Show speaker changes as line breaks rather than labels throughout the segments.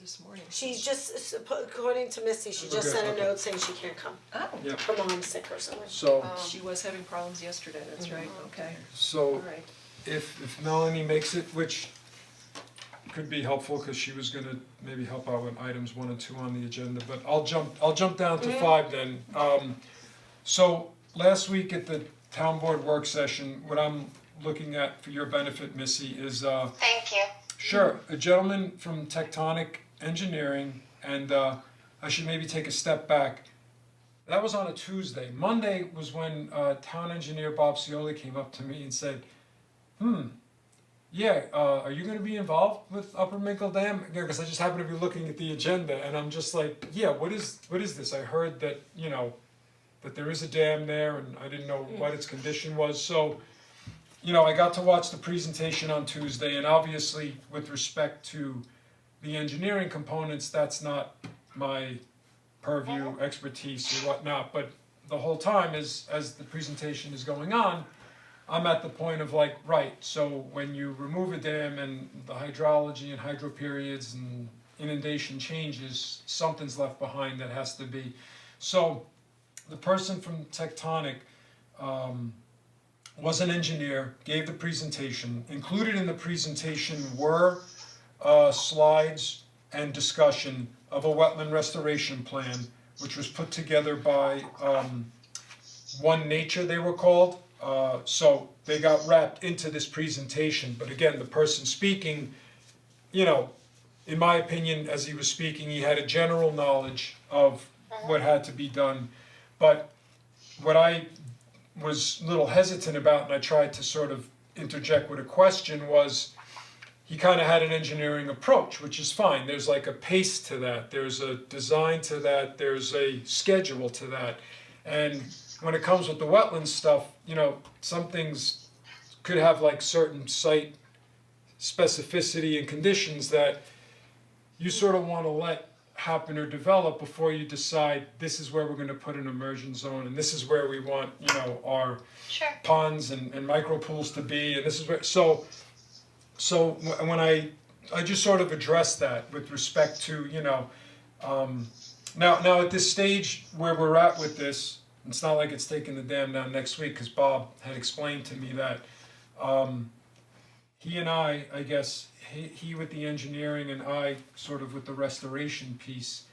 this morning.
She just, according to Misty, she just
Okay,
sent a
okay.
note saying she can't come,
Oh,
Yeah,
her mom's sick or something.
so,
she was having problems yesterday, that's right, okay,
so
alright.
if Melanie makes it, which could be helpful, cause she was gonna maybe help out with items 1 and 2 on the agenda, but I'll jump down to 5 then. So last week at the town board work session, what I'm looking at for your benefit, Missy, is
Thank you.
sure, a gentleman from Tectonic Engineering, and I should maybe take a step back. That was on a Tuesday. Monday was when town engineer Bob Cioli came up to me and said, yeah, are you gonna be involved with Upper Minkle Dam? Yeah, cause I just happened to be looking at the agenda and I'm just like, yeah, what is this? I heard that, that there is a dam there and I didn't know what its condition was, so, I got to watch the presentation on Tuesday, and obviously with respect to the engineering components, that's not my purview, expertise or whatnot, but the whole time as the presentation is going on, I'm at the point of like, right, so when you remove a dam and the hydrology and hydro periods and inundation changes, something's left behind that has to be. So the person from Tectonic was an engineer, gave the presentation. Included in the presentation were slides and discussion of a wetland restoration plan, which was put together by One Nature, they were called. So they got wrapped into this presentation, but again, the person speaking, in my opinion, as he was speaking, he had a general knowledge of what had to be done. But what I was a little hesitant about, and I tried to sort of interject with a question, was he kind of had an engineering approach, which is fine. There's like a pace to that, there's a design to that, there's a schedule to that. And when it comes with the wetlands stuff, some things could have like certain site specificity and conditions that you sort of want to let happen or develop before you decide this is where we're going to put an immersion zone and this is where we want, our
Sure.
ponds and micro pools to be, and this is where, so when I just sort of addressed that with respect to, now at this stage where we're at with this, it's not like it's taking the dam down next week, cause Bob had explained to me that he and I guess, he with the engineering and I sort of with the restoration piece,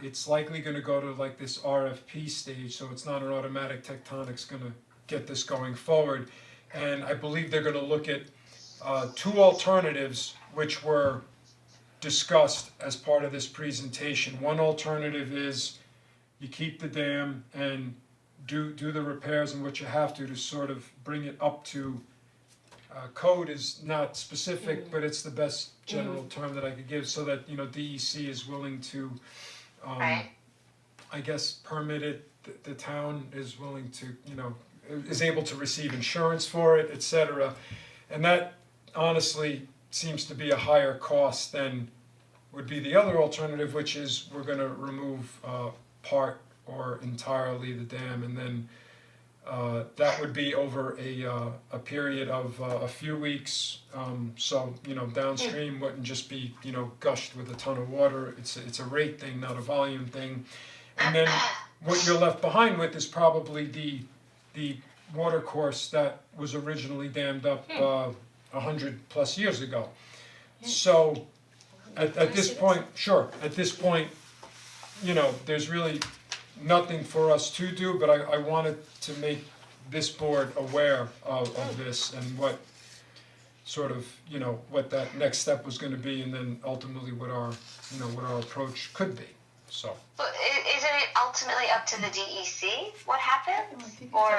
it's likely gonna go to like this RFP stage, so it's not an automatic. Tectonic's gonna get this going forward. And I believe they're gonna look at 2 alternatives which were discussed as part of this presentation. One alternative is you keep the dam and do the repairs and what you have to sort of bring it up to code is not specific, but it's the best general term that I could give, so that DEC is willing to
Right.
I guess permit it, the town is willing to, is able to receive insurance for it, etc. And that honestly seems to be a higher cost than would be the other alternative, which is we're gonna remove part or entirely the dam, and then that would be over a period of a few weeks. So downstream wouldn't just be gushed with a ton of water. It's a rate thing, not a volume thing. And then what you're left behind with is probably the water course that was originally dammed up 100+ years ago. So at this point, there's really nothing for us to do, but I wanted to make this board aware of this and what sort of, what that next step was gonna be, and then ultimately what our approach could be, so.
But isn't it ultimately up to the DEC what happens? Or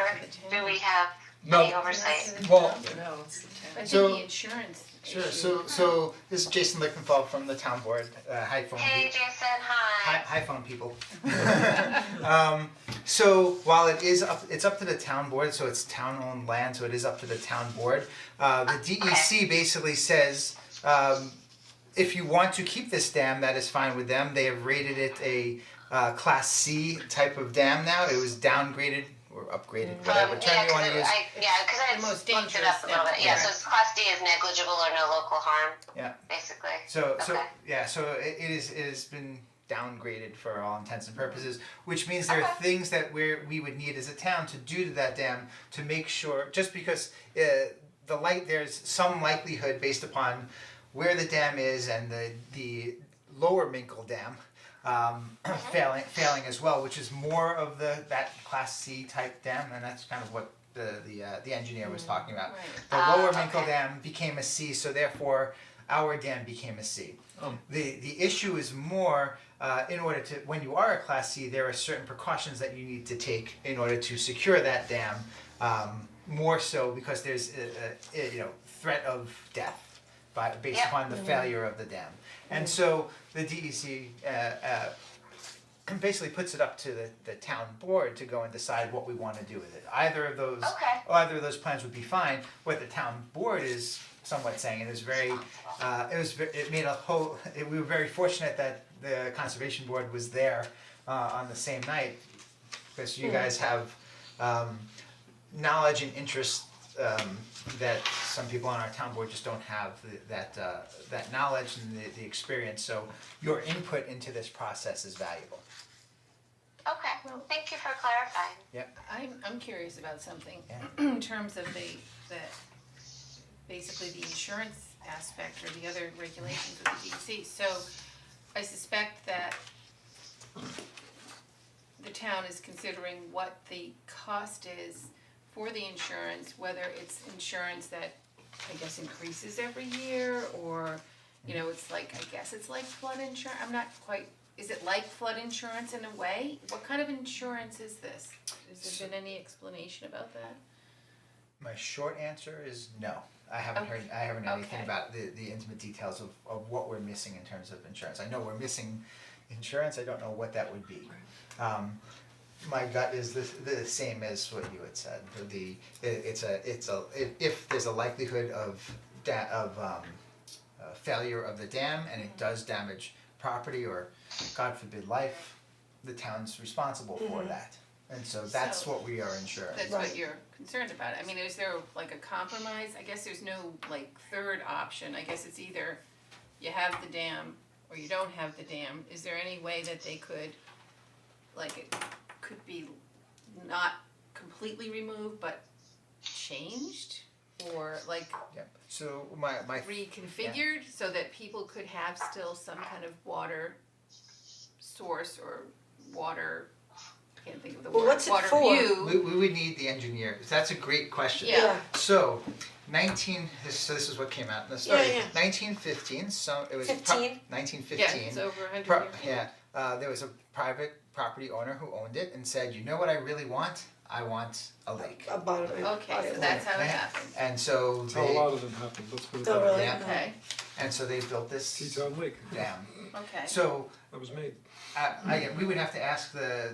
do we have any oversight?
Well,
No, it's the town.
I
So-
think the insurance
Sure,
issue.
so this is Jason Lichtenfeld from the town board, hi phone
Hey
people.
Jason, hi.
Hi phone people. So while it's up to the town board, so it's town owned land, so it is up to the town board. The DEC basically says, if you want to keep this dam, that is fine with them. They have rated it a Class C type of dam now. It was downgraded upgraded, whatever term you wanna use.
Cause I
The most
looked it
dangerous
up a little bit, yeah,
step.
so it's class D is negligible or no local harm,
Yeah.
basically.
So
Okay.
it has been downgraded for all intents and purposes, which means there are things that we would need as a town to do to that dam to make sure, just because there's some likelihood based upon where the dam is and the lower Minkle Dam failing as well, which is more of that class C type dam, and that's kind of what the engineer was talking about.
Right.
The lower
Okay.
Minkle Dam became a C, so therefore our dam became a C. The issue is more in order to, when you are a class C, there are certain precautions that you need to take in order to secure that dam. More so because there's a threat of death based
Yep.
upon the failure of the dam. And so the DEC basically puts it up to the town board to go and decide what we wanna do with it. Either of those plans would be fine. What the town board is somewhat saying, we were very fortunate that the conservation board was there on the same night, because you guys have knowledge and interest that some people on our town board just don't have that knowledge and the experience, so your input into this process is valuable.
Okay,
Well-
thank you for clarifying.
I'm curious about something
Yeah.
in terms of the basically the insurance aspect or the other regulations of the DEC. So I suspect that the town is considering what the cost is for the insurance, whether it's insurance that I guess increases every year, or it's like, I guess it's like flood insurance. I'm not quite, is it like flood insurance in a way? What kind of insurance is this? Has there been any explanation about that?
My short answer is no. I haven't heard anything
Okay.
about the intimate details of what we're missing in terms of insurance. I know we're missing insurance, I don't know what that would be. My gut is the same as what you had said. If there's a likelihood of failure of the dam and it does damage property or, God forbid, life, the town's responsible for that. And so that's
So-
what we are insuring.
That's what you're concerned about. I mean, is there like a compromise? I guess there's no like third option. I guess it's either you have the dam or you don't have the dam. Is there any way that they could, like, it could be not completely removed but changed? Or like
Yep. So my
reconfigured so that people could have still some kind of water source or water, I can't think of the
Well,
word,
what's it
water
for?
view.
we would need the engineer. That's a great question.
Yeah.
So this is what came out in the study.
Yeah.
1915. So it was
15?
1915.
Yeah, it's over 100 years old.
There was a private property owner who owned it and said, you know what I really want? I want a lake.
A bottom.
Okay, so that's how it happened.
And so
That's how a lot of them happen, let's put it
Oh,
that
really?
way.
Yeah.
Okay,
and so they built this
Teton Lake,
dam.
okay.
So
that was made.
we would have to ask the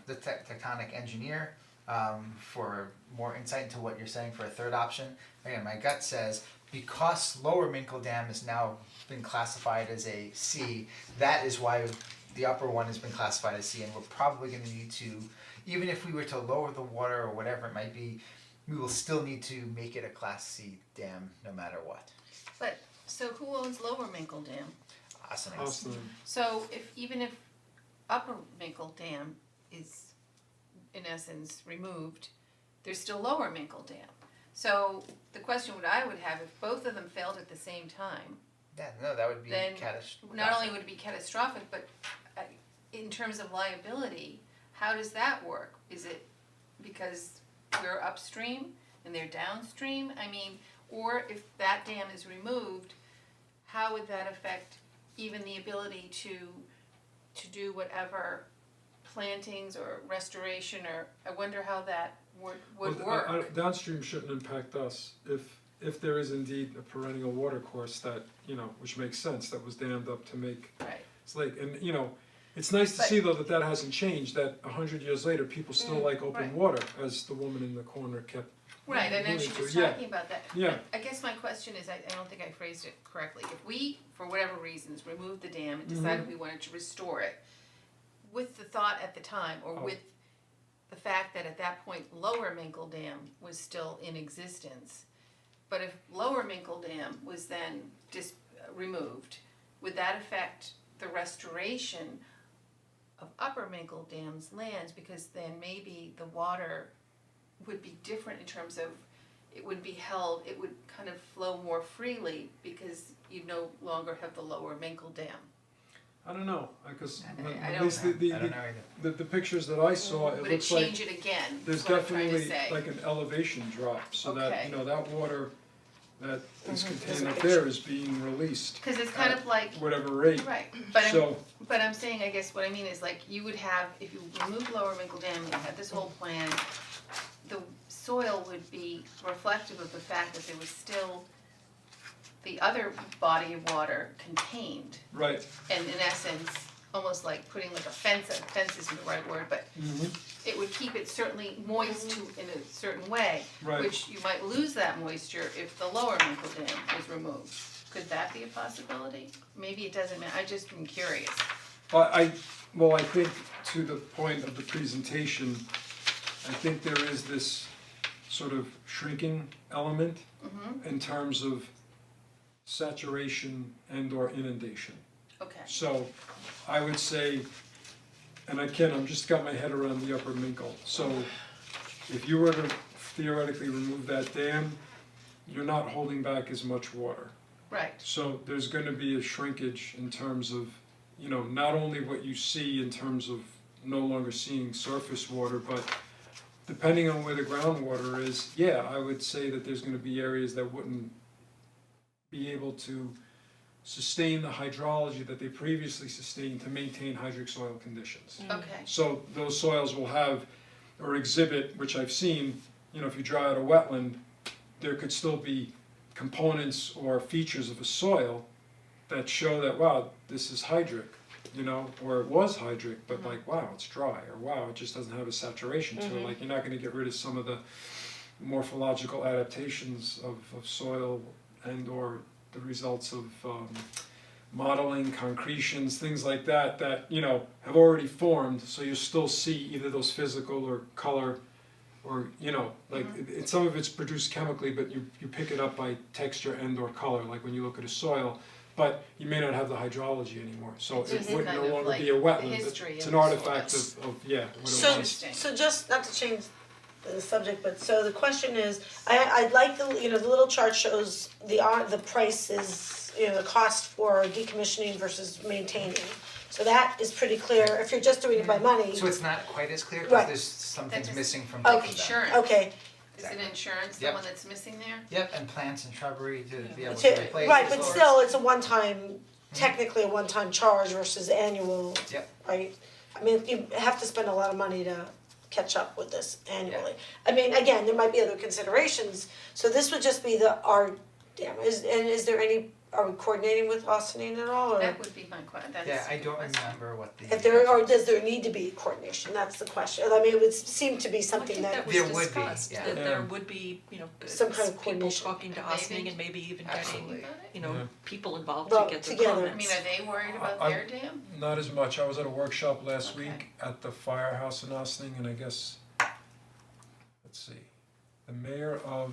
tectonic engineer for more insight into what you're saying for a third option. Again, my gut says because Lower Minkle Dam has now been classified as a C, that is why the upper one has been classified as C, and we're probably gonna need to, even if we were to lower the water or whatever it might be, we will still need to make it a Class C dam no matter what.
But, so who owns Lower Minkle Dam?
Awesome.
Austin,
So even if Upper Minkle Dam is in essence removed, there's still Lower Minkle Dam. So the question I would have, if both of them failed at the same time,
Yeah, no, that would be
then
catastrophic.
not only would it be catastrophic, but in terms of liability, how does that work? Is it because we're upstream and they're downstream? I mean, or if that dam is removed, how would that affect even the ability to do whatever plantings or restoration, or I wonder how that would work.
Downstream shouldn't impact us if there is indeed a perennial water course that, which makes sense, that was dammed up to make
Right.
this lake. And, it's nice to
But-
see though that hasn't changed, that 100 years later, people still like open
right.
water, as the woman in the corner kept.
Right, and then she
alluding
was
to. Yeah.
talking about that.
Yeah.
But I guess my question is, I don't think I phrased it correctly. If we, for whatever reasons, removed the dam and decided we wanted to restore it, with the thought at the time, or with the fact fact that at that point Lower Minkle Dam was still in existence. But if Lower Minkle Dam was then removed, would that affect the restoration of Upper Minkle Dam's lands? Because then maybe the water would be different in terms of, it would be held, it would kind of flow more freely because you no longer have the Lower Minkle Dam.
I don't know, because
I
at
don't
least
I don't know either.
the pictures that I saw, it
Would it
looks like
change it again,
there's
is what I'm trying to
definitely
say.
like an elevation drop, so that,
Okay.
you know, that water that is
There's
contained
a
up
picture.
there is being released
Cause it's kind
at
of like,
whatever rate.
right, but
So,
I'm saying, I guess what I mean is like, you would have, if you remove Lower Minkle Dam and you had this whole plan, the soil would be reflective of the fact that there was still the other body of water contained,
right,
and in essence, almost like putting like a fence isn't the right word, but it would keep it certainly moist in a certain way,
right.
which you might lose that moisture if the Lower Minkle Dam was removed. Could that be a possibility? Maybe it doesn't matter, I just am curious.
I think to the point of the presentation, I think there is this sort of shrinking element in terms of saturation and or inundation.
Okay,
So I would say, and I'm just got my head around the Upper Minkle, so if you were to theoretically remove that dam, you're not holding back as much water.
right,
So there's gonna be a shrinkage in terms of, you know, not only what you see in terms of no longer seeing surface water, but depending on where the groundwater is, yeah, I would say that there's gonna be areas that wouldn't be able to sustain the hydrology that they previously sustained to maintain hydric soil conditions.
okay,
So those soils will have or exhibit, which I've seen, you know, if you dry out a wetland, there could still be components or features of a soil that show that, wow, this is hydric, you know, or it was hydric, but like, wow, it's dry, or wow, it just doesn't have a saturation to it. Like, you're not gonna get rid of some of the morphological adaptations of soil and or the results of modeling, concretions, things like that, that, you know, have already formed, so you still see either those physical or color, or, you know, like, some of it's produced chemically, but you pick it up by texture and or color, like when you look at a soil, but you may not have the hydrology anymore, so
It's
it
just
would
kind
no
of
longer
like
be a
the
wetland,
history
it's
of
an
the
artifact
soils.
of, yeah, what it
So,
was.
Interesting.
so just not to change the subject, but so the question is, I like the, you know, the little chart shows the prices, you know, the cost for decommissioning versus maintaining. So that is pretty clear, if you're just doing it by money.
So it's not quite as clear,
Right.
cause there's something's
just-
missing from
Okay.
both of them.
insurance.
Okay,
Is it insurance, the
Yep.
one that's missing there?
Yep, and plants and shrubbery to be able
to,
to replace.
right,
the
but
source.
still, it's a one-time, technically a one-time charge versus annual,
Yep.
right? I mean, you have to spend a lot of money to catch up with this annually. I mean, again, there might be other considerations, so this would just be our dam, is there any, are we coordinating with Austining at all, or?
That would be my that's
Yeah, I
a good
don't
question.
remember what the.
If there, or does there need to be coordination, that's the question, I mean, it would seem to be
I
something
think that was
There would be,
discussed,
yeah.
that
Yeah.
there would be, you know,
Some kind of
people
coordination.
talking to
Maybe.
Austining and maybe even getting,
Absolutely.
you know,
Yeah.
people involved
Well,
to get their
together.
comments.
I mean, are they worried about
I-
their dam?
Not as much, I was at a workshop last
Okay.
week at the firehouse in Ossining, and I guess, let's see, the mayor of,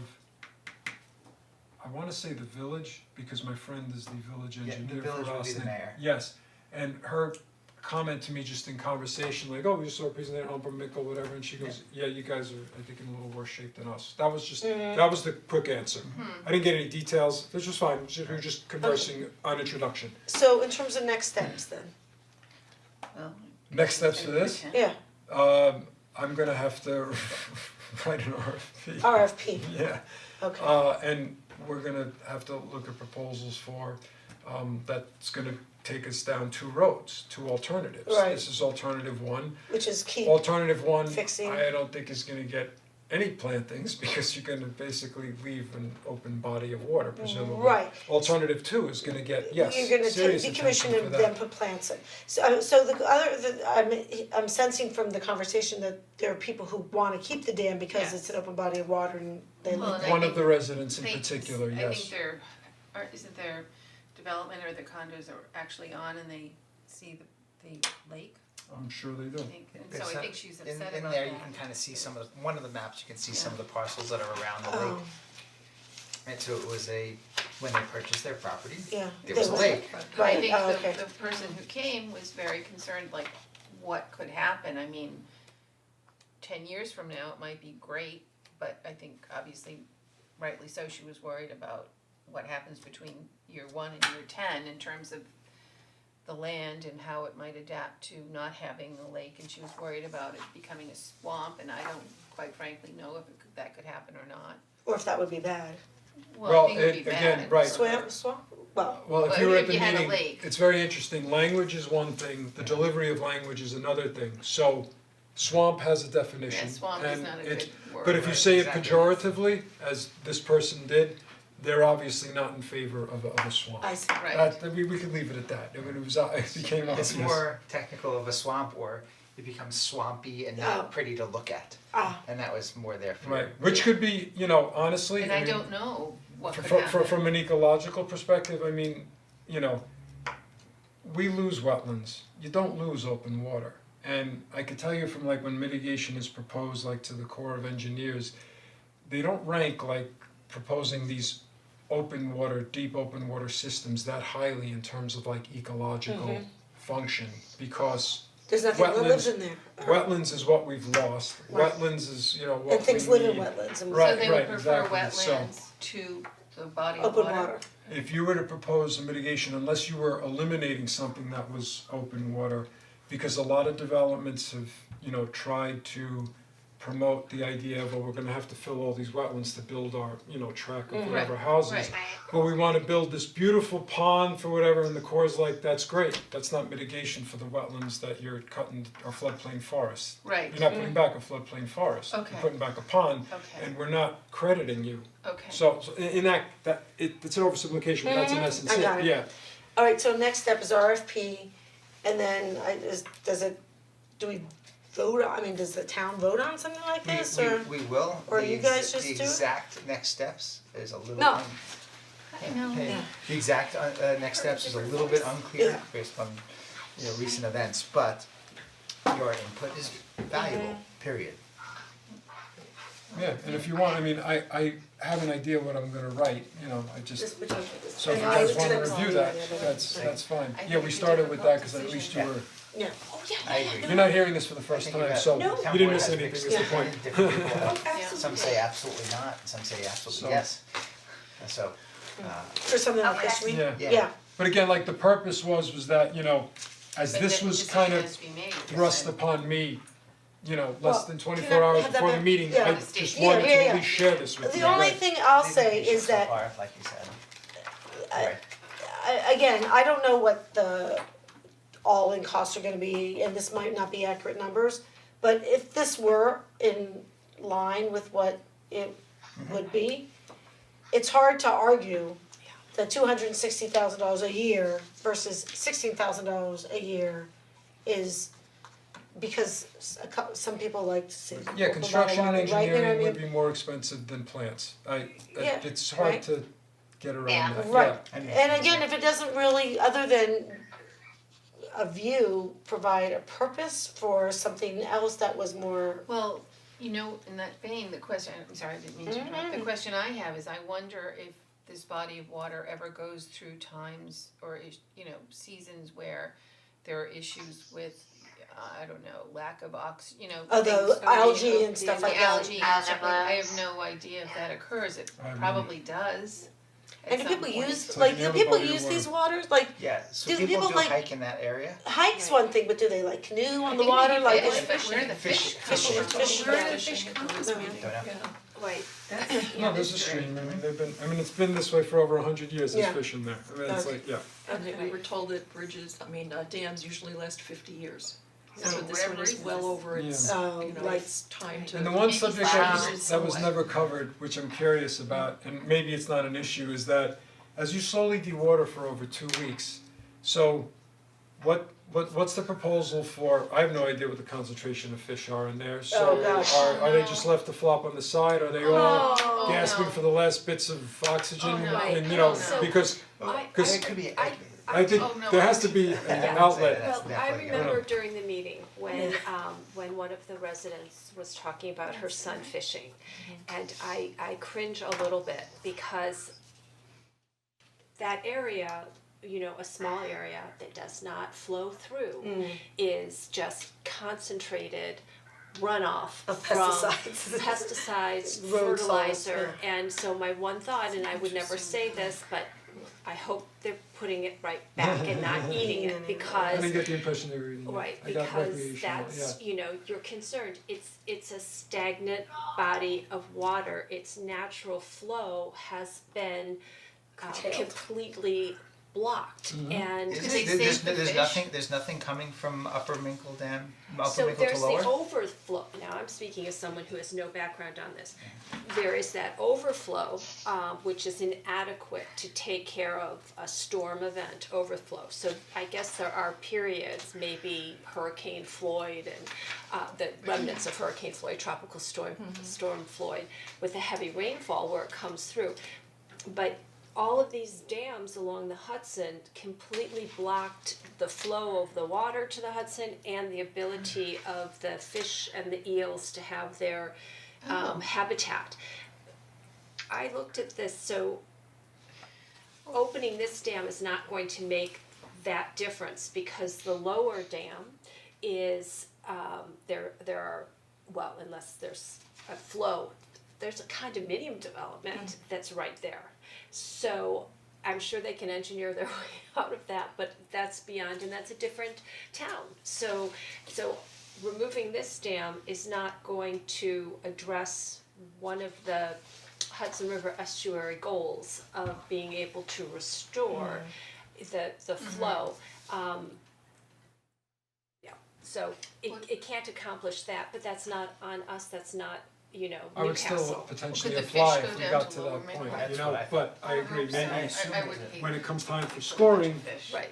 I wanna say the village, because my friend is the village
Yeah, the
engineer for
village would be the
Ossining.
mayor.
Yes, and her comment to me just in conversation, like, oh, we just saw a presentation on Upper Minkle, whatever, and she goes, yeah, you guys are, I think, in a little worse shape than us. That was just, that was the quick answer. I didn't get any details, this was fine, we were just conversing on introduction.
So in terms of next steps then,
Well.
Next steps for this?
yeah,
I'm gonna have to write an RFP.
RFP,
Yeah,
okay,
and we're gonna have to look at proposals for, that's gonna take us down two roads, two alternatives.
Right.
This is alternative one.
which is keep,
Alternative one,
Fixing.
I don't think is gonna get any plantings because you're gonna basically leave an open body of water presumably.
Right.
Alternative two is gonna get, yes,
you're gonna
serious
take,
attention
decommission
for
and
that.
then put plants in. So the other, I'm sensing from the conversation that there are people who wanna keep the dam because
Yes.
it's an open body of water and they
Well,
live.
and I
One of
think
the residents in
they-
particular,
I
yes.
think isn't their development or their condos are actually on and they see the lake
I'm sure they do.
And so I think she's upset about that.
In there, you can kind of see some of the, one of the maps, you can see some of the parcels that are around the lake. And so it was when they purchased their property,
Yeah.
there was a lake.
I
Right,
think
okay.
the person who came was very concerned, like, what could happen, I mean, 10 years from now, it might be great, but I think obviously, rightly so, she was worried about what happens between year 1 and year 10 in terms of the land and how it might adapt to not having a lake, and she was worried about it becoming a swamp, and I don't quite frankly know if that could happen or not.
Or if that would be bad.
Well, I think it would be bad.
again, right.
Swamp, well,
Well, if
Well,
you were
if
at the
you had a
meeting,
lake.
it's very interesting, language is one thing, the delivery of language is another thing. So swamp has a definition,
Yeah, swamp is
and
not a
it's,
good word.
but if you
Right,
say it
exactly.
pejoratively, as this person did, they're obviously not in favor of a swamp.
I see.
Right.
That, we could leave it at that, I mean, it was, it became obvious.
It's more technical of a swamp, or it becomes swampy and
Oh.
not pretty to look at. And that was more their fear.
Right, which could be, you know, honestly,
And
I
I
mean,
don't know what could
From
happen.
from an ecological perspective, I mean, you know, we lose wetlands, you don't lose open water. And I could tell you from like when mitigation is proposed, like to the Corps of Engineers, they don't rank like proposing these open water, deep open water systems that highly in terms of like ecological function, because
There's nothing that lives
Wetlands-
in there.
wetlands is what we've lost,
Right.
wetlands is, you know, what we need.
And things live in wetlands and
Right,
So they would prefer
exactly, so-
wetlands to the body of
open
water?
water.
If you were to propose a mitigation, unless you were eliminating something that was open water, because a lot of developments have, you know, tried to promote the idea of, well, we're gonna have to fill all these wetlands to build our, you know, track of whatever houses.
right.
But we wanna build this beautiful pond for whatever, and the Corps' like, that's great, that's not mitigation for the wetlands that you're cutting, or floodplain forests.
Right.
You're not putting back a floodplain forest,
Okay.
you're putting back a pond,
Okay.
and we're not crediting you.
Okay.
So in that, it's an oversimplification, but that's in essence
I
it,
got it.
yeah.
Alright, so next step is RFP, and then do we vote on, I mean, does the town vote on something like this, or?
We will,
or you guys
the
just do it?
exact next steps is a little
No.
Hey, the exact next steps is a little bit unclear
Yeah.
based on, you know, recent events, but your input is valuable, period.
Yeah, and if you want, I mean, I have an idea what I'm gonna write, you know, I just,
This particular-
so if you
and
guys
I-
wanna
and
review that, that's fine.
I
Yeah,
think
we
it's a
started with that, cause
difficult
at least you
decision.
were,
Yeah.
I agree.
you're not hearing this for the first
I think
time,
that
so
No.
you
town
didn't
board
miss
has
anything,
mixed
is the
opinion,
point.
different people have-
Absolutely.
Some say absolutely not, and some say absolutely
So-
yes. And so,
For something like this, we,
Yeah.
yeah,
But again, like the purpose was that, you know, as
But
this
then
was
decision
kind of
has to be made,
thrust
right?
upon me, you know,
Well,
less than
can
24
I
hours
have that
before the
back?
meeting,
Yeah.
I just
Yeah,
wanted to
yeah,
at
yeah.
least share this with you.
the only thing I'll say is
so
that,
far, like you said.
I-
Right.
again, I don't know what the all-in costs are gonna be, and this might not be accurate numbers, but if this were in line with what it would be, it's hard to argue that $260,000 a year versus $16,000 a year is because some people like to see.
Yeah,
open
construction and
water, right? You know what I
engineering would
mean?
be more expensive than plants.
Yeah,
It's hard
right.
to get around
Yeah.
that,
Right,
yeah.
and again, if it doesn't really, other than a view, provide a purpose for something else that was more,
Well, you know, in that vein, the question, I'm sorry, I didn't mean to interrupt, the question I have is I wonder if this body of water ever goes through times or you know, seasons where there are issues with, I don't know, lack of you know,
oh, the
things-
algae and stuff
the
like that.
algae and stuff like, I have
Algae
no idea if that occurs, it
I have
probably does at
And do
some
people
point.
use,
It's
like,
like
do
any
people
other body of
use these
water.
waters, like,
Yeah, so
Do
people
people
do
like-
hike in that area.
hike's one thing, but do they like canoe on the
I think
water,
maybe
like?
fish, but where do the fish come
Fishing.
from?
Fishing.
Where do the
Fishing.
fish come
No.
from?
Don't know.
Wait,
No, there's a stream, I mean, it's been this way for over 100 years, there's
Yeah.
fish in there, I mean, it's
Okay.
like, yeah.
and we were told that bridges, dams usually last 50 years.
So
So this
whatever
one is
reason
well
this-
over its,
Yeah. Oh,
you know,
right.
it's time to.
And the one subject that
Wow.
was never covered, which I'm curious about, and maybe it's not an issue, is that as you slowly dewater for over 2 weeks, so what's the proposal for, I have no idea what the concentration of fish are in there, so
Oh, gosh.
are they just left to flop on the side, are they all
Oh,
gasping
no.
for the last bits of oxygen,
Oh, no.
and you know,
Oh, no.
because,
I
cause,
it could be,
I
I think
Oh, no,
there has to be an outlet.
That's
Well, I
definitely
remember during the meeting when one of the residents was talking about her son fishing. And I cringe a little bit because that area, a small area that does not flow through is just concentrated runoff
Of
from
pesticides.
pesticides,
Road
fertilizer. And so my one thought, and I would never say this, but I hope they're putting it right back and not eating it
I
because
didn't get the impression they were eating it.
right,
I got
because
recreational,
that's, you're concerned, it's a stagnant body of water, its natural flow has been
Curtailed.
completely blocked and
Is
Could they
this-
save the
there's nothing coming from Upper Minkle Dam, Upper
so
Minkle to
there's the
Lower?
overflow, now I'm speaking as someone who has no background on this. There is that overflow, which is inadequate to take care of a storm event overflow. So I guess there are periods, maybe Hurricane Floyd and the remnants of Hurricane Floyd, tropical storm Floyd, with the heavy rainfall where it comes through. But all of these dams along the Hudson completely blocked the flow of the water to the Hudson and the ability of the fish and the eels to have their habitat. I looked at this, so opening this dam is not going to make that difference because the lower dam is there are, well, unless there's a flow, there's a condominium development that's right there. So I'm sure they can engineer their way out of that, but that's beyond, and that's a different town. So removing this dam is not going to address one of the Hudson River estuary goals of being able to restore the flow. So it can't accomplish that, but that's not on us, that's not,
I would still
Newcastle.
potentially
Could the fish
apply
go
if we
down
got
to
to
Lower
that
Minkle?
point,
That's
you know,
what I
but I agree,
So
maybe
I would hate
when it comes time for scoring,
fish.
Right,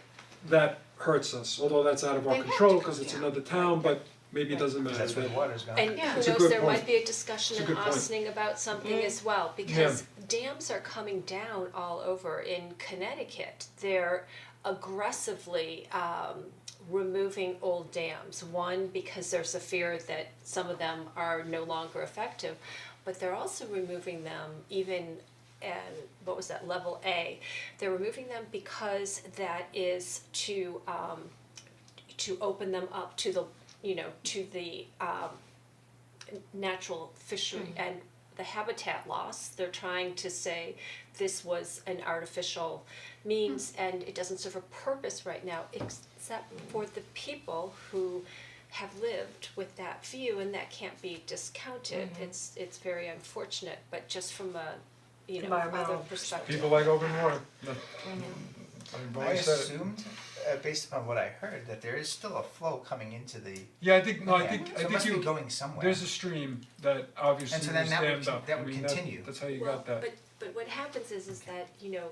that hurts us, although that's out of our
They have to
control,
go
cause it's
down.
another town, but maybe it doesn't matter.
That's where the water's going.
and
Yeah.
who
It's a
knows,
good
there
point.
might be a discussion
It's a
in
good point.
Austining about something as well, because dams are coming down all over in Connecticut. They're aggressively removing old dams. One, because there's a fear that some of them are no longer effective, but they're also removing them even at, what was that, level A. They're removing them because that is to open them up to the, to the natural fishery and the habitat loss. They're trying to say this was an artificial means and it doesn't serve a purpose right now except for the people who have lived with that view, and that can't be discounted. It's very unfortunate, but just from a other
Environmental
perspective.
People like open water. I've
I
always said it.
assumed, based upon what I heard, that there is still a flow coming into the
Yeah, I think, no, I
dam.
think,
So
I
it
think
must be
you,
going somewhere.
there's a stream that obviously
And so
was
then that would
dammed
con-
up,
that
I
would
mean,
continue.
that's how you
Well,
got that.
but what happens is that,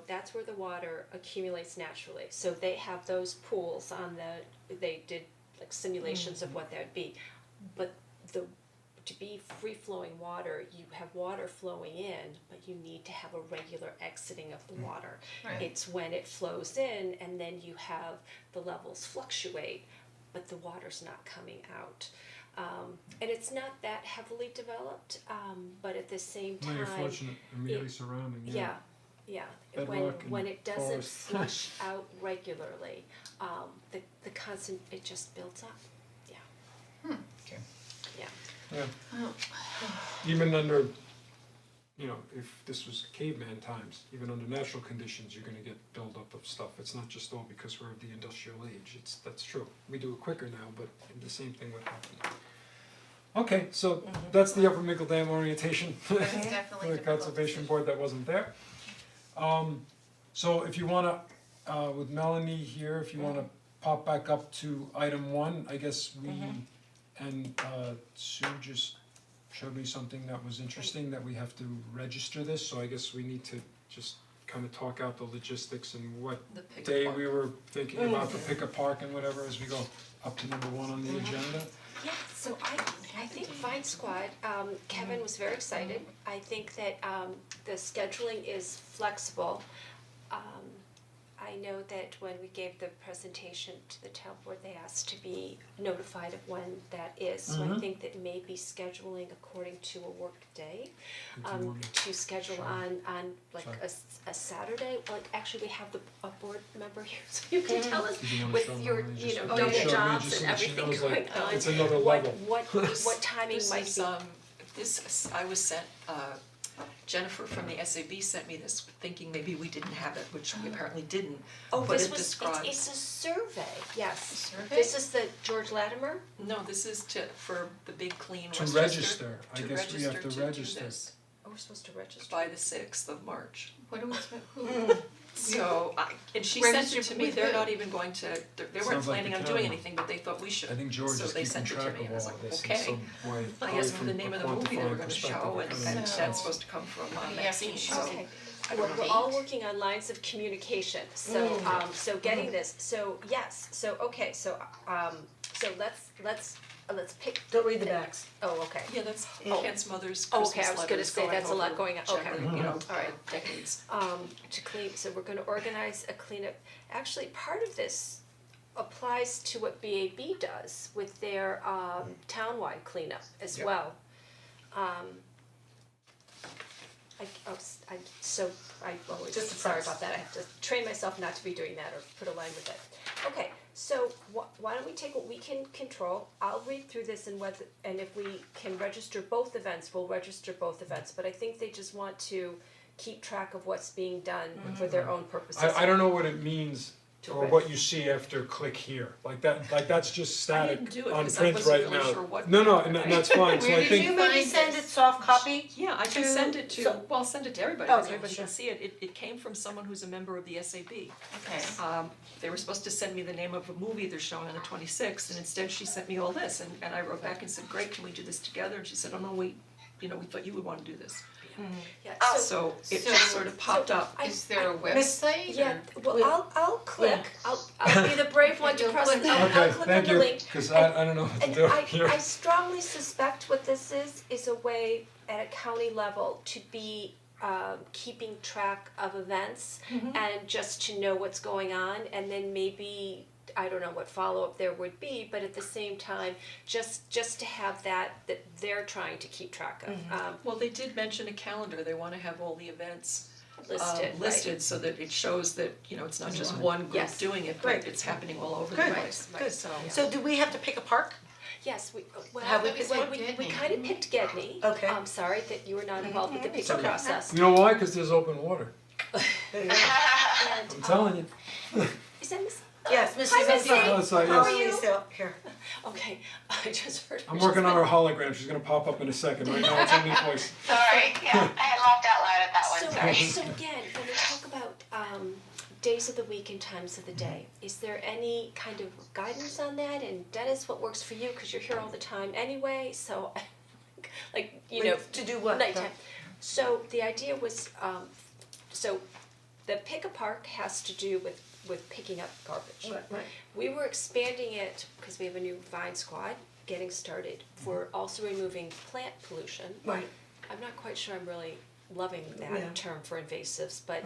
that's where the water accumulates naturally. So they have those pools on they did like simulations of what that would be. But to be free flowing water, you have water flowing in, but you need to have a regular exiting of the water.
Right.
It's when it flows in and then you have the levels fluctuate, but the water's not coming out. And it's not that heavily developed, but at the same
No,
time.
you're fortunate, immediately surrounding,
Yeah, yeah,
Bedrock and
when it doesn't
forest.
flush out regularly, the constant, it just builds up,
Okay.
yeah.
Even under, if this was caveman times, even under natural conditions, you're gonna get buildup of stuff. It's not just all because we're of the industrial age, that's true. We do it quicker now, but the same thing would happen. Okay, so that's the Upper Mickle Dam orientation.
That is definitely
For the
difficult
conservation
decision.
board that wasn't there. So if you wanna, with Melanie here, if you wanna pop back up to item 1, I guess we, and Sue just showed me something that was interesting, that we have to register this, so I guess we need to just kinda talk out the logistics and what
The pick
day
apart.
we were thinking about the pick a park and whatever as we go up to number 1 on the agenda.
Yeah, so I think Vine Squad, Kevin was very excited. I think that the scheduling is flexible. I know that when we gave the presentation to the town board, they asked to be notified of when that is. So I think that maybe scheduling according to a work day, to schedule on like a Saturday, like actually we have a board member here, so you can tell us with your, double
Show me
jobs
just
and
so that she
everything
knows,
going
like,
on.
it's another level.
What timing
This
might
is,
be.
I was sent, Jennifer from the SAB sent me this thinking maybe we didn't have it, which we apparently didn't.
Oh,
But
this
it
was,
describes.
it's a survey, yes.
survey?
This is the George Latimer?
No, this is for the big clean
To
Westchester.
register. I guess we have to
do
register.
this
Oh, we're supposed to register.
by the 6th of March.
What do we, who?
So and she sent it
Register
to me,
with
they're
who?
not even going to, they weren't
Sounds like
planning
the
on doing
county.
anything, but they thought we should.
I think George
So
is
they
keeping
sent it to
track
me
of
and I was
all
like,
of this in
okay.
some way,
I
probably
asked for the
from
name
a
of the movie they were
quantifying
gonna
perspective,
show and
because I mean,
that's supposed to come from
Yeah,
Maxine, so
Okay.
I don't know.
We're all working on lines of communication, so so getting this, so yes, so okay, so let's pick.
Don't read the backs.
Oh, okay.
Yeah, that's
Oh.
Kent's mother's
Oh,
Christmas
okay, I was gonna
letters
say
going
that's a lot
over
going on. Okay.
generally,
Alright.
decades.
To clean, so we're gonna organize a cleanup. Actually, part of this applies to what BAB does with their townwide cleanup as
Yep.
well.
Just a
sorry
press.
about that, I have to train myself not to be doing that or put a line with it. Okay, so why don't we take what we can control, I'll read through this and and if we can register both events, we'll register both events, but I think they just want to keep track of what's being done for their own purposes.
I don't know what it means
To
or
reg-
what you see after click here, like that's just static
didn't do it
on
because I
print
wasn't
right
really
now.
sure what-
No, and that's fine, so
Where
I
did
think.
Can you maybe
Find
send
this.
it soft copy?
Yeah, I can
To-
send it to,
so-
well, I'll send it to everybody, because
Okay,
everybody
sure.
can see it, it came from someone who's a member of the SAB.
Okay.
They were supposed to send me the name of a movie they're showing on the 26th, and instead she sent me all this, and I wrote back and said, great, can we do this together? And she said, oh no, wait, we thought you would wanna do this.
Yeah,
So it
So-
just sort of popped up.
Is there a website or?
Yeah, well, I'll click, I'll be the brave one to
You'll
press,
click.
I'll
Okay,
click on
thank
the
you,
link.
cause I don't know what to
And
do
I
here.
strongly suspect what this is a way at a county level to be keeping track of events and just to know what's going on, and then maybe, I don't know what follow-up there would be, but at the same time, just to have that they're trying to keep track of,
Well, they did mention a calendar, they wanna have all the events
listed, right?
listed so that it shows that, it's not just one group
Yes.
doing it,
Great.
but it's happening all over the
Good.
place.
Right,
Good.
So,
So do we have to pick a park?
Yes, well,
Have we
picked
well,
Gedney?
we kind of picked Gedney.
Okay.
I'm sorry that you were not involved with the picking process.
You know why? Cause there's open water,
And
I'm telling you.
is that Miss?
Yes, Mrs.
Hi, Missy.
Oh, sorry,
How are
yes.
you?
Here.
Okay, I just heard.
I'm working on her hologram, she's gonna pop up in a second, right now it's in my voice.
Sorry, yeah, I had laughed out loud at that one, sorry.
So again, when we talk about days of the week and times of the day, is there any kind of guidance on that? And Dennis, what works for you, cause you're here all the time anyway, so like,
To do what?
nighttime. So the idea was, so the pick a park has to do with picking up garbage.
Right.
We were expanding it because we have a new Vine Squad getting started for also removing plant pollution.
Right.
I'm not quite sure I'm really loving
Yeah.
that term for invasives, but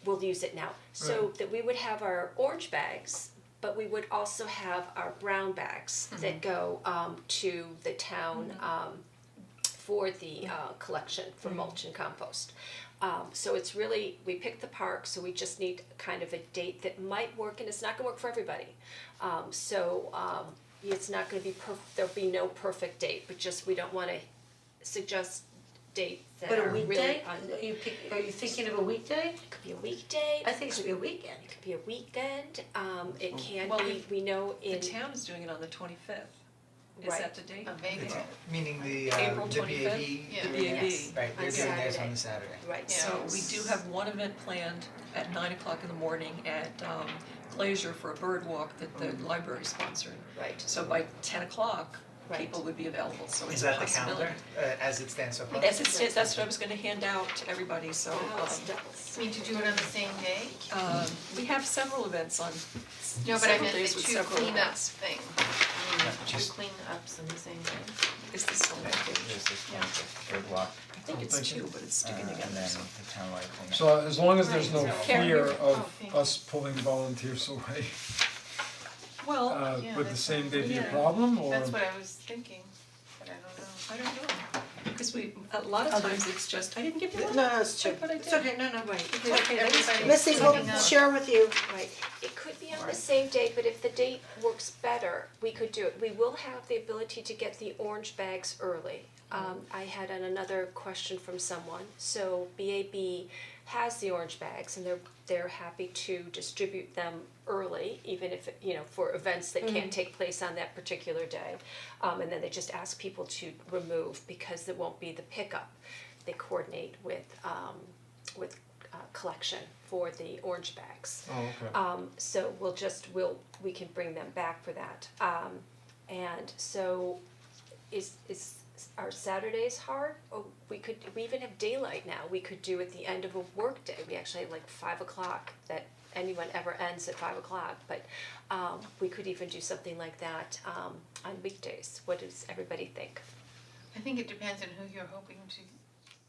we'll use it now. So that we would have our orange bags, but we would also have our brown bags that go to the town for the collection for mulch and compost. So it's really, we picked the park, so we just need kind of a date that might work, and it's not gonna work for everybody. It's not gonna be there'll be no perfect date, but just we don't wanna suggest dates that
But
are
a
really
weekday?
on,
Are you thinking of a weekday?
it could be a weekday,
I think it should be a weekend.
it could be a weekend, it can
Well,
be, we know
the
in,
town is doing it on the 25th. Is
Right.
that the date?
A Vegas.
Meaning the
April
BAB,
25th?
Yeah.
The BAB.
Yes.
right, they're
On
doing theirs
Saturday.
on the Saturday.
right,
Yeah.
So we do have one event planned at 9 o'clock in the morning at Glacier for a bird walk that the library sponsored.
right.
So by 10 o'clock,
Right.
people would be available, so
Is
it's a
that the
possibility.
calendar, as it stands so far?
As it stands, that's what I was gonna hand out to everybody, so
You mean to do it on the same day?
we have several events on
No, but I
several
meant the
days with
two
several
cleanup
events.
thing. Two
just-
cleanups on the same day.
Is this one?
There's this one, the third walk.
think it's two, but it's sticking
And
together,
then
so.
the townwide thing.
So as long as there's no
Right, so-
fear
Oh,
of
thank you.
us pulling volunteers away,
Well,
Yeah,
would the
that's
same day be a
yeah.
problem, or?
That's what I was thinking, but I don't know.
I don't know, because a lot of times it's just, I didn't give you
No,
one.
no, it's two.
But I
It's
did.
okay, no, no.
Right.
Okay, that is
Everybody-
Missy, we'll
Picking up.
share with you.
Right, it could be on the same day, but if the date works better, we could do it. We will have the ability to get the orange bags early. I had another question from someone, so BAB has the orange bags and they're happy to distribute them early, even if, for events that can't take place on that particular day. And then they just ask people to remove because there won't be the pickup. They coordinate with collection for the orange bags.
Oh, okay.
So we can bring them back for that. And so are Saturdays hard? Oh, we even have daylight now, we could do at the end of a workday, we actually have like 5:00, that anyone ever ends at 5:00, but we could even do something like that on weekdays. What does everybody think?
I think it depends on who you're hoping to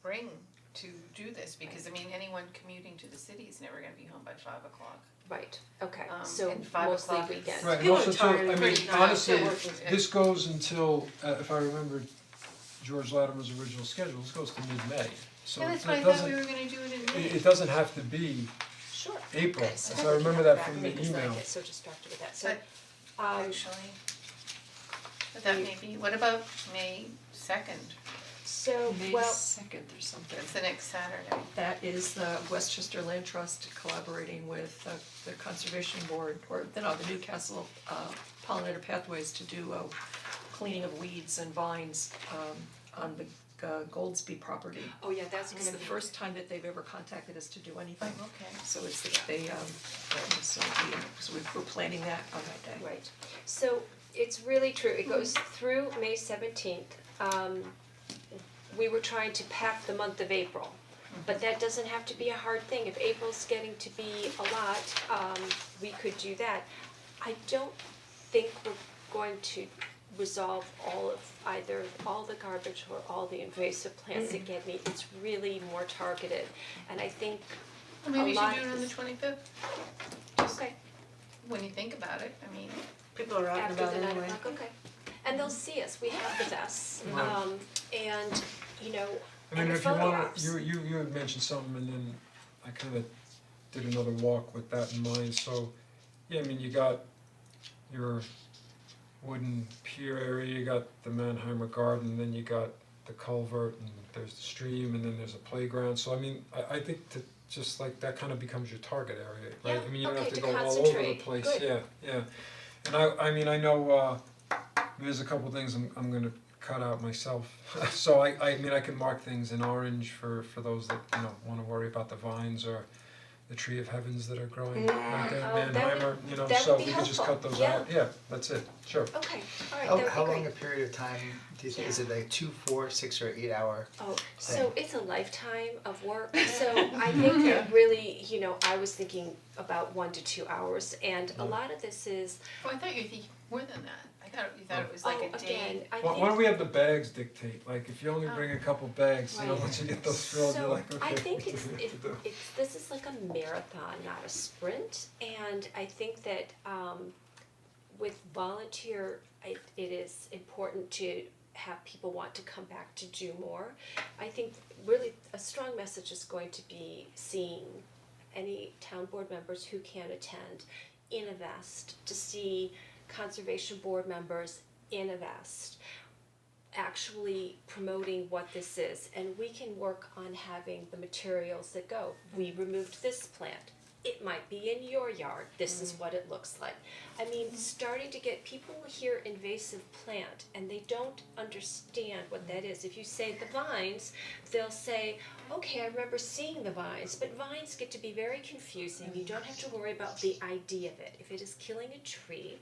bring to do this, because I mean, anyone commuting to the city is never gonna be home by 5:00.
Right, okay, so
and 5
mostly
o'clock is-
weekends.
Right, and
People
also
are
too,
tired
I
of
mean,
being
honestly,
still working.
this goes until, if I remember George Latimer's original schedule, this goes to mid-May, so
Yeah,
it
that's why I
doesn't,
thought we were gonna do it in May.
it doesn't have to be
Sure.
April,
Okay, so
so I remember that from the
Because I
email.
get so distracted with that, so,
But actually, but that may be, what about May 2nd?
so,
May
well,
2nd or something.
That's the next Saturday.
That is the Westchester Land Trust collaborating with the Conservation Board, or the Newcastle Pollinator Pathways to do a cleaning of weeds and vines on the Goldsby property.
oh yeah, that's
It's
gonna
the
be.
first time that they've ever contacted us to do anything.
Oh, okay.
So it's we're planning that on that day.
Right, so it's really true, it goes through May 17th. We were trying to pack the month of April, but that doesn't have to be a hard thing. If April's getting to be a lot, we could do that. I don't think we're going to resolve either all the garbage or all the invasive plants that get me. It's really more targeted, and I think
Well, maybe
a
you
lot
should do it
of
on the
this-
25th,
Okay,
when you think about it, I mean,
People are out and
after
about
the 9
anyway.
o'clock, okay. And they'll see us, we have the vests, and,
I mean,
and the
if you
photo
wanna,
ops.
you had mentioned something, and then I kinda did another walk with that in mind, so, yeah, I mean, you got your wooden pier area, you got the Mannheimer Garden, then you got the culvert, and there's the stream, and then there's a playground, so I mean, I think that just like that kind of becomes your target area, right?
Yeah,
I mean, you don't have
okay,
to
to
go all over the
concentrate.
place,
Good.
yeah. And I mean, I know, there's a couple things I'm gonna cut out myself, so I mean, I can mark things in orange for those that, wanna worry about the vines or the tree of heavens that are growing right there
Oh,
in
that would-
Mannheimer,
that
so
would be
we could just cut
helpful,
those
yeah.
out, yeah, that's it, sure.
Okay, alright, that would be great.
How long a period of time do you think, is it like 2, 4, 6 or 8 hour?
Oh, so it's a lifetime of work, so I think that really, I was thinking about 1 to 2 hours, and a lot of this is,
oh, I thought you were thinking more than that. I thought you thought it was like a day.
again, I
Why
think
don't we have the bags dictate, like if you only bring a couple bags,
Right.
once you get those filled, you're like, okay,
So I think
what do we have to do?
this is like a marathon, not a sprint, and I think that with volunteer, it is important to have people want to come back to do more. I think really a strong message is going to be seeing any town board members who can attend in a vest, to see conservation board members in a vest, actually promoting what this is, and we can work on having the materials that go. We removed this plant, it might be in your yard, this is what it looks like. I mean, starting to get people hear invasive plant and they don't understand what that is. If you say the vines, they'll say, okay, I remember seeing the vines, but vines get to be very confusing. You don't have to worry about the idea of it. If it is killing a tree,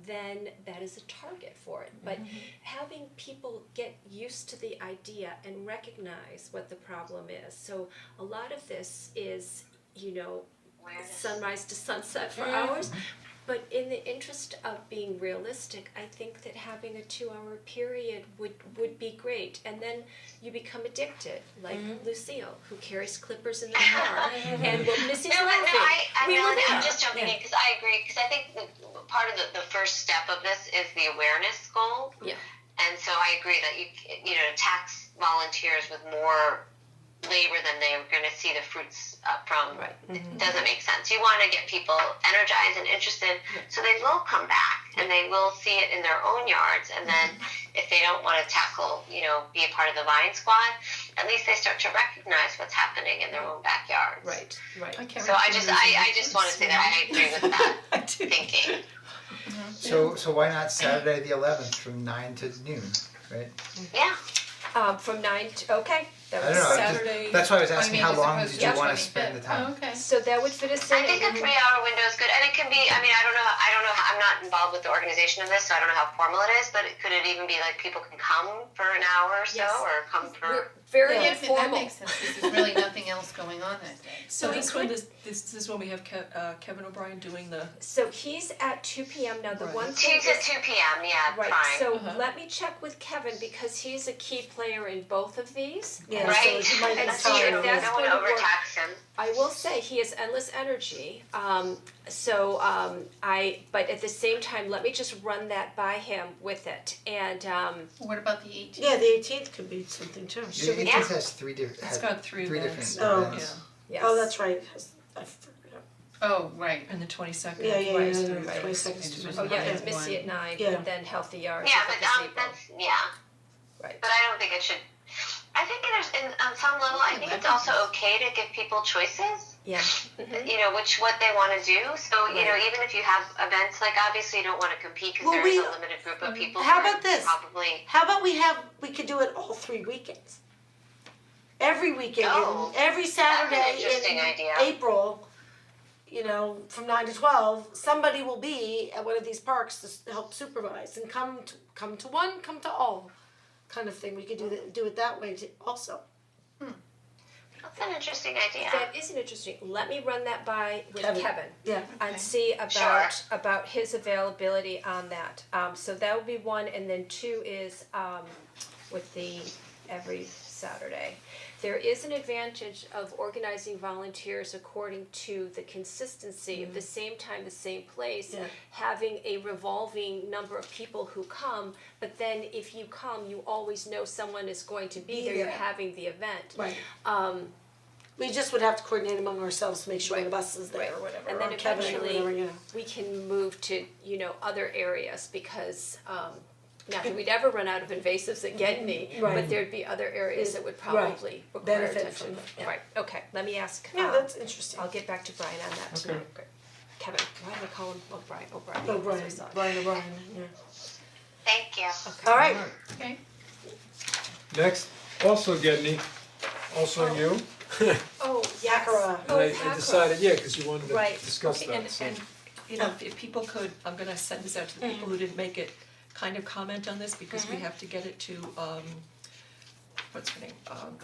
then that is a target for it. But having people get used to the idea and recognize what the problem is. So a lot of this is, sunrise to sunset for hours. But in the interest of being realistic, I think that having a 2-hour period would be great. And then you become addicted, like Lucille, who carries clippers in the car, and what Missy's
No, but no,
laughing.
Melanie, I'm
Yeah.
just jumping in because I agree, because I think part of the first step of this is the awareness goal.
Yeah.
And so I agree that you know, tax volunteers with more labor than they're going to see the fruits from.
Right.
It doesn't make sense. You want to get people energized and interested, so they will come back and they will see it in their own yards. And then if they don't want to tackle, you know, be a part of the Vine Squad, at least they start to recognize what's happening in their own backyards.
Right.
I can't
So I
remember
just want to say that I agree with that
I do.
thinking.
So why not Saturday the 11th from 9 to noon, right?
Yeah.
From 9 to, okay, that
I
was
don't know,
Saturday-
that's why I was
I
asking
mean,
how
as
long
opposed
did
to
you
the
wanna
25th.
spend the time?
Oh, okay.
So that would fit us in.
I think a 3-hour window is good, and it can be. I mean, I don't know. I'm not involved with the organization of this, so I don't know how formal it is. But could it even be like people can come for an hour or so,
Yes.
or come for?
We're very
Yeah, I think that
informal.
makes sense, because there's really nothing else going on that day.
So
we
this one,
could-
this is when we have Kevin O'Brien doing the,
So he's at 2 p.m. Now, the
Right.
one thing
Tuesday
is.
at 2 p.m. Yeah,
Right,
fine.
so
Uh-huh.
let me check with Kevin because he's a key player in both of these.
Yeah,
Right.
so you might
And
be
see if
tired.
that's
I don't want to
going to work.
overtax him.
I will say he has endless energy. But at the same time, let me just run that by him with it. And
What about the 18th?
Yeah, the 18th could be something too.
The 18th has three different,
it's got three
different
events.
Oh.
events.
yes.
Oh, that's right. I forgot.
Oh, right.
And the 22nd.
Yeah, yeah,
Right,
yeah,
right.
22nd is
Just
Oh yeah,
okay.
it's Missy at 9,
Yeah.
but then Healthy Yards
Yeah,
at the
but
gazebo.
that's yeah.
Right.
But I don't think it should. I think on some level, I think it's also okay to give people choices.
Yeah.
You know, what they want to do. So you know,
Right.
even if you have events, like obviously you don't want to compete because
Well,
there is
we-
a limited group of people.
How
who are
about this?
Probably.
How about we could do it all 3 weekends? Every weekend,
Oh,
every Saturday
interesting
in
idea.
April, you know, from 9 to 12, somebody will be at one of these parks to help supervise and come to one, come to all, kind of thing. We could do it that way also.
That's an interesting idea.
That is an interesting. Let me run that by with
Kevin.
Kevin.
Yeah.
And see
Sure.
about his availability on that. So that would be 1, and then 2 is with the every Saturday. There is an advantage of organizing volunteers according to the consistency of the same time, the same place,
Yeah.
having a revolving number of people who come, but then if you come, you always know someone is going to be there, you're
there.
having the event.
Right. We just would have to coordinate among ourselves to make sure the bus is there
Right.
or whatever,
And then
or Kevin or
eventually,
whatever, you know.
we can move to, other areas because, not that we'd ever run out of invasives at Gedney,
Right.
but there'd be other areas that would
Right.
probably require
Benefit
attention.
from it, yeah.
Right, okay, let me ask,
Yeah, that's interesting.
I'll get back to Brian on that too.
Okay.
Great. Kevin, why do I call him O'Brien?
Oh,
That's
Brian,
what I thought.
Brian O'Brien, yeah.
Thank you.
All right,
Okay.
Next, also Gedney, also you,
Oh, yes.
Yakara.
Oh,
and I
Yakara.
decided, yeah, cause you wanted to
Right.
discuss
Okay,
that, so.
and you know, if people could, I'm gonna send this out to the people who didn't make it, kind of comment on this, because we have to get it to what's her name,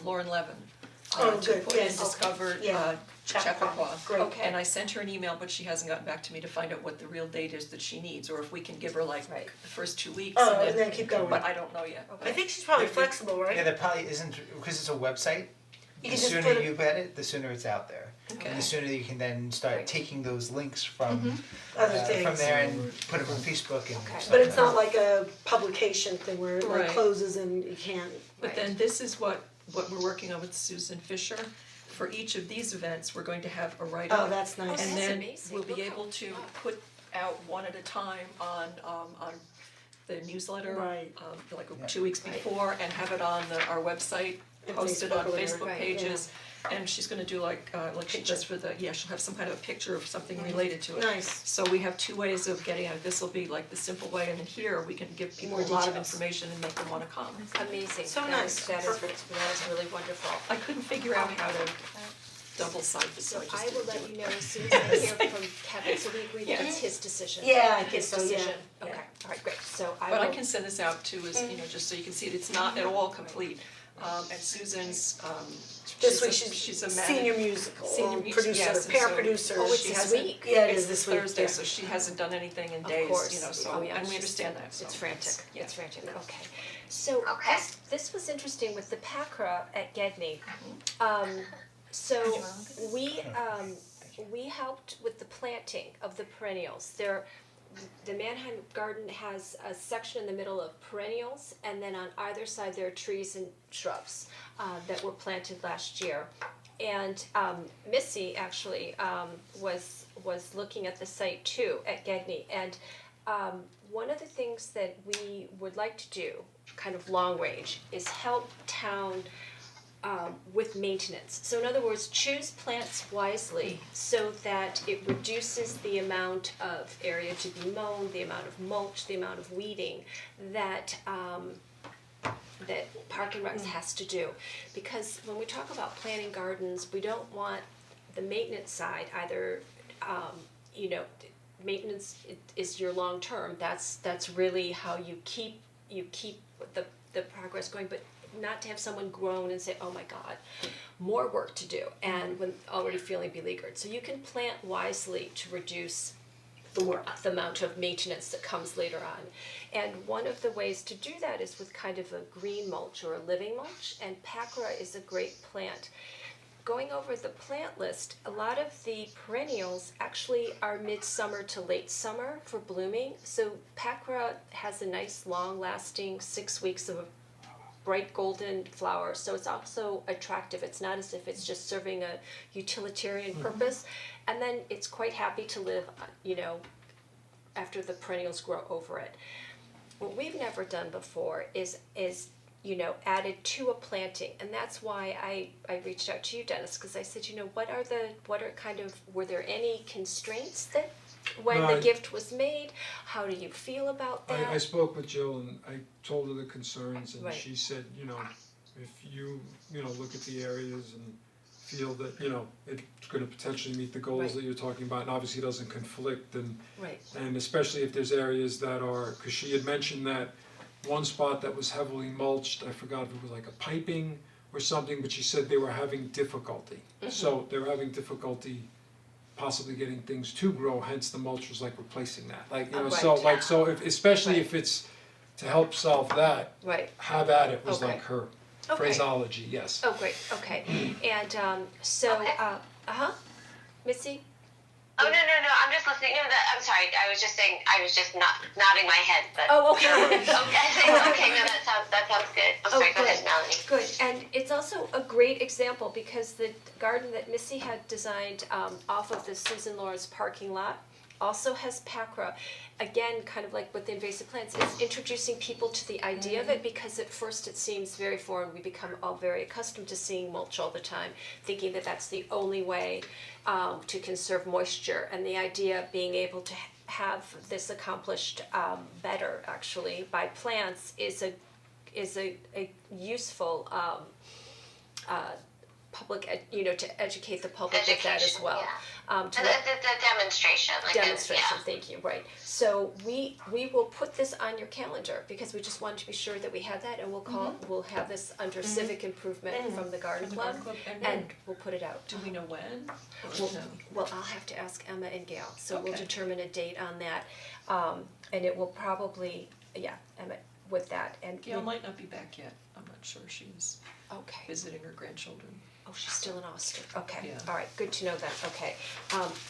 Lauren Levin.
Oh,
To
good,
put in
yes.
Discover
Yeah.
Chappaqua.
Great.
Okay.
And I sent her an email, but she hasn't gotten back to me to find out what the real date is that she needs, or if we can give her like
Right.
the first 2 weeks
Oh, and then keep going.
But I don't know yet.
I think she's probably flexible, right?
Yeah, there probably isn't, because it's a website,
You
the
can just
sooner
put it-
you get it, the sooner it's out there.
Okay.
And the sooner you can then start
Right.
taking those links from
Other
from
things.
there and put them on Facebook and
Okay.
stuff
But it's
like
not like a publication thing where it like
Right.
closes and you can't.
But then this is what we're working on with Susan Fisher. For each of these events, we're going to have a write-up.
Oh, that's nice.
That's
And then
amazing.
we'll be
Look how-
able to put out one at a time on the newsletter.
Right.
Like 2 weeks before, and have it on our website,
And
posted
Facebook
on
or whatever.
Facebook
Right,
pages. And she's gonna do like she does for she'll have some kind of a picture of something related to it.
Nice.
So we have 2 ways of getting out, this'll be like the simple way, and then here we can give people
More
a lot of
details.
information and make them wanna come.
Amazing.
So
That
nice.
is- that is
Perfect.
really wonderful.
I couldn't figure out how to double side, so
So
I just
I will
didn't do
let
it.
you know as soon as I hear from Kevin, so we agree that it's his decision.
Yeah, I think
His
so, yeah.
decision,
Yeah.
okay, alright, great, so I
But I
will-
can send this out too, as, you know, just so you can see it, it's not at all complete. And Susan's,
This week
she's a
senior musical,
senior music,
producer,
yes, and
pair
so-
producer.
Oh, it's
she
this
hasn't-
week?
Yeah, it
it's
is this week,
Thursday,
yeah.
so she hasn't done anything in
Of
days,
course.
you know, so,
Oh, yeah,
and we
she's-
understand that, so.
It's frantic,
yeah.
it's frantic, okay. So
Okay.
this was interesting with the PACRA at Gedney. So we helped with the planting of the perennials. The Mannheim Garden has a section in the middle of perennials, and then on either side there are trees and shrubs that were planted last year. And Missy actually was looking at the site too at Gedney, and one of the things that we would like to do, kind of long range, is help town with maintenance. So in other words, choose plants wisely so that it reduces the amount of area to be mown, the amount of mulch, the amount of weeding that that Park and Rec has to do. Because when we talk about planting gardens, we don't want the maintenance side either, you know, maintenance is your long term, that's really how you keep the progress going, but not to have someone groan and say, oh my God, more work to do, and when already feeling beleaguered. So you can plant wisely to reduce the amount of maintenance that comes later on. And one of the ways to do that is with kind of a green mulch or a living mulch, and Pacra is a great plant. Going over the plant list, a lot of the perennials actually are midsummer to late summer for blooming. So Pacra has a nice long-lasting 6 weeks of bright golden flower, so it's also attractive. It's not as if it's just serving a utilitarian purpose. And then it's quite happy to live, you know, after the perennials grow over it. What we've never done before is you know, added to a planting, and that's why I reached out to you, Dennis, because I said, you know, were there any constraints that when
No,
the
I-
gift was made? How do you feel about that?
I spoke with Jill and I told her the concerns and
Right.
she said, you know, if you know, look at the areas and feel that, you know, it's gonna potentially meet the goals
Right.
that you're talking about and obviously doesn't conflict
Right.
and especially if there's areas that are, cause she had mentioned that one spot that was heavily mulched, I forgot if it was like a piping or something, but she said they were having difficulty. So they were having difficulty possibly getting things to grow, hence the mulch was like replacing that, like, you know, so
Right.
like, so if, especially
Right.
if it's to help solve that,
Right.
have at it was
Okay.
like her
Okay.
phraseology, yes.
Oh, great, okay. And so,
Okay.
Missy?
Oh, no, I'm just listening. No, I'm sorry. I was just saying, I was just nodding my head, but.
Oh, okay.
Okay, no, that sounds good. I'm sorry, go ahead, Melanie.
Good, and it's also a great example because the garden that Missy had designed off of the Susan Lawrence parking lot also has Pacra. Again, kind of like with the invasive plants, it's introducing people to the idea of it because at first it seems very foreign. We become all very accustomed to seeing mulch all the time, thinking that that's the only way to conserve moisture, and the idea of being able to have this accomplished better actually by plants is a useful public, you know, to educate the public with that as
Education,
well.
yeah.
To
And
let-
it's a demonstration, like
demonstration, thank you, right. So we will put this on your calendar because we just wanted to be sure that we had that, and we'll have this under civic improvement from the garden
From the garden
club,
club,
and we'll put it out.
Do we know when? Or
Well,
no?
well, I'll have to ask Emma and Gail, so we'll
Okay.
determine a date on that. And it will probably, yeah, Emma, with that, and
Gail might not be back yet, I'm not sure, she's
okay.
visiting her grandchildren.
Oh, she's still in Austin, okay,
Yeah.
alright, good to know that, okay.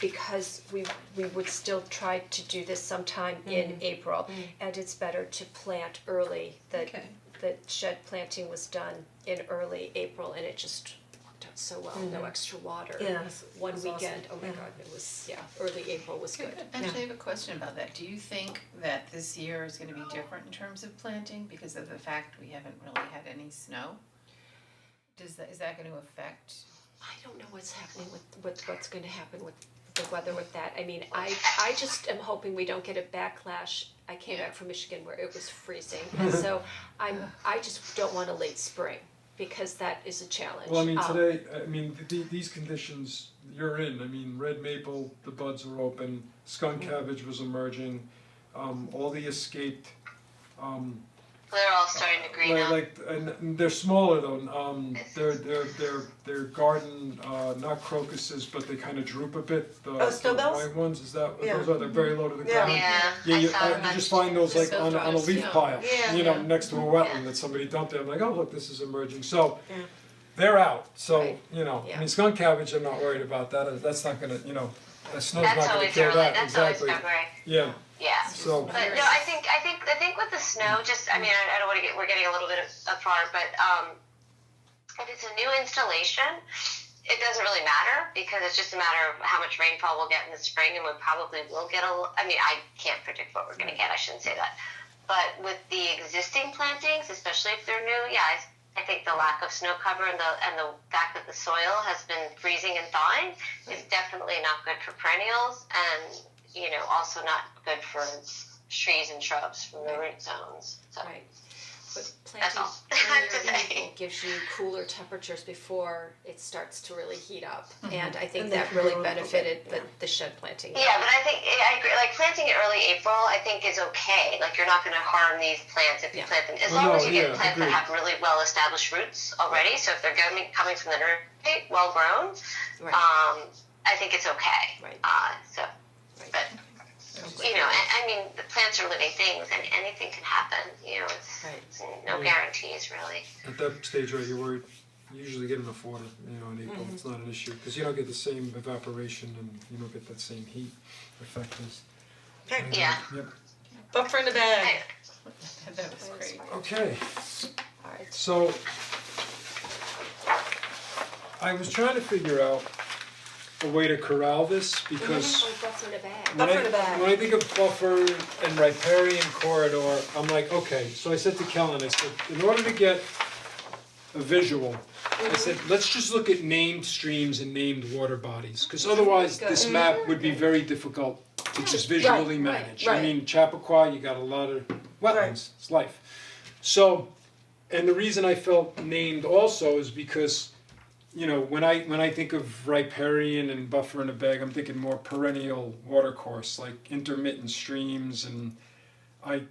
Because we would still try to do this sometime in April, and it's better to plant early.
Okay.
The shed planting was done in early April and it just worked out so well, no extra water.
Yeah,
One
it was awesome.
weekend, oh my god, it was, yeah, early April was good.
Actually, I have a question about that. Do you think that this year is gonna be different in terms of planting because of the fact we haven't really had any snow? Is that gonna affect?
I don't know what's happening with what's gonna happen with the weather with that. I mean, I just am hoping we don't get a backlash. I came back from Michigan where it was freezing, and so I just don't want a late spring. because that is a challenge.
Well, I mean, today, I mean, these conditions you're in, I mean, red maple, the buds were open, skunk cabbage was emerging, all the escaped,
They're all starting to green up.
and they're smaller though, they're garden, not crocuses, but they kind of droop a bit, the
snowbells?
white ones, is that what
Yeah.
those are, they're very low to the
Yeah.
ground.
Yeah, I
You,
saw them
you just find those like on a leaf
Yeah.
pile,
Yeah.
next to a wetland that somebody dumped there, I'm like, oh, look, this is emerging, so.
Yeah.
They're out, so,
Right.
I
Yeah.
mean, skunk cabbage, I'm not worried about that, that's not gonna, the snow's not
That's
gonna
always
kill
early,
that,
that's always
exactly,
February.
yeah,
Yeah.
so.
But no, I think with the snow, just I mean I don't want to we're getting a little bit apart, but if it's a new installation, it doesn't really matter because it's just a matter of how much rainfall we'll get in the spring, and we probably will get I mean I can't predict what we're going to get. I shouldn't say that, but with the existing plantings, especially if they're new, yeah, I think the lack of snow cover and the fact that the soil has been freezing and thawing is definitely not good for perennials, and also not good for trees and shrubs from the root zones. So
Right, but
That's
planting
all I have to
earlier in
say.
April gives you cooler temperatures before it starts to really heat up, and I think
And
that
then
really
grow a little
benefited
bit,
the shed planting.
yeah, but I agree. Like planting it early April, I think is okay. Like you're not going to harm these plants if you
Yeah.
plant them, as
Well,
long
no,
as you get
yeah,
plants
agreed.
that have really well established roots already. So if they're coming from the nursery, well grown,
Right.
I think it's okay.
Right.
So,
Right.
but I mean, the plants are living things, and anything can happen.
Right.
It's no guarantees really.
At that stage, right, you're worried, you usually get enough water, in April, it's not an issue, cause you don't get the same evaporation and you don't get that same heat effect as.
Okay.
Yeah.
Yep,
Buffer in the bag.
That was great.
okay,
Alright,
so. I was trying to figure out a way to corral this, because
oh, buffer in a bag.
when
Buffer in a bag.
when I think of buffer and riparian corridor, I'm like, okay, so I said to Kellen, I said, in order to get a visual, I said, let's just look at named streams and named water bodies, cause otherwise this map would be very difficult to just visually manage. I
right.
mean, Chappaqua, you got a lot of wetlands, it's life. So, and the reason I felt named also is because, when I think of riparian and buffer in a bag, I'm thinking more perennial watercourse, like intermittent streams, and I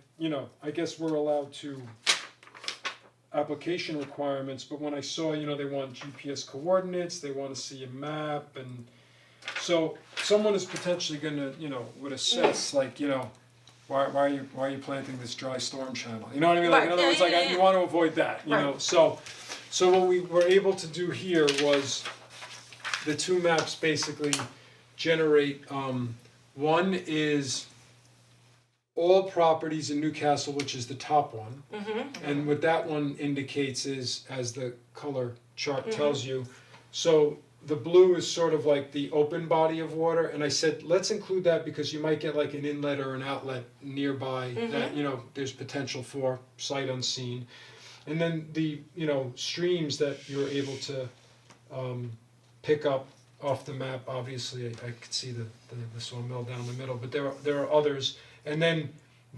guess we're allowed to application requirements, but when I saw, they want GPS coordinates, they wanna see a map, and so someone is potentially gonna, would assess, like, why are you planting this dry storm channel? You know what I mean? Like, in
Right,
other
yeah,
words,
yeah,
like,
yeah.
you wanna avoid that,
Right.
So what we were able to do here was the two maps basically generate, one is all properties in Newcastle, which is the top one. And what that one indicates is, as the color chart tells you, so the blue is sort of like the open body of water, and I said, let's include that because you might get like an inlet or an outlet nearby that, there's potential for sight unseen. And then the, streams that you're able to pick up off the map, obviously, I could see the sawmill down the middle, but there are others. And then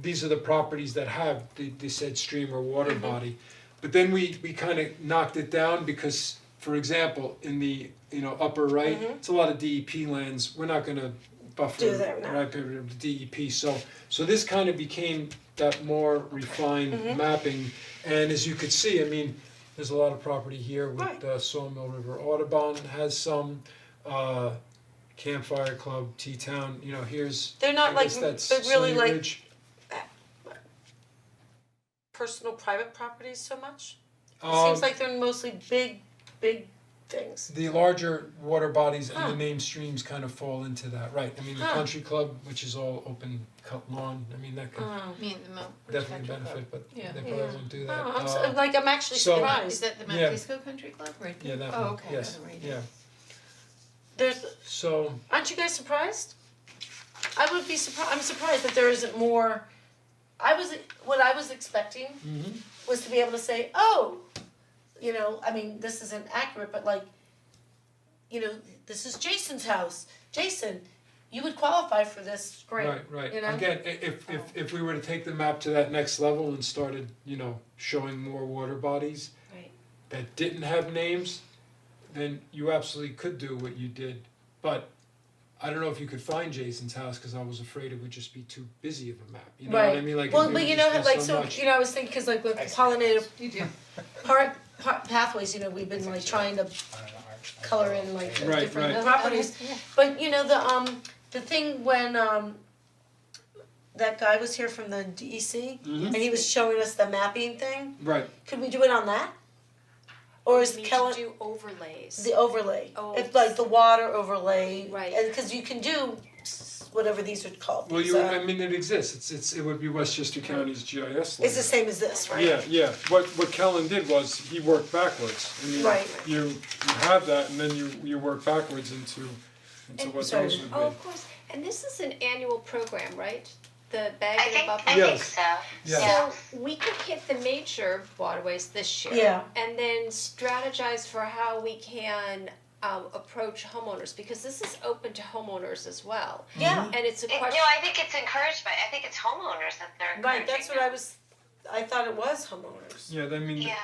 these are the properties that have the said stream or water body. But then we kind of knocked it down because, for example, in the upper right, it's a lot of DEP lands. We're not gonna buffer
Do that, no.
right the DEP. So this kind of became that more refined mapping. And as you could see, I mean, there's a lot of property here with
Right.
Sawmill River Audubon has some. Campfire Club, T-Town, here's,
They're not
I
like,
guess that's
but really
Sunny
like
Ridge.
personal private properties so much? It
Um,
seems like they're mostly big things.
The larger water bodies and
Huh.
the named streams kind of fall into that, right? I mean, the
Huh.
country club, which is all open cut lawn, I mean, that could
Oh.
Me and the Mount
definitely
Country Club.
benefit, but
Yeah.
they probably won't do that.
I'm actually
so-
Is
surprised.
that the Mount
Yeah.
Kisco Country Club?
Right.
Yeah, that
Oh,
one,
okay.
yes,
Right.
yeah,
There's,
so,
aren't you guys surprised? I would be surprised, I'm surprised that there isn't more, what I was expecting was to be able to say, oh, I mean, this isn't accurate, but like, this is Jason's house. Jason, you would qualify for this grant,
right.
you know?
Again, if we were to take the map to that next level and started, showing more water bodies,
Right.
that didn't have names, then you absolutely could do what you did. But I don't know if you could find Jason's house, cause I was afraid it would just be too busy of a map, you know what I mean, like it
Well,
would
but you
just
know,
be
like,
so
so,
much.
you know, I was thinking, cause like with pollinator pathways, you know, we've been like trying to color in like the
Right,
different
right.
properties. But you know, the thing when that guy was here from the DEC
Mhm.
and he was showing us the mapping thing,
Right,
could we do it on that? Or is
We need
Kellen,
to do overlays.
the overlay,
Oh.
if like the water overlay,
Right.
and cause you can do whatever these are called,
well,
these,
I mean, it exists, it would be Westchester County's GIS layer.
it's the same as this, right?
Yeah, what Kellen did was, he worked backwards, I mean,
Right.
you have that, and then you work backwards into what
sorry.
those would be.
Oh, of course, and this is an annual program, right? The bag
I
and
think,
buffer.
I think
Yes.
so.
Yes.
Yeah.
So we could hit the major waterways this year.
Yeah.
And then strategize for how we can approach homeowners, because this is open to homeowners as well.
Yeah.
And it's a
No,
question.
I think it's encouraged by, I think it's homeowners that they're encouraging.
Right, that's what I thought it was homeowners.
Yeah, I mean,
Yeah.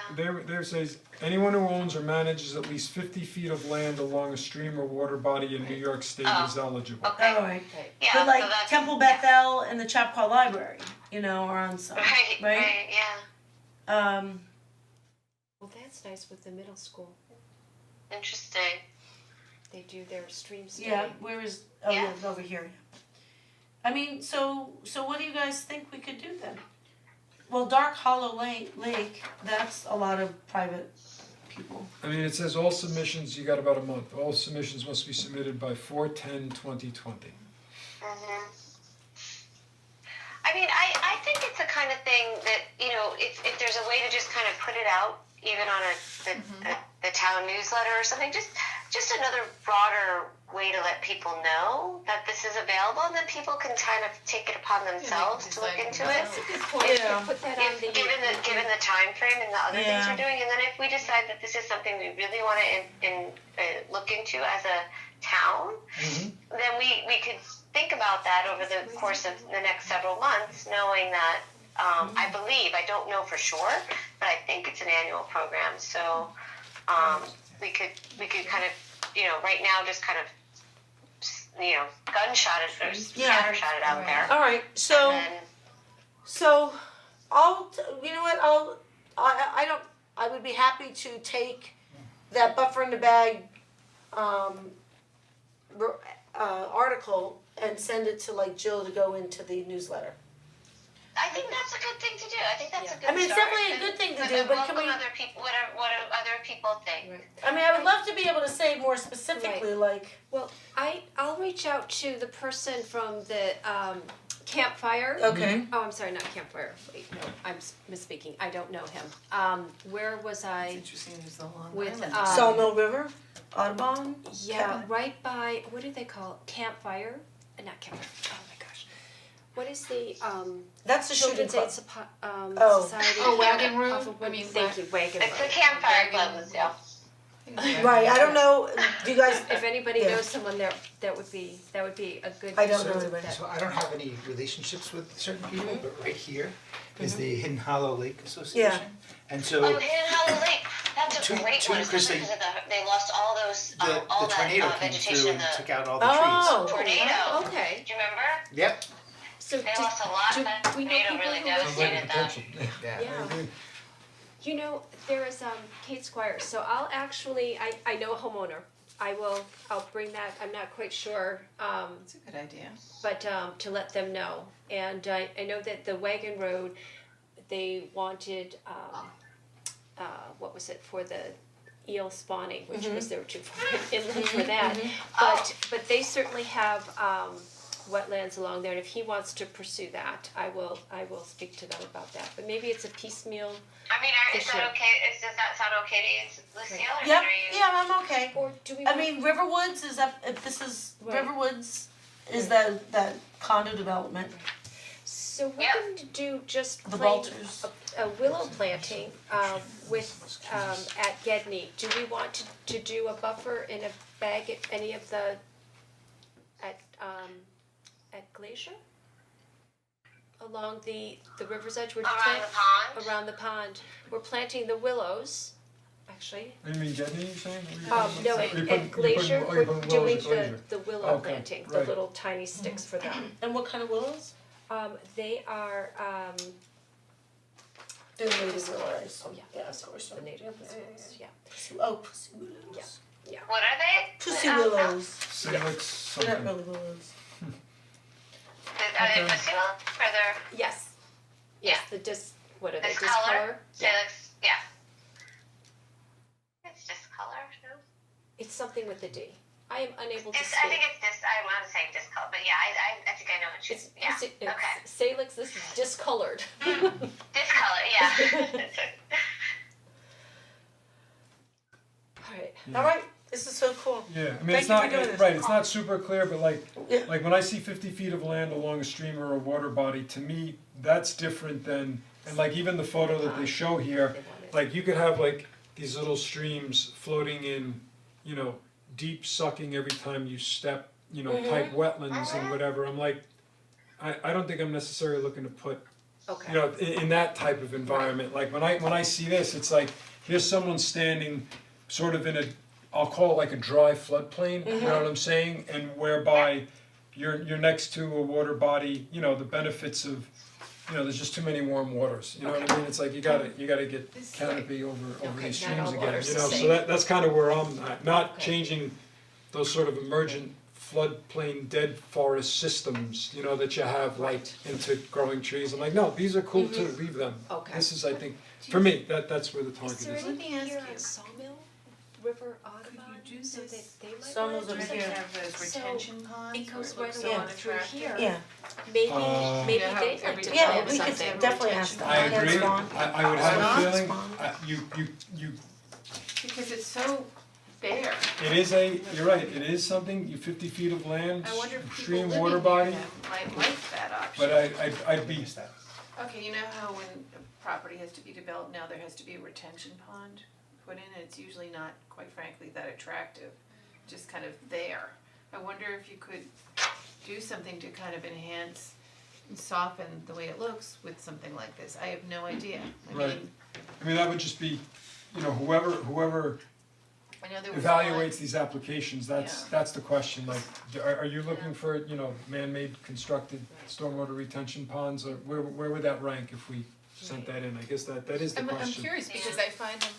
there says, anyone who owns or manages at least 50 feet of land along a stream or water body in New York State is eligible.
Okay,
Alright,
yeah,
but
so
like
that's.
Temple Bethel and the Chappaqua Library, you know, are on some,
Right, yeah,
Well, that's nice with the middle school.
interesting.
They do their stream study.
yeah, where is, oh yeah,
Yeah.
it's over here. I mean, so what do you guys think we could do then? Well, Dark Hollow Lake, that's a lot of private people.
I mean, it says all submissions, you got about a month, all submissions must be submitted by 4/10/2020.
I mean, I think it's the kind of thing that, you know, if there's a way to just kind of put it out, even on the town newsletter or something, just another broader way to let people know that this is available, and then people can kind of take it upon themselves to look into it.
That's a good point.
Yeah.
Put that on
If,
the.
given the time frame and the other things
Yeah.
we're doing, and then if we decide that this is something we really want to look into as a town, then we could think about that over the course of the next several months, knowing that I believe, I don't know for sure, but I think it's an annual program. So we could kind of, you know, right now just kind of, you know, gunshot it or scattershot it out there.
Alright, so
And then,
So, you know what, I would be happy to take that buffer in the bag, article and send it to like Jill to go into the newsletter.
I think that's a good thing to do. I think that's a good
I mean, it's
start.
definitely a good thing to
And-
do,
and
but can
welcome
we-
other people, what do other people think?
I mean, I would love to be able to say more specifically, like,
Well, I'll reach out to the person from the campfire.
okay,
Oh, I'm sorry, not campfire. Wait, no, I'm misspeaking. I don't know him. Where was I
Interesting, there's the Long
with
Island.
Sawmill River, Audubon,
Yeah, right by, what do they call it? Campfire? Not campfire. Oh my gosh. What is the
that's the shooting
Children's
club.
Aid
Oh.
Society?
Oh, Wagon Road?
Off of
I mean,
Thank you, Wagon
It's the
Road.
campfire club, yeah.
Right, I don't know, do you guys,
If anybody
Yeah.
knows someone there, that would be a good.
I don't know
resource.
anybody.
So I don't have any relationships with certain people, but right here is the Hidden Hollow Lake Association. And so
Oh, Hidden Hollow Lake, that's a
Two-
great
two
one,
because
especially because of they lost all those,
the
all
tornado
that
came through
vegetation,
and
the
took out all the trees.
Oh.
tornado.
Okay,
Do you remember?
Yep,
so
They lost a lot,
do
that
we know
tornado
people
really
who
devastated them.
yeah.
Yeah. You know, there is Kate Squires, so I'll actually, I know a homeowner. I'll bring that, I'm not quite sure,
That's a good idea.
but to let them know. And I know that the Wagon Road, they wanted what was it, for the eel spawning, which was they were too far inland for that. But they certainly have wetlands along there, and if he wants to pursue that, I will speak to them about that. But maybe it's a piecemeal,
I mean, is
For
that
sure.
okay, does that sound okay to you, Lucille, or
yep,
are you?
yeah, I'm okay.
or do we
I
want?
mean, Riverwoods is up, if this is,
Right.
Riverwoods is that condo development,
So we're
Yep.
going to do just
the
plain
Vultures.
a willow planting with at Gedney. Do we want to do a buffer in a bag at any of the at Glacier? Along the river's edge, we're
Around the pond?
around the pond. We're planting the willows. I actually.
I mean, Gedney, you saying?
No,
Or you
at
put-
at
you
Glacier,
put- oh,
we're
you put
doing
willows at Glacier.
the willow
Okay,
planting, the
right.
little tiny sticks for them.
And what kind of willows?
They are,
They're native willows.
oh yeah,
Yeah, of course.
the native
Yeah,
willows, yeah.
Oh, pussy willows.
What are they?
Pussy willows.
Salix
They're not
something.
really willows.
Are they pussy willows or they're
Yes. Yes, the what are they,
discolor?
discolor? Yeah,
Salix, yeah. It's discolor, no?
it's something with a D. I am unable to
It's,
speak.
I think it's I want to say discolor, but yeah, I think I know what
It's,
she's, yeah,
it's
okay.
Salix, this is discolored.
Discolor, yeah.
Alright,
Alright, this is so cool.
Yeah, I
Thank
mean, it's
you for
not,
doing this.
right, it's not super clear, but
Yeah.
like when I see 50 feet of land along a stream or a water body, to me, that's different than, and like even the photo that they show here,
they want it.
like you could have like these little streams floating in, you know, deep sucking every time you step, you know, type wetlands and whatever, I'm like, I don't think I'm necessarily looking to put,
Okay.
you know, in that type of environment, like when I see this, it's like, here's someone standing sort of in a, I'll call it like a dry floodplain, you know what I'm saying? And whereby you're next to a water body, you know, the benefits of, you know, there's just too many warm waters, you know what I mean? It's like you gotta get canopy over
Okay,
these
not
streams
all
again,
water's
you
the
know,
same.
so that's kind of where I'm at, not
Okay.
changing those sort of emergent floodplain dead forest systems, you know, that you have like into growing trees. I'm like, no, these are cool too, leave them.
Okay.
This is, I think, for me, that's where the
Is
target
there
is.
Let me
anything here
ask
on
you.
Sawmill, River Audubon,
you do
so
this-
that they might
Sawmills
wanna
over
do
here.
that?
have those
So,
retention ponds
it
where
goes
it
right
looks so
along through
unattractive.
here.
Yeah,
Maybe,
Uh,
maybe
You know how
they'd like
every
to.
yeah,
development
we
has
could
to have a
definitely have
retention
to.
I
pond.
agree,
Hands on.
I would have a
Hands
feeling,
on.
you,
Because it's so bare.
it is you're right, it is something, you 50 feet of land,
I wonder if people
stream,
living
water
near
body,
them might like that option.
but I'd be,
Okay, you know how when a property has to be developed now, there has to be a retention pond put in, and it's usually not, quite frankly, that attractive, just kind of there. I wonder if you could do something to kind of enhance and soften the way it looks with something like this, I have no idea. I
Right.
mean,
I mean, that would just be, you know, whoever
I know there was
evaluates these applications, that's
Yeah.
the question, like, are you looking for, you know, man-made constructed stormwater retention ponds, or where would that rank if we sent that in, I guess that is the
I'm
question.
curious, because I find them,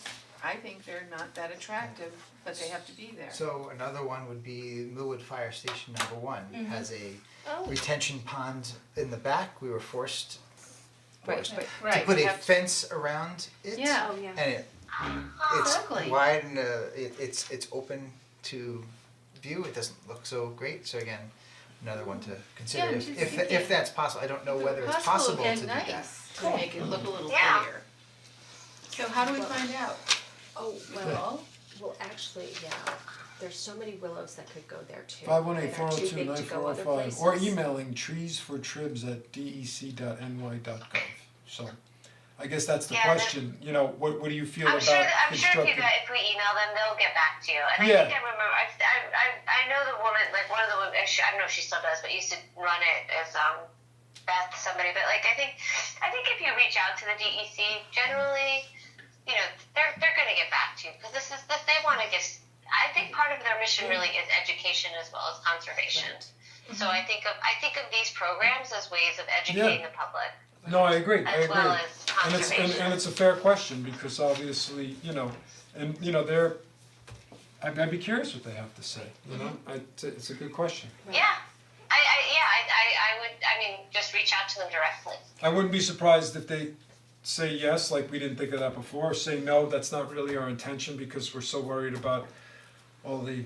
I think they're not that attractive, but they have to be there.
So another one would be Millwood Fire Station number one, has a
Oh.
retention pond in the back, we were forced
Right,
to
but
Right,
put
you
a
have to-
fence around it.
Yeah.
Oh, yeah.
And it's
Exactly.
wide and it's open to view, it doesn't look so great, so again, another one to consider
Yeah, I'm
if
just
if
thinking.
if that's possible, I don't know whether it's possible to do that.
To make it look a little
Yeah.
prettier. So how do we find out?
Oh,
Well,
well, actually, yeah, there's so many willows that could go there too.
518-402-9405, or emailing treesfortribs@dec.ny.gov, so, I guess that's the
Yeah, that-
question, you know, what do you feel
I'm
about
sure
constructing?
if we email them, they'll get back to you. And
Yeah.
I think I remember, I know the woman, like one of the women, I don't know if she still does, but used to run it as Beth somebody. But like I think if you reach out to the DEC, generally, you know, they're gonna get back to you because this they want to get. I think part of their mission really is education as well as conservation. So I think of these programs as ways of educating the public.
No, I agree,
As well as
And it's,
conservation.
and it's a fair question, because obviously, you know, and you know, I'd be curious what they have to say, you know, it's a good question.
Yeah. I would, just reach out to them directly.
I wouldn't be surprised if they say yes, like we didn't think of that before, or say no, that's not really our intention, because we're so worried about all the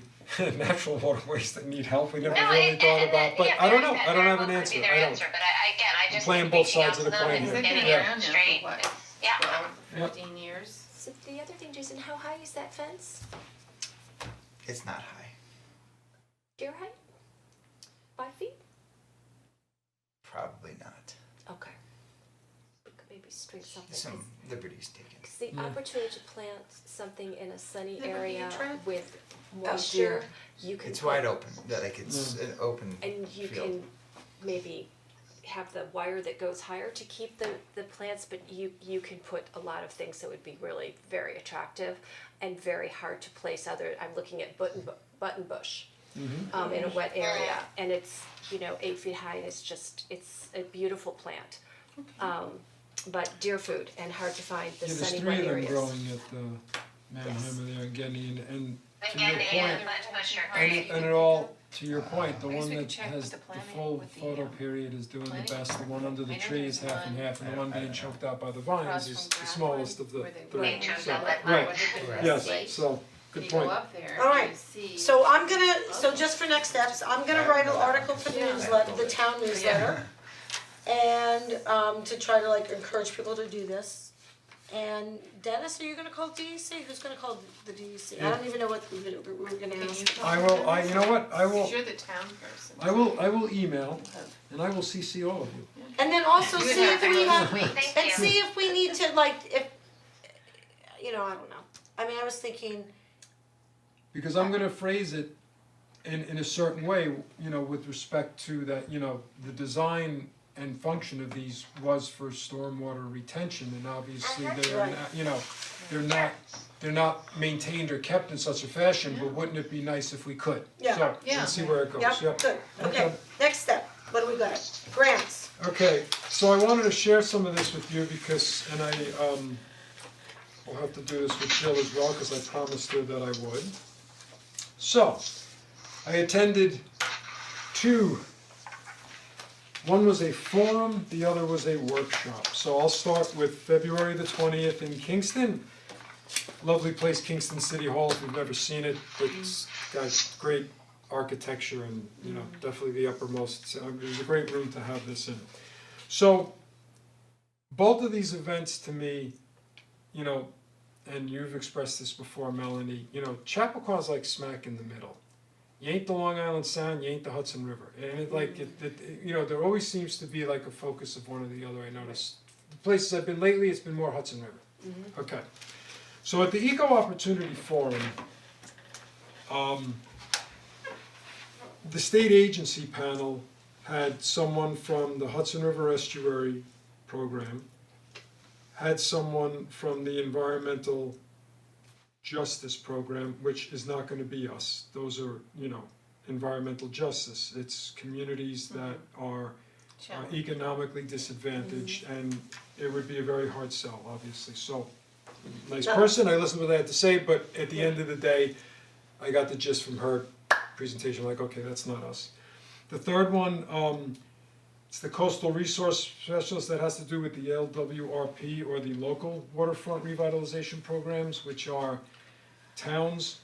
natural waterways that need help, we never really thought about, but I don't know, I don't have an answer, I don't.
But I just
playing
think
both
reaching out
sides of
to
the
them
coin
and
here.
They've been
getting
Yeah.
it
around now
straight,
for what,
yeah.
12, 15 years?
So the other thing, Jason, how high is that fence?
It's not high,
Deer height? 5 feet?
probably not,
Okay. We could maybe string something,
some liberties taken.
'cause the opportunity to plant something in a sunny
That would be
area
attractive.
with moisture, you can
It's
put-
wide open, like it's an open
and you
field.
can maybe have the wire that goes higher to keep the plants, but you can put a lot of things that would be really very attractive and very hard to place I'm looking at button bush. In a wet area, and it's, 8 feet high, and it's a beautiful plant. But deer food and hard to find the sunny wet
Yeah,
areas.
there's 3 of them growing at the Manhammer there, Getty, and to your
Again,
point,
and button bush are great.
and it all, to your point, the
I guess
one
we could
that
check
has
with the
the
planning,
full
with the,
photo period is doing the
planning.
best, the one under the
I know
tree is
there's
half and
one
half, and the one being choked out by the
Across
vines is
from
the smallest of the
Gladwin, where they-
three,
They chose
so,
that, but
right,
Right.
yes, so, good
You
point.
go up there
Alright,
and you see.
So I'm gonna, so just for next steps, I'm gonna write an article for the newsletter, the town newsletter. And to try to like encourage people to do this. And Dennis, are you gonna call DEC? Who's gonna call the DEC? I don't even know what we were gonna ask.
I will, you know what,
Because you're the town person.
I will email, and I will CC all of you.
And then also
You would
see if we have,
Thank
and
you.
see if we need to like, if, I don't know. I mean, I was thinking,
Because I'm gonna phrase it in a certain way, with respect to that, the design and function of these was for stormwater retention, and obviously they're
Right.
they're not maintained or kept in such a fashion, but wouldn't it be nice if we could?
Yeah.
So,
Yeah.
let's see where it goes,
yep, good, okay, next step, what do we got? Grants.
Okay, so I wanted to share some of this with you because, and will have to do this with Jill as well, cause I promised her that I would. So, I attended 2. One was a forum, the other was a workshop. So I'll start with February the 20th in Kingston. Lovely place, Kingston City Hall, if you've never seen it, it's got great architecture and, definitely the uppermost, it was a great room to have this in. So, both of these events to me, and you've expressed this before, Melanie, Chappaqua like smack in the middle. You ain't the Long Island Sound, you ain't the Hudson River, and there always seems to be like a focus of one or the other. I noticed the places I've been lately, it's been more Hudson River. Okay, so at the Eco Opportunity Forum, the state agency panel had someone from the Hudson River Estuary Program, had someone from the Environmental Justice Program, which is not gonna be us. Those are, environmental justice. It's communities that are economically disadvantaged, and it would be a very hard sell, obviously. So, nice person, I listened to what they had to say, but at the end of the day, I got the gist from her presentation, like, okay, that's not us. The third one, it's the Coastal Resource Specialist, that has to do with the LWRP, or the Local Waterfront Revitalization Programs, which are towns,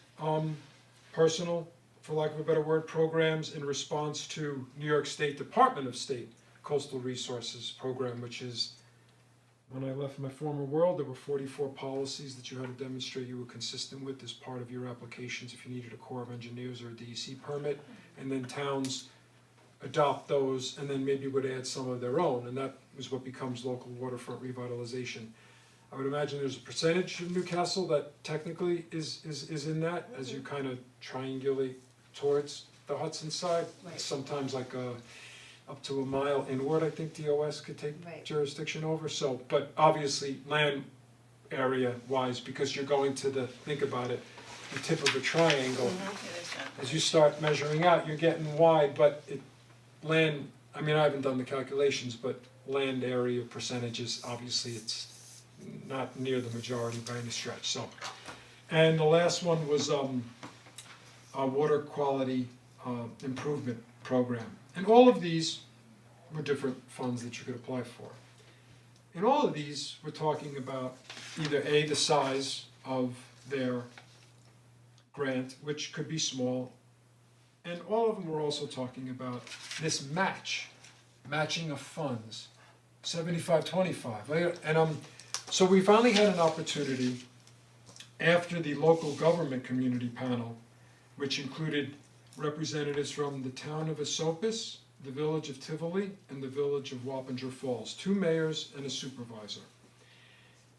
personal, for lack of a better word, programs in response to New York State Department of State Coastal Resources Program, which is, when I left my former world, there were 44 policies that you had to demonstrate you were consistent with as part of your applications if you needed a Corps of Engineers or a DEC permit, and then towns adopt those and then maybe would add some of their own, and that is what becomes local waterfront revitalization. I would imagine there's a percentage of Newcastle that technically is in that, as you kind of triangulate towards the Hudson side.
Right.
Sometimes like up to a mile inward, I think DOS could take
Right.
jurisdiction over, so, but obviously land area wise, because you're going to think about it, the tip of a triangle. As you start measuring out, you're getting wide, but land, I mean, I haven't done the calculations, but land area percentages, obviously it's not near the majority by any stretch, so. And the last one was a water quality improvement program. And all of these were different funds that you could apply for. In all of these, we're talking about either A, the size of their grant, which could be small, and all of them were also talking about this matching of funds, 75-25. And so we finally had an opportunity after the local government community panel, which included representatives from the town of Esopus, the village of Tivoli, and the village of Wappinger Falls, 2 mayors and a supervisor.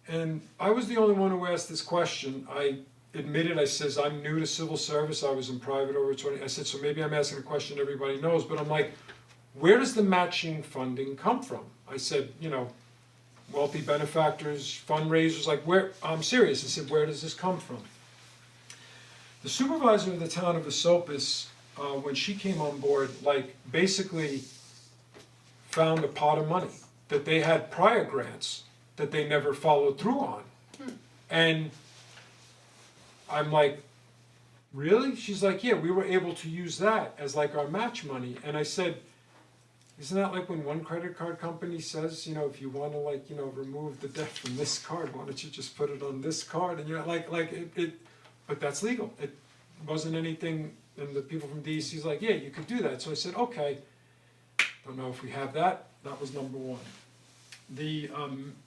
And I was the only one who asked this question. I admitted, I says, I'm new to civil service, I was in private over 20, I said, so maybe I'm asking a question everybody knows, but I'm like, where does the matching funding come from? I said, wealthy benefactors, fundraisers, like where, I'm serious, I said, where does this come from? The supervisor of the town of Esopus, when she came on board, like basically found a pot of money that they had prior grants that they never followed through on. And I'm like, really? She's like, yeah, we were able to use that as like our match money. And I said, isn't that like when one credit card company says, if you wanna remove the debt from this card, why don't you just put it on this card? And but that's legal. It wasn't anything, and the people from DEC's like, yeah, you could do that. So I said, okay, don't know if we have that. That was number one. The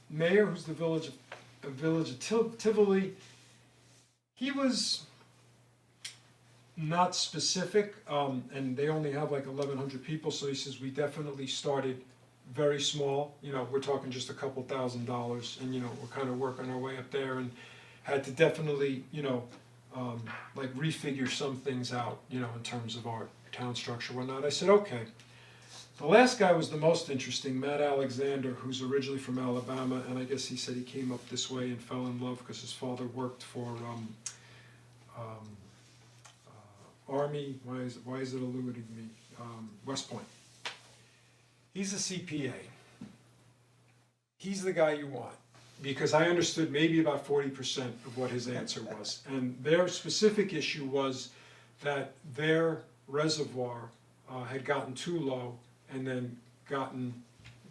mayor, who's the village of Tivoli, he was not specific, and they only have like 1,100 people, so he says we definitely started very small, we're talking just a couple $1,000s, and we're kind of working our way up there, and had to definitely, like refigure some things out, in terms of our town structure, whatnot. I said, okay. The last guy was the most interesting, Matt Alexander, who's originally from Alabama, and I guess he said he came up this way and fell in love because his father worked for Army, why is it eluding me? West Point. He's a CPA. He's the guy you want, because I understood maybe about 40% of what his answer was. And their specific issue was that their reservoir had gotten too low and then gotten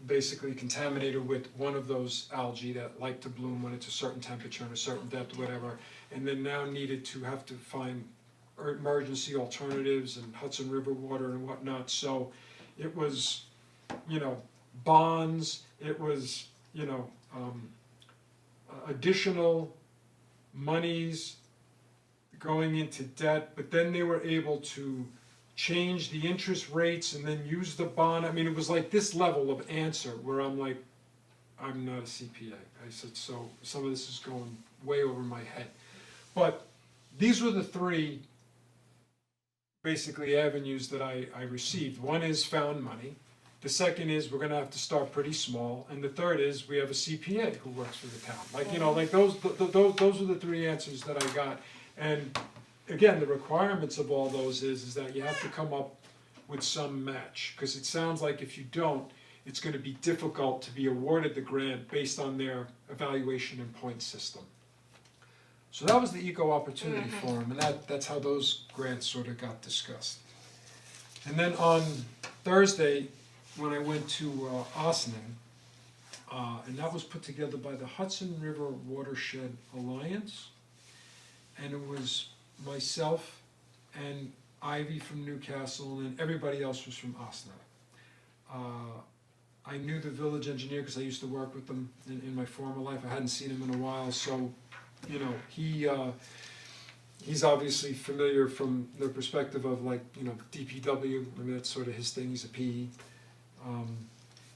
basically contaminated with one of those algae that like to bloom when it's a certain temperature and a certain depth, whatever, and then now needed to have to find emergency alternatives and Hudson River water and whatnot. So it was, bonds, it was, additional monies going into debt, but then they were able to change the interest rates and then use the bond. I mean, it was like this level of answer where I'm like, I'm not a CPA. I said, so some of this is going way over my head. But these were the three basically avenues that I received. One is found money. The second is we're gonna have to start pretty small, and the third is we have a CPA who works for the town. Like those are the three answers that I got. And again, the requirements of all those is that you have to come up with some match, because it sounds like if you don't, it's gonna be difficult to be awarded the grant based on their evaluation and point system. So that was the Eco Opportunity Forum, and that's how those grants sort of got discussed. And then on Thursday, when I went to Ossining, and that was put together by the Hudson River Watershed Alliance, and it was myself and Ivy from Newcastle, and everybody else was from Ossining. I knew the village engineer because I used to work with them in my former life. I hadn't seen him in a while, so he's obviously familiar from the perspective of DPW. I mean, that's sort of his thing. He's a PE.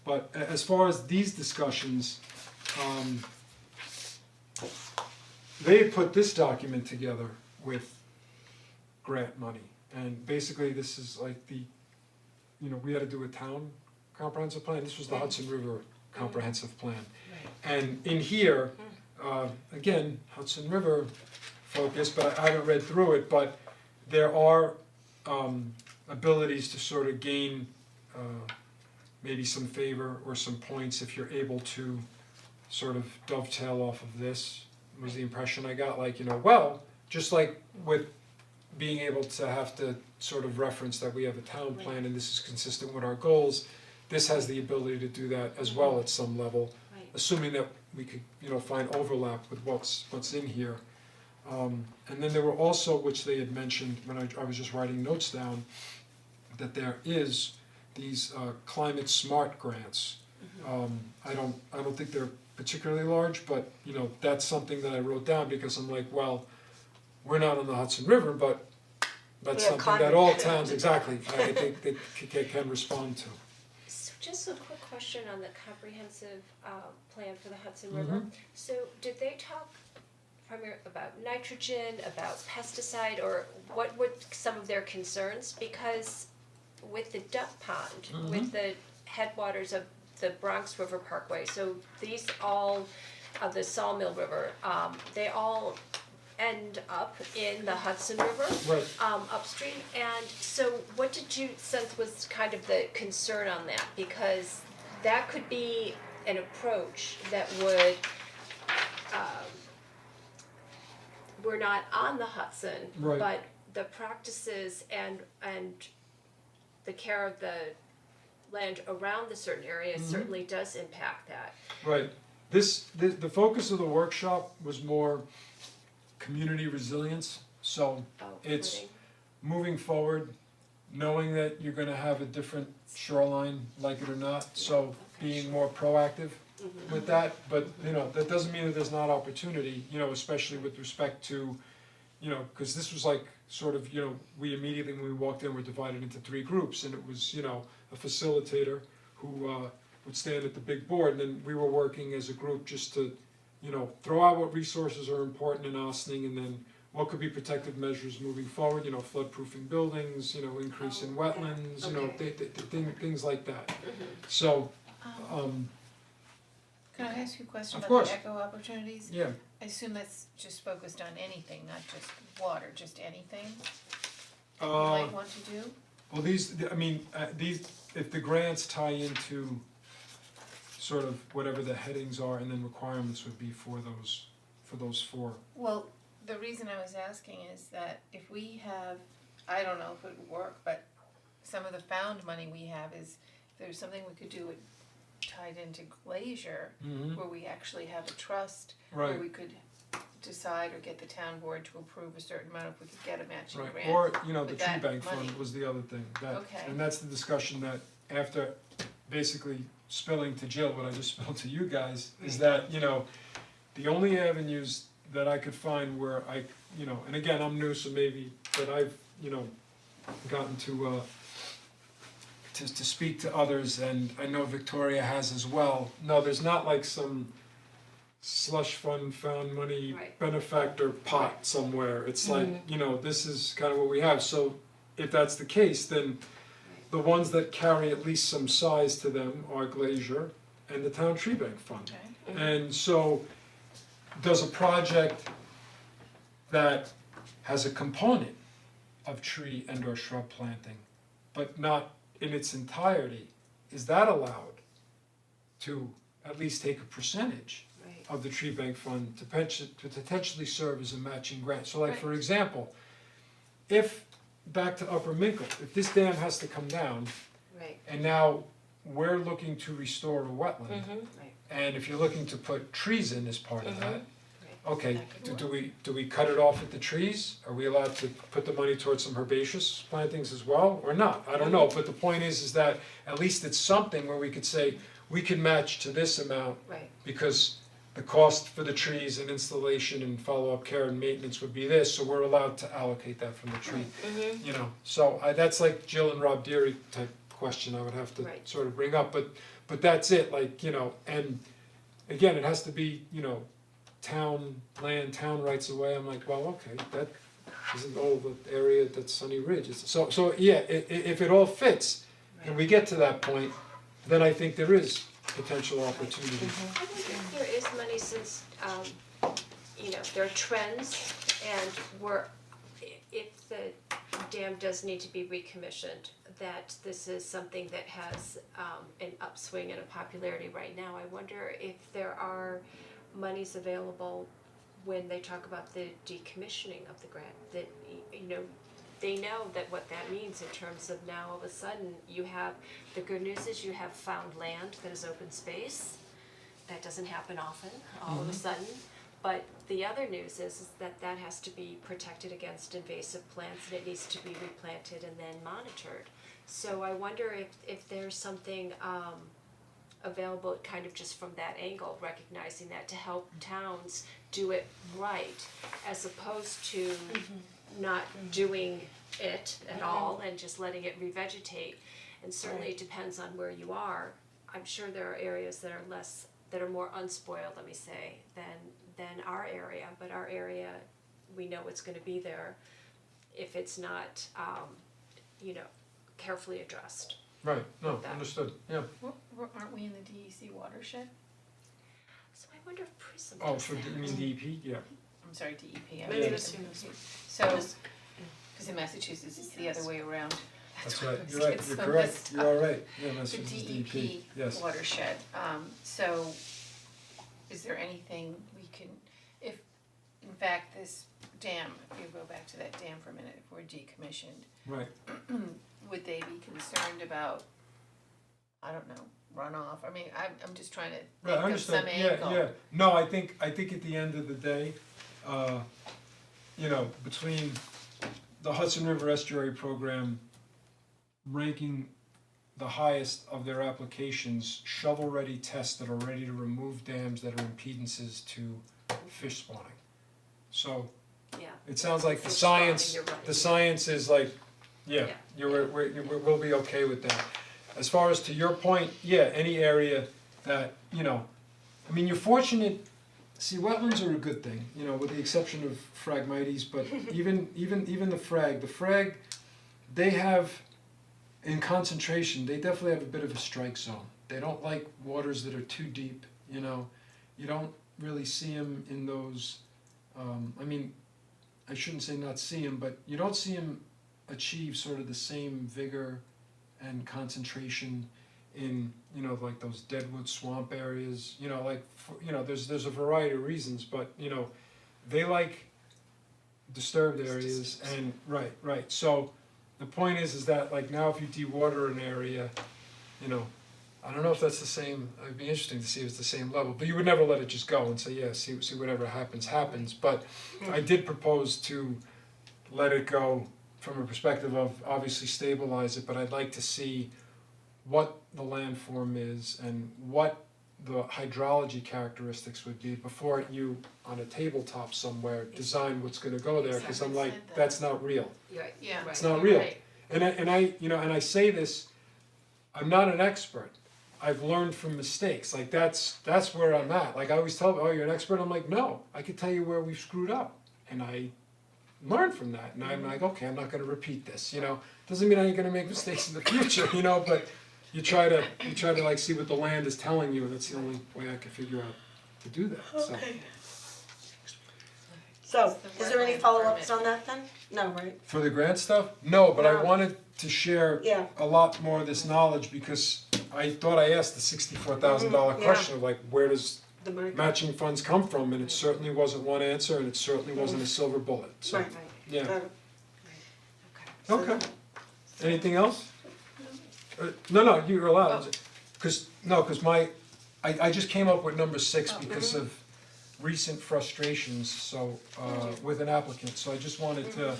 But as far as these discussions, they put this document together with grant money, and basically this is like we had to do a town comprehensive plan. This was the Hudson River comprehensive plan, and in here. Again, Hudson River focus, but I haven't read through it, but there are abilities to sort of gain maybe some favor or some points if you're able to sort of dovetail off of this, was the impression I got, just like with being able to have to sort of reference that we have a town plan and this is consistent with our goals, this has the ability to do that as well at some level, assuming that we could, find overlap with what's in here. And then there were also, which they had mentioned when I was just writing notes down, that there is these climate smart grants. I don't think they're particularly large, but that's something that I wrote down because I'm like, well, we're not on the Hudson River, but that's something that all towns, exactly, I think they can respond to.
So just a quick question on the comprehensive plan for the Hudson River. So did they talk primarily about nitrogen, about pesticide, or what were some of their concerns? Because with the duck pond, with the headwaters of the Bronx River Parkway, so these all of the Sawmill River, they all end up in the Hudson River,
Right.
upstream. And so what did you sense was kind of the concern on that? Because that could be an approach that would, we're not on the Hudson,
Right.
but the practices and the care of the land around the certain areas certainly does impact that.
Right. The focus of the workshop was more community resilience, so it's
Footing.
moving forward, knowing that you're gonna have a different shoreline, like it or not, so being more proactive with that, but, you know, that doesn't mean that there's not opportunity, you know, especially with respect to, you know, cause this was like, sort of, you know, we immediately, when we walked in, were divided into 3 groups, and it was, you know, a facilitator who, would stand at the big board, and then we were working as a group just to, you know, throw out what resources are important in Austining, and then what could be protective measures moving forward, you know, flood-proofing buildings, you know, increase in wetlands, you know, things like that. So,
Can I ask you a question
Of
about
course.
the eco opportunities?
yeah,
I assume that's just focused on anything, not just water, just anything you
uh,
might want to do?
well, these, I mean, these, if the grants tie into sort of whatever the headings are, and then requirements would be for those 4.
Well, the reason I was asking is that if we have, I don't know if it would work, but some of the found money we have is, if there's something we could do with tied into Glacier, where we actually have a trust, where
Right.
we could decide or get the town board to approve a certain amount if we could get a matching
Right,
grant.
or, you know, the
with
tree
that
bank fund
money.
was the other thing, that,
Okay.
and that's the discussion that after basically spilling to Jill what I just spilled to you guys, is that, you know, the only avenues that I could find where I, you know, and again, I'm new, so maybe, but I've, you know, gotten to speak to others, and I know Victoria has as well. No, there's not like some slush fund found money
Right.
benefactor pot somewhere. It's like, you know, this is kind of what we have. So if that's the case, then the ones that carry at least some size to them are Glacier and the Town Tree Bank Fund.
Okay.
And so, does a project that has a component of tree and or shrub planting, but not in its entirety, is that allowed to at least take a percentage
Right.
of the tree bank fund to potentially serve as a matching grant? So like, for
Right.
example, if, back to Upper Minkle, if this dam has to come down,
Right.
and now we're looking to restore a wetland,
Right.
and if you're looking to put trees in as part of that, okay,
That could
do we cut it off at the trees? Are we allowed to put the money towards some herbaceous plantings as well, or not? I don't know, but the point is that at least it's something where we could say, we can match to this amount,
Right.
because the cost for the trees and installation and follow-up care and maintenance would be this, so we're allowed to allocate that from the tree. You know, so that's like Jill and Rob Deary type question I would have to
Right.
sort of bring up, but that's it, like, you know, and again, it has to be, you know, town land, town rights away. I'm like, well, okay, that isn't all the area that's Sunny Ridge. So yeah, if it all fits and we get to that point, then I think there is potential opportunity.
I wonder if there is money since, you know, there are trends and if the dam does need to be recommissioned, that this is something that has an upswing in a popularity right now. I wonder if there are monies available when they talk about the decommissioning of the grant, that, you know, they know that what that means in terms of now all of a sudden you have, the good news is you have found land that is open space. That doesn't happen often, all of a sudden. But the other news is that that has to be protected against invasive plants and it needs to be replanted and then monitored. So I wonder if there's something available kind of just from that angle, recognizing that to help towns do it right, as opposed to not doing it at all and just letting it revegetate. And certainly it depends on where you are. I'm sure there are areas that are less, that are more unspoiled, let me say, than our area, but our area, we know it's gonna be there if it's not, you know, carefully addressed.
Right, no,
That.
understood, yeah.
Aren't we in the DEC watershed?
So I wonder if Prism
Oh,
does
for,
that.
you mean DEP, yeah.
I'm sorry, DEP.
Maybe
Yeah.
this year.
So, because in Massachusetts, it's the other way around.
That's
why
right,
I
you're right,
get
you're
so
correct,
messed
you're
up.
all right, yeah,
The
Massachusetts DEP,
DEP
yes.
watershed, so is there anything we can, if, in fact, this dam, if you go back to that dam for a minute, if we're decommissioned,
Right,
would they be concerned about, I don't know, runoff? I mean, I'm just trying to
right, I
think of some
understand,
angle.
yeah, no, I think at the end of the day, you know, between the Hudson River Estuary Program ranking the highest of their applications, shovel-ready tests that are ready to remove dams that are impedances to fish spawning. So,
Yeah.
it sounds like the
Fish spawning,
science,
you're right.
the science is like, yeah,
Yeah.
we'll be okay with that. As far as to your point, yeah, any area that, you know, I mean, you're fortunate, see, wetlands are a good thing, you know, with the exception of Phragmites, but even the frag, they have, in concentration, they definitely have a bit of a strike zone. They don't like waters that are too deep, you know, you don't really see them in those, I mean, I shouldn't say not see them, but you don't see them achieve sort of the same vigor and concentration in, you know, like those deadwood swamp areas, you know, like, you know, there's a variety of reasons, but, you know, they like disturbed areas and, right, so the point is that, like, now if you dewater an area, you know, I don't know if that's the same, it'd be interesting to see if it's the same level, but you would never let it just go and say, yeah, see whatever happens, but I did propose to let it go from a perspective of obviously stabilize it, but I'd like to see what the landform is and what the hydrology characteristics would be before you, on a tabletop somewhere, design what's gonna go there, cause I'm like,
Exactly said that.
that's not real.
You're right.
Yeah.
Right.
It's not
You're
real.
right.
And I, you know, and I say this, I'm not an expert. I've learned from mistakes. Like that's where I'm at. Like I always tell them, oh, you're an expert. I'm like, no, I can tell you where we've screwed up. And I learn from that. And I'm like, okay, I'm not gonna repeat this, you know. Doesn't mean I ain't gonna make mistakes in the future, you know, but you try to like see what the land is telling you, and that's the only way I can figure out to do that, so.
Okay. So,
It's the
is there any
wetland
follow-ups
permit.
on that then? No, right?
For the grant stuff? No, but I
No.
wanted to share
Yeah.
a lot more of this knowledge because I thought I asked the $64,000
yeah.
question of like, where does
The money.
matching funds come from? And it certainly wasn't one answer and it certainly wasn't a silver bullet, so,
Right.
yeah.
Got it.
Okay. Anything else? No, you're allowed, cause I just came up with number 6 because of recent frustrations, so, with an applicant, so I just wanted to,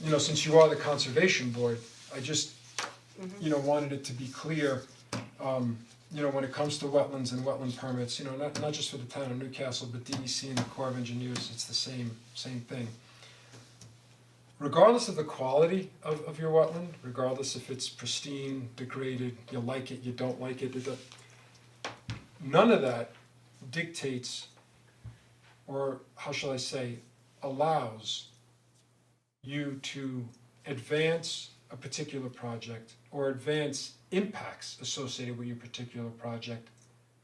you know, since you are the conservation board, I just, you know, wanted it to be clear, you know, when it comes to wetlands and wetland permits, you know, not just for the town of Newcastle, but DEC and the Corps of Engineers, it's the same thing. Regardless of the quality of your wetland, regardless if it's pristine, degraded, you like it, you don't like it, none of that dictates, or how shall I say, allows you to advance a particular project or advance impacts associated with your particular project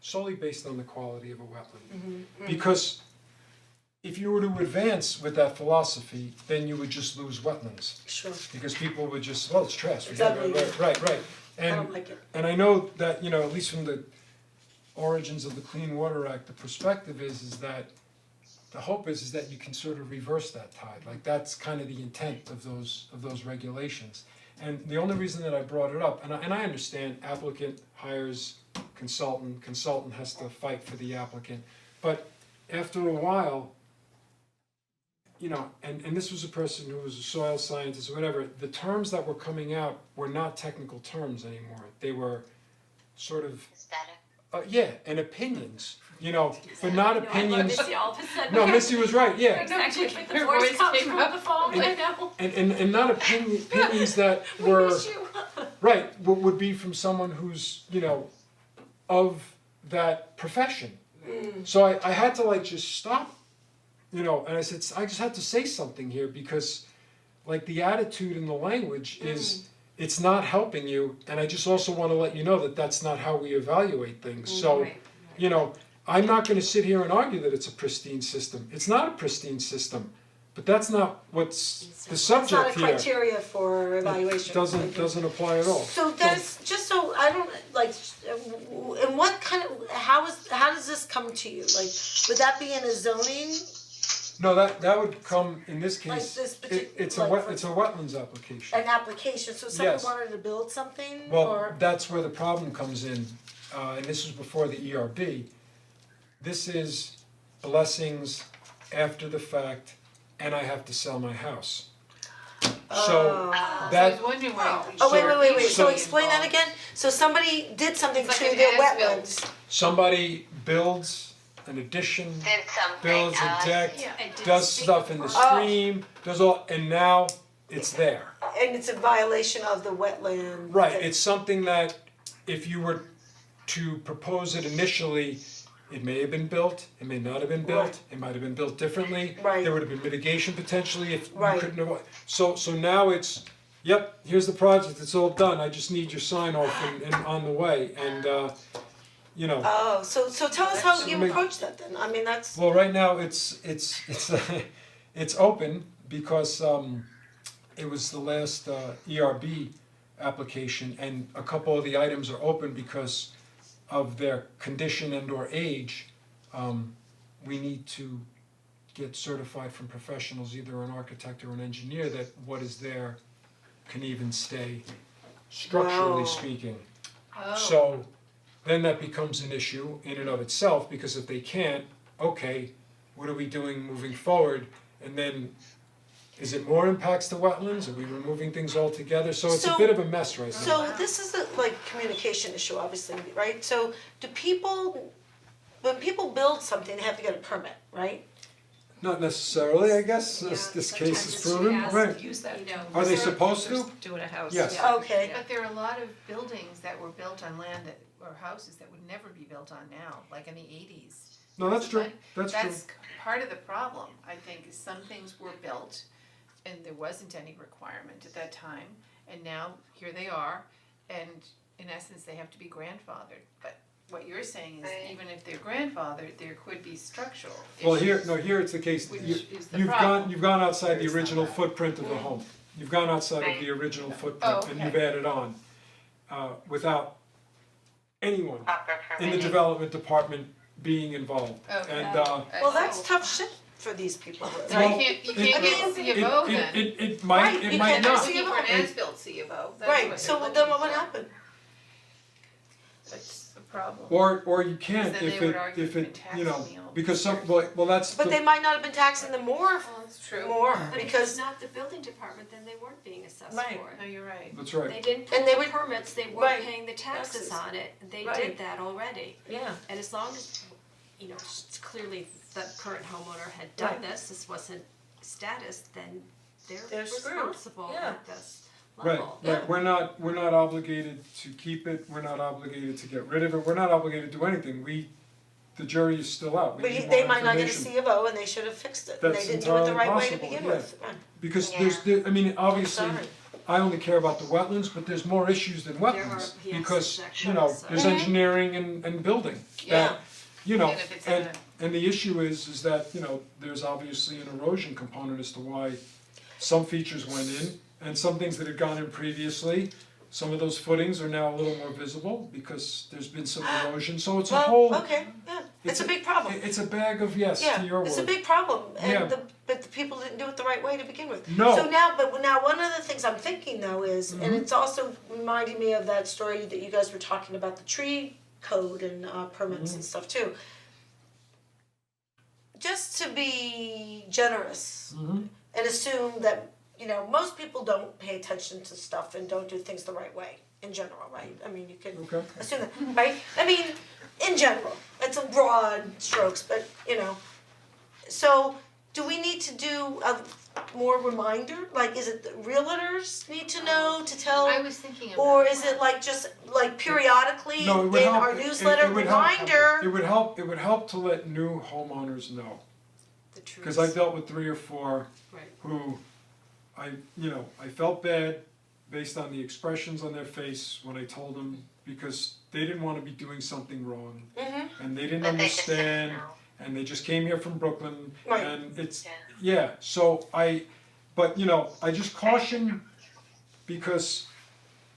solely based on the quality of a wetland. Because if you were to advance with that philosophy, then you would just lose wetlands.
Sure.
Because people would just, well, it's trash, forget it,
Exactly.
right.
I don't like it.
And I know that, you know, at least from the origins of the Clean Water Act, the perspective is that the hope is that you can sort of reverse that tide. Like that's kind of the intent of those regulations. And the only reason that I brought it up, and I understand applicant hires consultant has to fight for the applicant, but after a while, you know, and this was a person who was a soil scientist or whatever, the terms that were coming out were not technical terms anymore. They were sort of,
Aesthetic.
and opinions, you know, but not opinions.
all of a sudden.
No, Missy was right, yeah.
Exactly, but the
Her
voice
voice
comes
came
from
up.
the phone, I know.
And not opinions that
We
were,
miss you.
right, would be from someone who's, you know, of that profession. So I had to like just stop, you know, and I said, I just had to say something here because like the attitude and the language is it's not helping you, and I just also wanna let you know that that's not how we evaluate things, so,
Right.
you know, I'm not gonna sit here and argue that it's a pristine system, it's not a pristine system, but that's not what's the
It's not a
subject here.
criteria for evaluation.
Doesn't apply at all.
So there's, just so I don't, like, and what kind of, how does this come to you? Like, would that be in a zoning?
No, that would come, in this
Like
case,
this
it's a
like for-
it's a wetlands application.
An application, so someone
Yes.
wanted to build something,
Well,
or?
that's where the problem comes in, and this was before the ERB. This is blessings after the fact, and I have to sell my house. So
So I
that,
was wondering why.
Oh, wait, so
So-
explain that again, so somebody did something
It's
to
like an
their
as-built.
wetlands,
somebody builds an addition,
Did something.
builds a deck,
Yeah.
does stuff in the stream, does all, and now it's there.
and it's a violation of the wetland.
Right, it's something that if you were to propose it initially, it may have been built, it may not have been built,
Right.
it might have been built differently.
Right.
There would have been mitigation potentially if you
Right.
couldn't have, so now it's, yep, here's the project, it's all done, I just need your sign off and on the way, and you know.
Oh, so tell us how you
Make-
approach that then, I mean, that's,
Well, right now, it's it's open because it was the last ERB application, and a couple of the items are open because of their condition and or age. We need to get certified from professionals, either an architect or an engineer, that what is there can even stay structurally
Wow.
speaking.
Oh.
So then that becomes an issue in and of itself, because if they can't, okay, what are we doing moving forward? And then, is it more impacts to wetlands, are we removing things altogether? So it's a
So-
bit of a mess right now.
so this is a like communication issue, obviously, right? So do people, when people build something, they have to get a permit, right?
Not necessarily, I guess, this
Yeah,
this case
sometimes
is
it's
proven,
asked,
right?
Use that.
You know,
Are they
certain-
supposed to?
Just doing a house.
Yes.
Yeah.
Okay.
But there are a lot of buildings that were built on land that, or houses that would never be built on now, like in the 80s.
No, that's true, that's true.
That's part of the problem, I think, is some things were built and there wasn't any requirement at that time, and now here they are, and in essence, they have to be grandfathered. But what you're saying is,
Right.
even if they're grandfathered, there could be structural
Well,
issues.
here it's the case,
Which
you
is the
you've
problem.
you've gone outside the
It's not
original
that.
footprint of the home. You've gone outside of the original footprint
Oh,
and
okay.
you've added on, without anyone
Proper
in the
permitting.
development department being involved.
Okay.
And
Well, that's tough shit for these people.
So you can't get C of O then.
It might,
Right,
it
you
might
can't
not.
have
Looking for an
It-
as-built C of O, that's what
Right,
they're
so
looking
then what would
for.
happen?
That's the problem.
Or you can't
Because then
if
they would
it,
argue
if
you've
it,
been
you know,
taxing me all
because some, well, that's
But
the-
they might not have been taxing them more,
Well, that's true.
more,
But if it's
because,
not the building department, then they weren't being assessed
Right.
for it.
No, you're right.
that's right.
They didn't
And
pull
they
the
would-
permits, they
Right.
weren't paying the taxes
Taxes.
on it, they
Right.
did that already.
yeah.
And as long as, you know, it's clearly the current homeowner had done
Right.
this wasn't status, then
They're
they're
screwed.
responsible
Yeah.
at this
Right,
level.
right, we're not obligated to keep it, we're not obligated to get rid of it, we're not obligated to do anything, the jury is still out, we
But
need
they
more
might not get a
information.
C of O and they should have fixed it, and they
That's
didn't do it the
entirely
right way to
possible,
begin
yeah.
with. Right.
Because
Yeah.
I mean, obviously,
Sorry.
I only care about the wetlands, but there's more issues than wetlands,
yes,
because,
exactly.
you know, there's
Mhm.
engineering and building,
Yeah.
that, you know,
And if it's in
and the issue is that, you know, there's obviously an erosion component as to why some features went in, and some things that had gone in previously, some of those footings are now a little more visible, because there's been some erosion, so it's a
Well,
whole,
okay, yeah, it's a big problem.
it's a bag of, yes, to
Yeah,
your word.
it's a big problem,
Yeah.
and but the people didn't do it the right way to begin with.
No.
So now, but now one of the things I'm thinking though is,
Mm-hmm.
and it's also reminding me of that story that you guys were talking about, the tree code and permits
Mm-hmm.
and stuff too. Just to be generous
Mhm.
and assume that, you know, most people don't pay attention to stuff and don't do things the right way in general, right? I mean, you can
Okay.
assume that, right? I mean, in general, it's a broad strokes, but you know. So, do we need to do a more reminder? Like, is it the realtors need to know to tell?
I was thinking about
Or is it like just like periodically
No, it would
in
help,
our newsletter
it would help,
reminder?
it would help to let new homeowners know,
The truth.
cause I dealt with 3 or 4
Right.
who I felt bad based on the expressions on their face when I told them, because they didn't wanna be doing something wrong. And they didn't
But they just didn't
understand,
know.
and they just came here from Brooklyn,
Right.
and it's,
Yeah.
so but you know, I just caution, because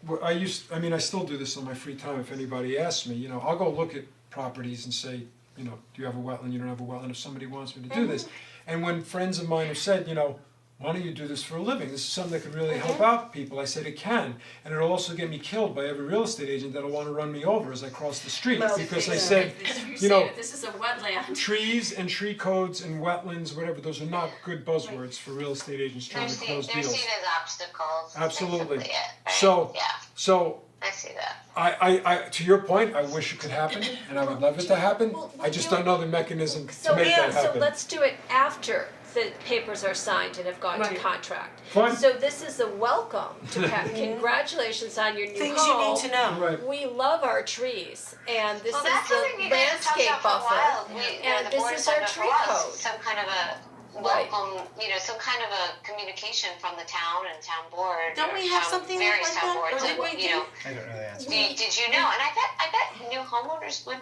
I still do this on my free time, if anybody asks me, you know, I'll go look at properties and say, you know, do you have a wetland, you don't have a wetland, if somebody wants me to do this. And when friends of mine have said, you know, why don't you do this for a living, this is something that could really help out people, I said it can, and it'll also get me killed by every real estate agent that'll wanna run me over as I cross the street,
Well,
because I
yeah.
said,
If you
you
say
know,
that this is a wetland.
trees and tree codes and wetlands, whatever, those are not good buzzwords for real estate agents trying to close
They're
deals.
seen as obstacles.
Absolutely.
Basically it, right?
So-
Yeah,
So,
I see that.
I, to your point, I wish it could happen, and I would love it to happen, I just don't know the mechanism to
So
make that
so
happen.
let's do it after the papers are signed and have gone to
Right.
contract.
Fine.
So this is a welcome to congratulations on your new
Things you
home.
need to know.
Right,
We love our trees and this
Well,
is
that's something
the
you guys have talked
landscape
about for a
buffer.
while. We,
And
the
this
board
is
has
our
done it for
tree
a while,
code.
some kind of a
Right.
welcome, some kind of a communication from the town and town board.
Don't
or
we have
town-
something
various
like
town
that?
boards,
Or did
like,
we
you know,
I don't know the answer.
did you know? And I bet new homeowners would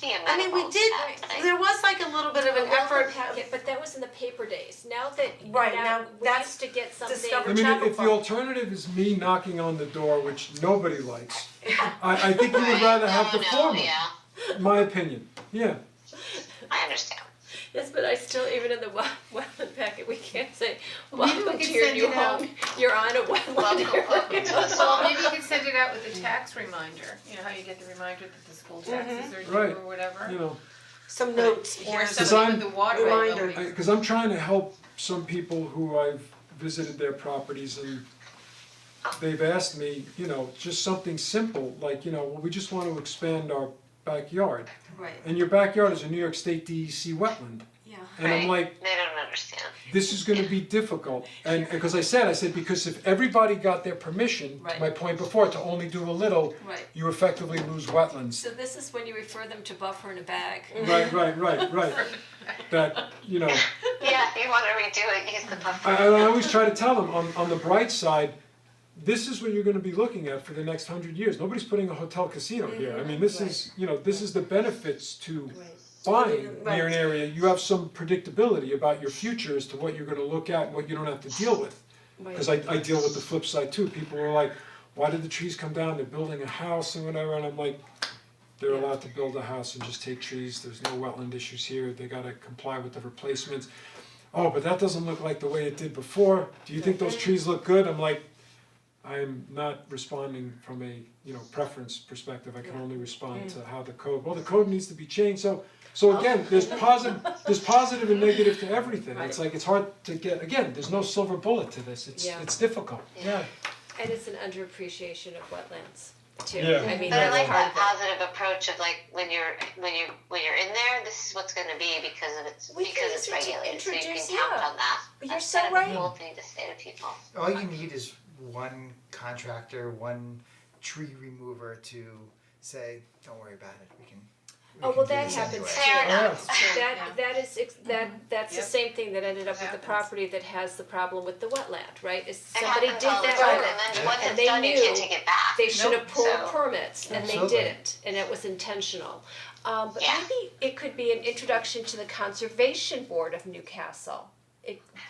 be amenable
I mean, we
to
did,
that, like-
there was like a little bit of
A
an
welcome
effort.
packet, but that was in the paper days. Now that
Right, now
we
that's
used to get something.
discovered
I mean,
Chapel
if the
Farm.
alternative is me knocking on the door, which nobody likes, I think you would rather have the former,
Yeah,
my opinion, yeah.
I understand.
Yes, but I still, even in the wetland packet, we can't say,
Maybe we
welcome
could
to your
send
new
it out.
home, you're on a wetland area.
Welcome to the
Well,
swamp.
maybe you could send it out with a tax reminder, you know how you get the reminder that the school taxes are due
Right.
or whatever?
You know,
Some notes,
Or
here's
Cause
something
I'm-
with the water
Reminder.
opening.
cause I'm trying to help some people who I've visited their properties and they've asked me, you know, just something simple, like, you know, well, we just want to expand our backyard.
Right,
And your backyard is a New York State DEC wetland.
yeah.
And I'm
Right.
like,
They don't understand.
this is gonna be difficult, and because I said, because if everybody got their permission, to
Right.
my point before, to only do a little,
Right.
you effectively lose wetlands.
So this is when you refer them to buffer in a bag.
Right. That, you know,
Yeah, if you wanna redo it, use the buffer.
I always try to tell them, on the bright side, this is what you're gonna be looking at for the next 100 years, nobody's putting a hotel casino here, I mean, this is, you know, this is the benefits to buying near an area, you have some predictability about your future as to what you're gonna look at and what you don't have to deal with. Cause I deal with the flip side too, people are like, why did the trees come down, they're building a house and whatever, and I'm like, they're allowed to build a house and just take trees, there's no wetland issues here, they gotta comply with the replacements. Oh, but that doesn't look like the way it did before, do you think those trees look good? I'm like, I'm not responding from a, you know, preference perspective, I can only respond to how the code, well, the code needs to be changed, so again, there's positive and negative to everything, it's like, it's hard to get, again, there's no silver bullet to this,
Yeah.
it's difficult, yeah.
And it's an underappreciation of wetlands too.
Yeah.
I mean,
But I
that's
like
part
that
of it.
positive approach of like, when you're in there, this is what's gonna be because it's
We can
because it's
use it to
regulated, so you can
introduce-
count
yeah.
on that.
You're
That's
so
kind of
right.
a cool thing to say to people.
All you need is one contractor, one tree remover to say, don't worry about it, we can
Oh, well,
do
that
this
happens
anyway."
too.
Fair enough.
That is, that's the
Yep.
same thing that ended up with the
Happens.
property that has the problem with the wetland, right? Is
It
somebody did
happens all the
that
time,
work.
and then once
And
it's
they
done, you can't
knew
take it back.
They should have pulled
So-
permits and they
Absolutely.
didn't, and it was intentional. But
Yeah.
maybe it could be an introduction to the Conservation Board of Newcastle.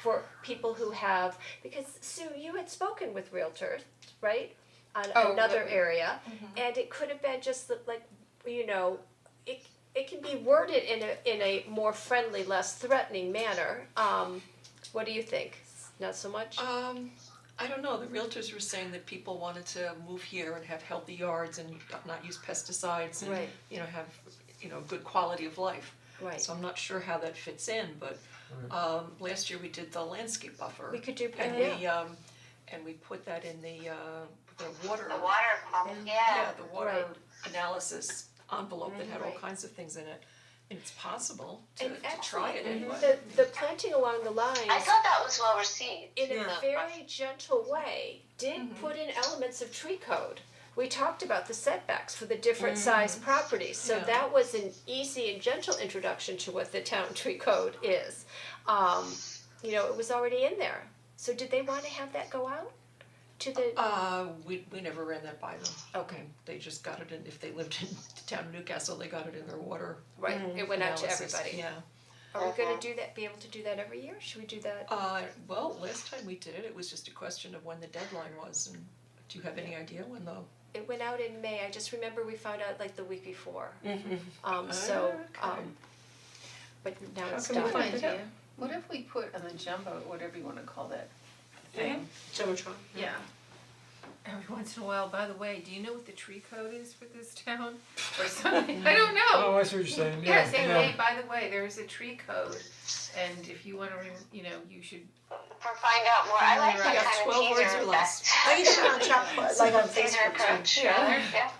For people who have, because Sue, you had spoken with realtors, right? On
Oh,
another
yeah.
area, and it could have been just like, you know, it can be worded in a more friendly, less threatening manner. What do you think? Not so much?
I don't know, the realtors were saying that people wanted to move here and have healthy yards and not use pesticides and,
Right.
you know, have, you know, good quality of life.
Right.
So I'm not sure how that fits in, but last year we did the landscape buffer.
We could do,
And and we put that in the water.
The water problem, yeah.
The water
Right.
analysis envelope that had all
Right.
kinds of things in it. And it's possible to
And
try it
actually,
anyway.
the planting along the lines.
I thought that was well received.
in
Yeah.
a very gentle way, did put in elements of tree code. We talked about the setbacks for the different size properties, so
Yeah.
that was an easy and gentle introduction to what the town tree code is. You know, it was already in there. So did they wanna have that go out to the,
We never ran that by them.
Okay.
They just got it in, if they lived in the town of Newcastle, they got it in their water
right, it went out to
analysis.
everybody.
Yeah.
Are we gonna do that, be able to do that every year? Should we do that?
Well, last time we did it, it was just a question of when the deadline was, and do you have any idea when the?
It went out in May, I just remember we found out like the week before.
Mm-hmm.
But now it's
come we
done.
find it out?
idea. What if we put on the jumbo, whatever you wanna call that thing?
Jumbotron.
Yeah. Every once in a while, by the way, do you know what the tree code is for this town? Or something, I don't know.
Oh, I see what you're saying,
Yeah, say, hey, by the way, there's a tree code, and if you wanna, you should,
For find out more, I like
Yeah,
that
yeah,
kind of
12 words
teaser
or less.
effect.
I use it on chat, like on
Teaser
Facebook too.
approach,
Yeah.
yeah.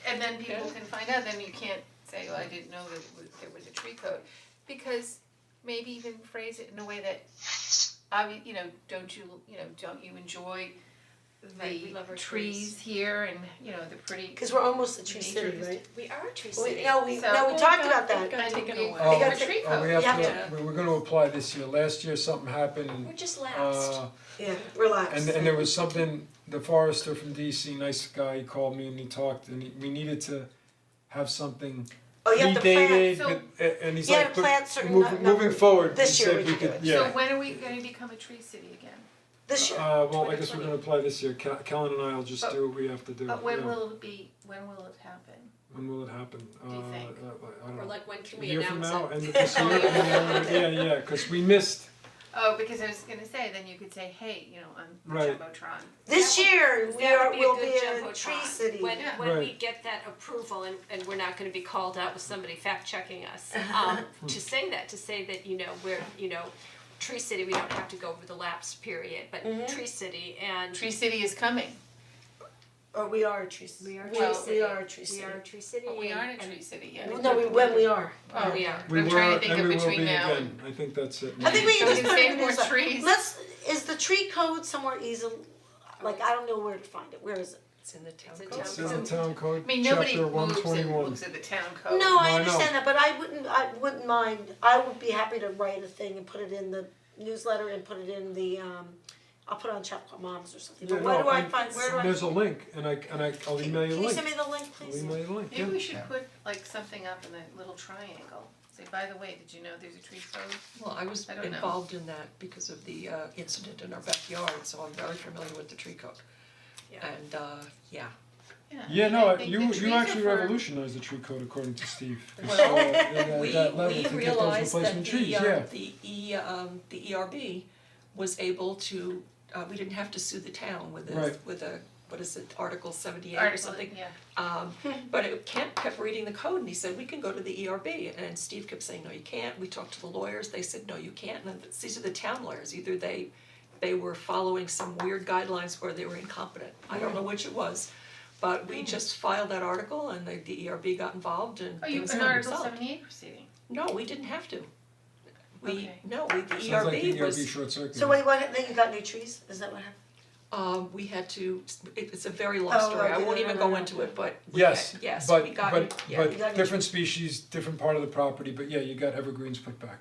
and then people can find out, then you can't say, well, I didn't know that there was a tree code. Because maybe even phrase it in a way that, don't you enjoy
Right, we love
the
our
trees here and, the pretty.
Cause we're almost a tree
nature
city,
of this-
right?
We are a tree
We,
city.
no, we
So-
talked about
It
that.
got taken
And we-
away.
Oh.
we have
They
a
got
tree
Oh,
code.
we have
Yeah.
to, we're gonna apply this year, last year something happened,
We're just lapsed.
Yeah, relax.
and there was something, the forester from DC, nice guy, he called me and he talked, and we needed to have something
Oh, you have to plan.
predated,
So-
but, and he's
You
like,
have to
but
plant certain
moving forward, he
this year
said
we
we
could do
could,
it.
yeah.
So when are we gonna become a tree city again?
This year.
Well, I guess we're gonna apply this year, Kellen and I'll just
But-
do what we have to do,
But when
yeah.
will it happen?
When will it happen?
Do you think?
I don't know.
Or like, when can
A
we
year from
announce
now,
it?
end of this year, yeah, cause we missed,
Oh, because I was gonna say, then you could say, hey, I'm
Right.
Jumbotron.
This year, we
That
are,
would be a
will
good
be a
jumbotron.
tree city.
When we
Right.
get that approval and we're not gonna be called out with somebody fact checking us, to say that, we're, tree city, we don't have to go over the lapse period, but tree city and.
Tree city is coming,
Or we are a tree city.
We are a
We-
tree
We
city.
are a tree city.
We are a tree city
but we
and-
aren't a
and-
tree city yet.
No, when we are.
Oh,
we are.
we
I'm
were,
trying to think
and
of
we will
between
be
now
again, I think that's it.
I think we
So
can
we
just
can
put it
save
in
more
this.
trees.
Is the tree code somewhere easy? Like, I don't know where to find it. Where is it?
It's in the town
It's in
code.
It's in the town code,
I mean, nobody
chapter one
moves and
twenty-one.
looks at the town code.
No, I
I know.
understand that, but I wouldn't mind, I would be happy to write a thing and put it in the newsletter and put it in the, I'll put it on Chapel Moms or something, but where do I find, where do I?
There's a link, and I'll email you
Can
a
you
link,
send me the link,
I'll
please?
email you the link, yeah.
Maybe we should put like something up in the little triangle, say, by the way, did you know there's a tree code?
Well, I was
I don't know.
involved in that because of the incident in our backyard, so I'm very familiar with the tree code.
Yeah.
And yeah,
Yeah,
I
no,
think
you
the trees are
actually
for-
revolutionized the tree code according to Steve.
Well,
At
we
that level, to get those
realized that
replacement trees, yeah.
the ERB was able to, we didn't have to sue the town with
Right.
what is it, Article 78 or
Article,
something.
yeah.
But Kent kept reading the code and he said, we can go to the ERB, and Steve kept saying, no, you can't, we talked to the lawyers, they said, no, you can't, and these are the town lawyers, either they were following some weird guidelines or they were incompetent, I don't know which it was. But we just filed that article and the ERB got involved and
Oh, you
things
an
got
Article
resolved.
78 proceeding?
No, we didn't have to. The
Sounds like the
ERB
ERB
was,
short circuit.
So wait, what, then you got new trees, is that what happened?
we had to, it's a very long
Oh,
story, I
okay,
won't
no,
even
no,
go
no.
into it, but we
Yes,
got, yes,
but
we got, yeah.
You got
different species, different part of the property, but yeah, you got evergreens put back.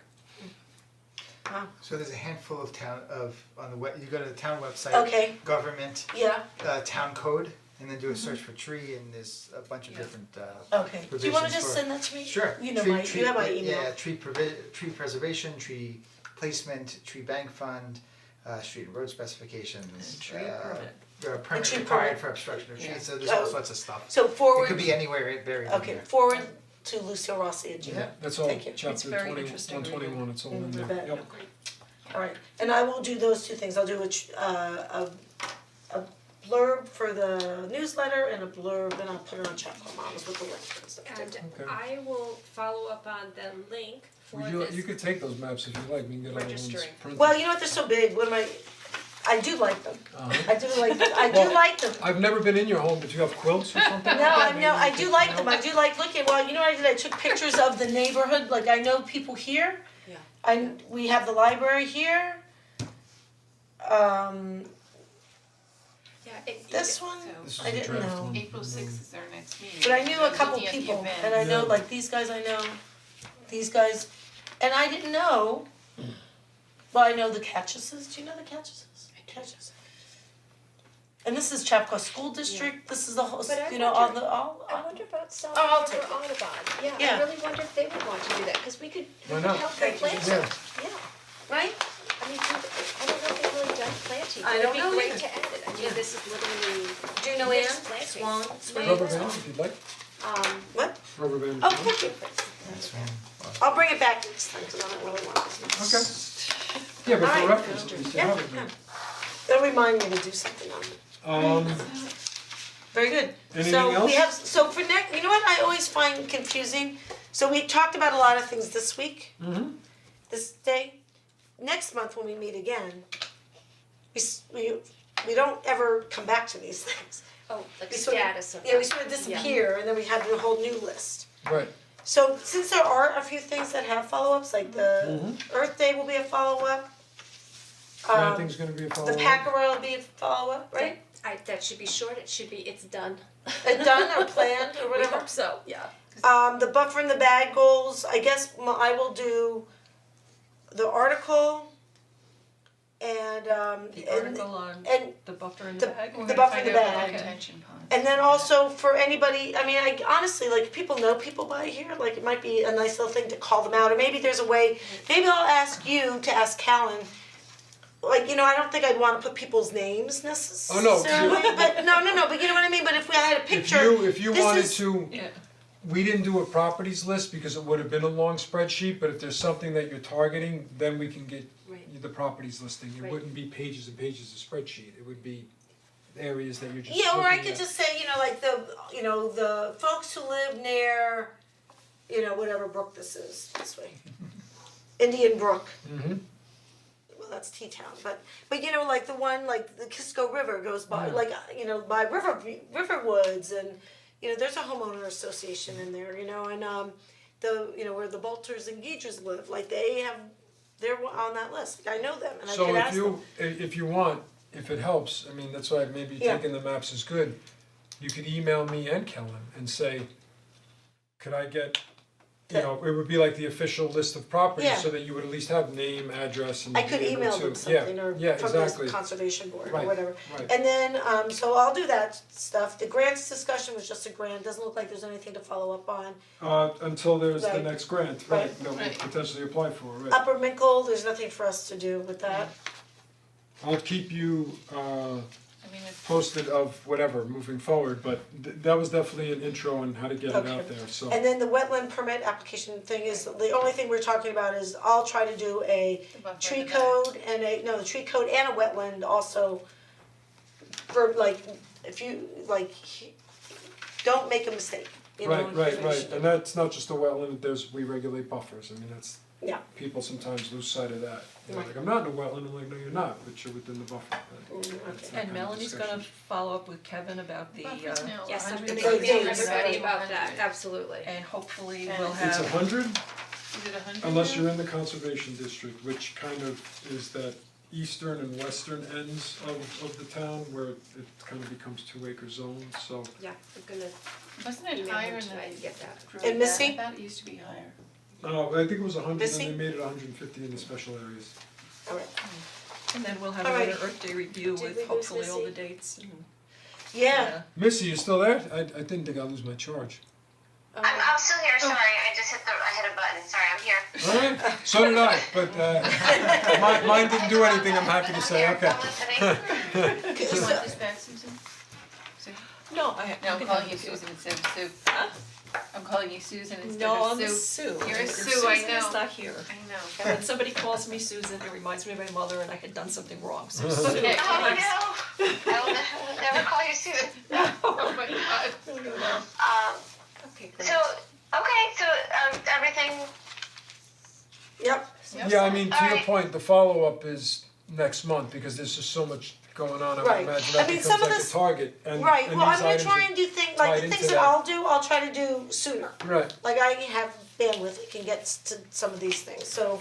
So there's a handful of on the you go to the town website.
Okay.
Government,
Yeah,
town code, and then do a search for tree, and there's a bunch of
Yeah.
different,
okay, do you wanna
provisions
just
for-
send that to me?
Sure.
You know
Tree-
my,
tree-
you have my email.
Yeah, tree preservation, tree placement, tree bank fund, street and road specifications.
And tree permit.
Permit
tree
required
permit.
for obstruction of trees,
Yeah.
so there's all
Oh.
sorts of stuff.
So
It
forward,
could be anywhere buried in
okay,
here.
forward to Lucille Rossi at
Yeah,
Gmail.
that's all,
Thank you.
chapter
very
20
interesting
121, it's all in
I
there,
bet.
yep.
Alright, and I will do those two things, I'll do a blurb for the newsletter and a blurb, and I'll put it on Chapel Moms with the link and stuff.
And
Okay.
I will follow up on the link for
Would you,
this.
you could take those maps if you like, we can get other ones
Registering.
printed.
Well, you know what, they're so big, what am I do like them,
Uh-huh.
I do
Well,
like them.
I've never been in your home, but you have quilts or something?
No, I do like them, I do like looking, well, you know what I did, I took pictures of the neighborhood, like I know people here.
Yeah.
We have the library here.
Yeah,
This one,
This is
I
a
didn't
draft
know.
one.
April 6th is our next meeting.
But I knew a couple
Looking at the
people,
event.
and I know,
Yeah.
like, these guys I know, these guys, and I didn't know. Well, I know the Catchuses, do you know the Catchuses? Catchus. And this is Chapco School District, this is the whole,
But I
you know, all
wonder-
the, all,
I wonder about South
Oh, I'll
Harbor
take it.
Audubon, yeah,
Yeah.
I really wonder if they would want to do that, cause we could
Why not?
help them
Thank you.
plant
Yeah.
some, yeah.
right?
I mean, I don't know if they've really done planting,
I
but
don't
it'd
know
be great
either.
to add it, I
Yeah.
mean, this is literally
Do you know
mixed
Ann?
planting.
Swan, Swan?
Rubber bands if you'd like,
What?
rubber bands.
Oh, thank you.
That's fine.
I'll bring it back next time, cause I don't really want it.
Okay. Yeah, but for
Alright.
reference, at least you have it
Yeah,
there.
It'll remind me to do something on it. Very good.
Anything
So
else?
we have, so for next, you know what I always find confusing? So we talked about a lot of things this week. This day. Next month when we meet again, we don't ever come back to these things.
Oh, like
We sort of-
status of
Yeah, we
that.
sort of disappear and then we have a whole new list.
Right,
So since there are a few things that have follow-ups, like the Earth Day will be a follow-up.
planting's gonna be a
The
follow-up.
Packerel will be a follow-up, right?
That should be short, it should be, it's done.
Done or planned or
We
whatever.
hope so, yeah.
The buffer and the bag goals, I guess I will do the article and
The article on
and
the buffer in
the-
the bag.
the buffer in the bag.
Retention pond.
and then also for anybody, I mean, I honestly, like, people know people by here, like, it might be a nice little thing to call them out, or maybe there's a way, maybe I'll ask you to ask Callan, like, you know, I don't think I'd wanna put people's names necessarily, but, no, but you know what I mean, but if we had a picture,
If you
this
wanted
is-
to,
Yeah,
we didn't do a properties list because it would have been a long spreadsheet, but if there's something that you're targeting, then we can get
Right.
you the properties listing. It
Right.
wouldn't be pages and pages of spreadsheet, it would be areas that you're just
Yeah, or I
looking
could
at.
just say, you know, like the folks who live near, you know, whatever brook this is, this way. Indian Brook. Well, that's T-Town, but you know, like the one, like the Kisco River goes by, like, you know, by Riverwoods, and, you know, there's a homeowner association in there, you know, and you know, where the Bolters and Geedras live, like they're on that list, I know them, and I could ask them.
So if you want, if it helps, I mean, that's why maybe
Yeah.
taking the maps is good. You could email me and Kellen and say, could I get, you know, it would be like the official list of properties,
Yeah.
so that you would at least have name, address, and
I could
be able
email
to-
them something or
yeah,
from
exactly.
the conservation board or
Right,
whatever.
right.
And then, so I'll do that stuff. The grants discussion was just a grant, doesn't look like there's anything to follow up on.
Until there's the
Right.
next grant,
Right.
right, that we
Right.
potentially apply for, right.
Upper Mickle, there's nothing for us to do with that.
I'll keep you
I mean, it's,
posted of whatever moving forward, but that was definitely an intro on how to get it
Okay.
out there, so.
And then the wetland permit application thing is, the only thing we're talking about is I'll try to do a
The buffer
tree
in the back.
code and the tree code and a wetland also for like, if you, like, don't make a mistake, you know.
Right, and that's not just a wetland, we regulate buffers, I mean, that's,
Yeah.
people sometimes lose sight of that. They're like, I'm not in a wetland, I'm like, no, you're not, but you're within the buffer. It's that
and
kind of
Melody's
discussion.
gonna follow up with Kevin about the
buffers now,
Yes, I'm
100
gonna
days.
email
Days.
everybody about that, absolutely.
and hopefully
And
we'll
It's
have.
100,
Is it 100
unless
now?
you're in the conservation district, which kind of is that eastern and western ends of the town where it kind of becomes 2 acre zones, so.
Yeah, I'm gonna
Wasn't it
email
higher
him
in
tonight
the
and get that.
group?
And Missy?
I thought it used to be higher.
I think it was 100,
Missy?
and they made it 150 in the special areas.
Alright,
And then we'll have
All right.
another Earth Day review
Did we
with
lose
hopefully all
Missy?
the dates and.
yeah,
Missy, you still there? I didn't think I'd lose my charge.
I'm still here, sorry, I just hit a button, sorry, I'm here.
Alright, so did I, but mine didn't do anything, I'm happy to say, okay.
I'm listening.
Do you want this back, Susan? Sue?
No,
No, I'm calling you Susan instead of Sue. I'm calling you Susan instead
No,
of
I'm
Sue.
Sue.
You're a
If
Sue, I
Susan is
know.
not here.
I know.
And when somebody calls me Susan, it reminds me of my mother and I had done something wrong, so Sue.
Okay.
Oh no, I will never call you Susan.
Oh my god.
Okay, great.
So, everything,
yep,
Yeah, I mean, to your
Alright.
point, the follow-up is next month, because there's just so much going on, I would
Right.
imagine
I
that
mean,
becomes
some of
like a
this-
target, and
right,
and
well, I'm
these
gonna
items
try
are-
and do things,
tied
like the
into
things that
that.
I'll do, I'll try to do sooner.
Right,
Like I have bandwidth, it can get to some of these things, so,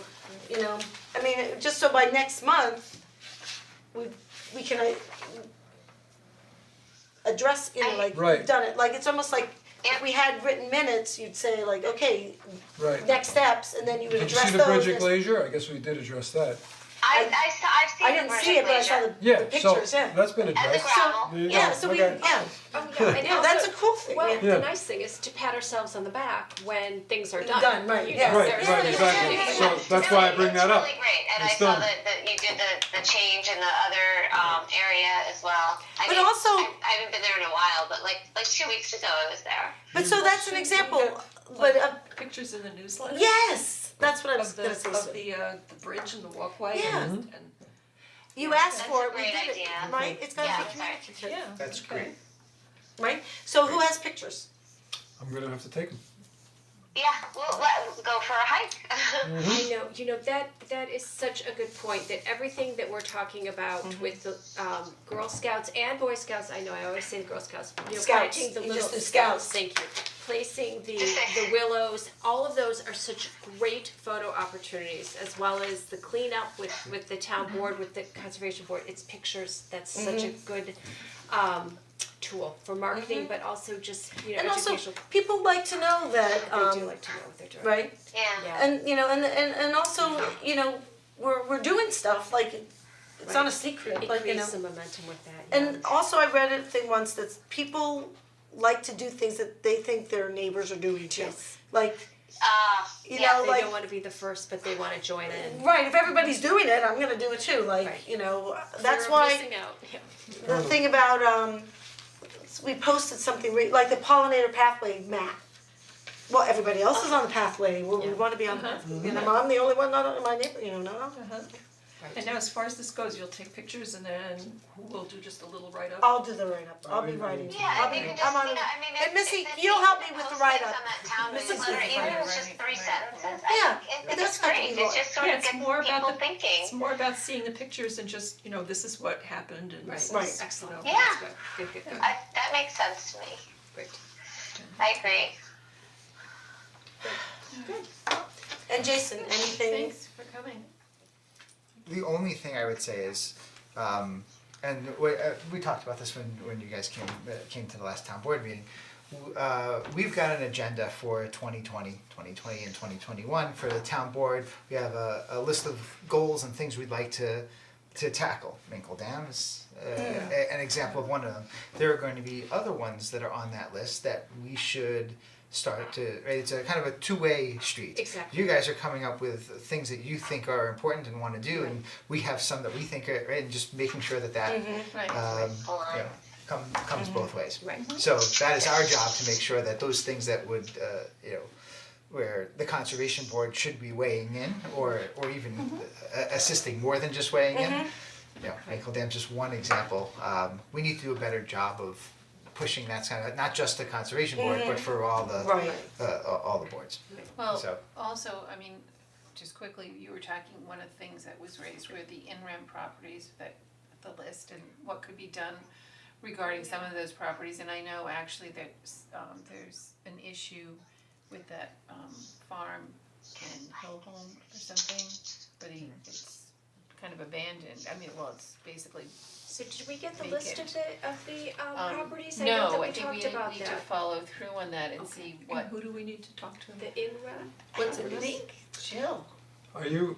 you know, I mean, just so by next month, we can address, you know, like,
Right.
we've done it, like, it's almost like if we had written minutes, you'd say like, okay,
right.
next steps, and then you would
Did you
address
see
those.
the bridge at Glacier? I guess we did address that.
I've seen
I
the
didn't
Berkshire
see it, but I saw
Glacier.
the
Yeah,
pictures,
so
yeah.
that's been
And the
addressed.
gravel.
There you go.
Yeah, so we,
Okay.
yeah,
Oh, yeah, and
yeah, that's a
also-
cool thing,
Well,
yeah.
Yeah.
the nice thing is to pat ourselves on the back when things are done.
Done, right,
You
yeah.
know,
Right,
there's-
right,
there's-
exactly.
there's-
So that's why I bring that up.
It's really great, and
It's
I saw
done.
that you did the change in the other area as well.
But also-
I haven't been there in a while, but like 2 weeks ago I was there.
But so that's an example, but,
Pictures in the newsletter.
yes, that's what I was
Of the,
gonna say.
the bridge and the walkway
Yeah.
and
You asked
That's
for
a
it, we
great
did it,
idea.
right? It's gotta
Yeah,
be
sorry.
communicative,
yeah.
That's
okay.
great.
right? So who has pictures?
I'm gonna have to take them.
Yeah, let's go for a hike.
I know, that is such a good point, that everything that we're talking about with the Girl Scouts and Boy Scouts, I know, I always say the Girl Scouts,
Scouts,
planting the
you
little
just do
scouts,
scouts.
thank you. Placing the willows, all of those are such great photo opportunities, as well as the cleanup with the town board, with the conservation board, it's pictures, that's such a good tool for marketing, but also just,
And also,
educational.
people like to know that,
They do like to know what they're doing.
right?
Yeah.
Yeah.
And, and also, we're doing stuff, like, it's not a secret,
It
like,
creates some momentum with that, yeah.
And also, I read a thing once that people like to do things that they think their neighbors are doing too.
Yes.
Like, you
Yeah,
know,
They
like,
don't wanna be the first, but they wanna join in.
right, if everybody's doing it, I'm gonna do it too, like,
Right.
that's
Fear of
why
missing out, yeah.
the thing about, we posted something, like the pollinator pathway map. Well, everybody else is on the pathway, well, we
Yeah.
wanna be on the pathway, and I'm the only one not on my neighbor, not on.
And now as far as this goes, you'll take pictures and then who will do just a little write-up?
I'll do the write-up, I'll be writing.
Yeah,
I'll
and
be,
you can just,
I'm on,
I mean,
and Missy,
if
you'll
you
help me
can
with the
post
write-up.
things on that town
Missy's
newsletter,
gonna
even
find
if
it,
it's just
right,
3 sentences,
Yeah,
I think
it
it's
doesn't have to
great,
be
it
long.
just sort
Yeah,
of
it's
gets
more about
people
the,
thinking.
it's more about seeing the pictures and just, this is what happened and this is,
Right.
Excellent.
Yeah.
Good.
That makes sense to me.
Great.
I agree.
And Jason, anything?
Thanks for coming.
The only thing I would say is, and we talked about this when you guys came to the last town board meeting. We've got an agenda for 2020 and 2021 for the town board. We have a list of goals and things we'd like to tackle. Minkle Dam is an example of one of them. There are going to be other ones that are on that list that we should start to, right, it's a kind of a two-way street.
Exactly.
You guys are coming up with things that you think are important and wanna do, and we have some that we think are, right, and just making sure that
Right.
you know, comes both ways.
Right.
So that is our job, to make sure that those things that would, where the conservation board should be weighing in, or even assisting more than just weighing in. Minkle Dam's just one example. We need to do a better job of pushing that kind of, not just the conservation board, but for all the
Right.
all the boards.
Well,
So-
also, I mean, just quickly, you were talking, one of the things that was raised were the in-rem properties, that the list and what could be done regarding some of those properties, and I know actually there's an issue with that farm in Hillholm or something, where it's kind of abandoned, I mean, well, it's basically
So did we get the
Vacant.
list of the properties? I know that
no,
we
I think we
talked about
need to
that.
follow through on that and see
And
what,
who do we need to talk to?
The in-rem?
What's it think? Jill.
Are you,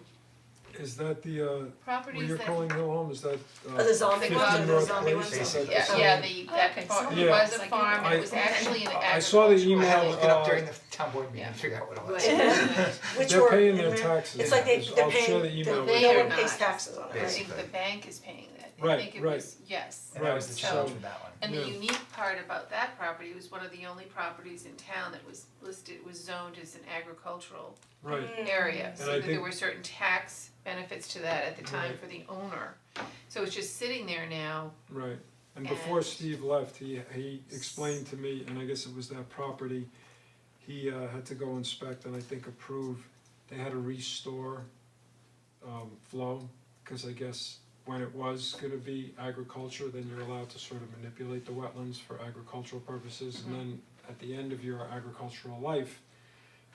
is that the, what
properties
you're
that.
calling Hill Home, is that,
The zombie
15
ones, the
North
zombie
Place?
ones.
Is that the
Yeah,
same?
that
Okay,
farm,
so
it was a
it's like-
farm, and it was
I-
actually an
I saw the
agricultural.
I had to
email,
look it up during the town board meeting
Yeah.
and figure out what it was.
Which
they're
were
paying
in
their
there.
taxes.
It's like
I'll
they're
share
paying,
the email
no
with
you.
one
They are
pays
not.
taxes on it,
I
right?
Basically.
think the bank is paying that, I
Right,
think it
right.
was, yes.
And that was the
Right,
challenge
so-
with that one.
And
Yeah.
the unique part about that property, it was one of the only properties in town that was listed, was zoned as an agricultural
Right,
area,
And
so
I
that there
think-
were certain tax benefits to that at the time for the owner. So it's just sitting there now,
right. And before
And-
Steve left, he explained to me, and I guess it was that property, he had to go inspect and I think approve, they had to restore flow, cause I guess when it was gonna be agriculture, then you're allowed to sort of manipulate the wetlands for agricultural purposes, and then at the end of your agricultural life,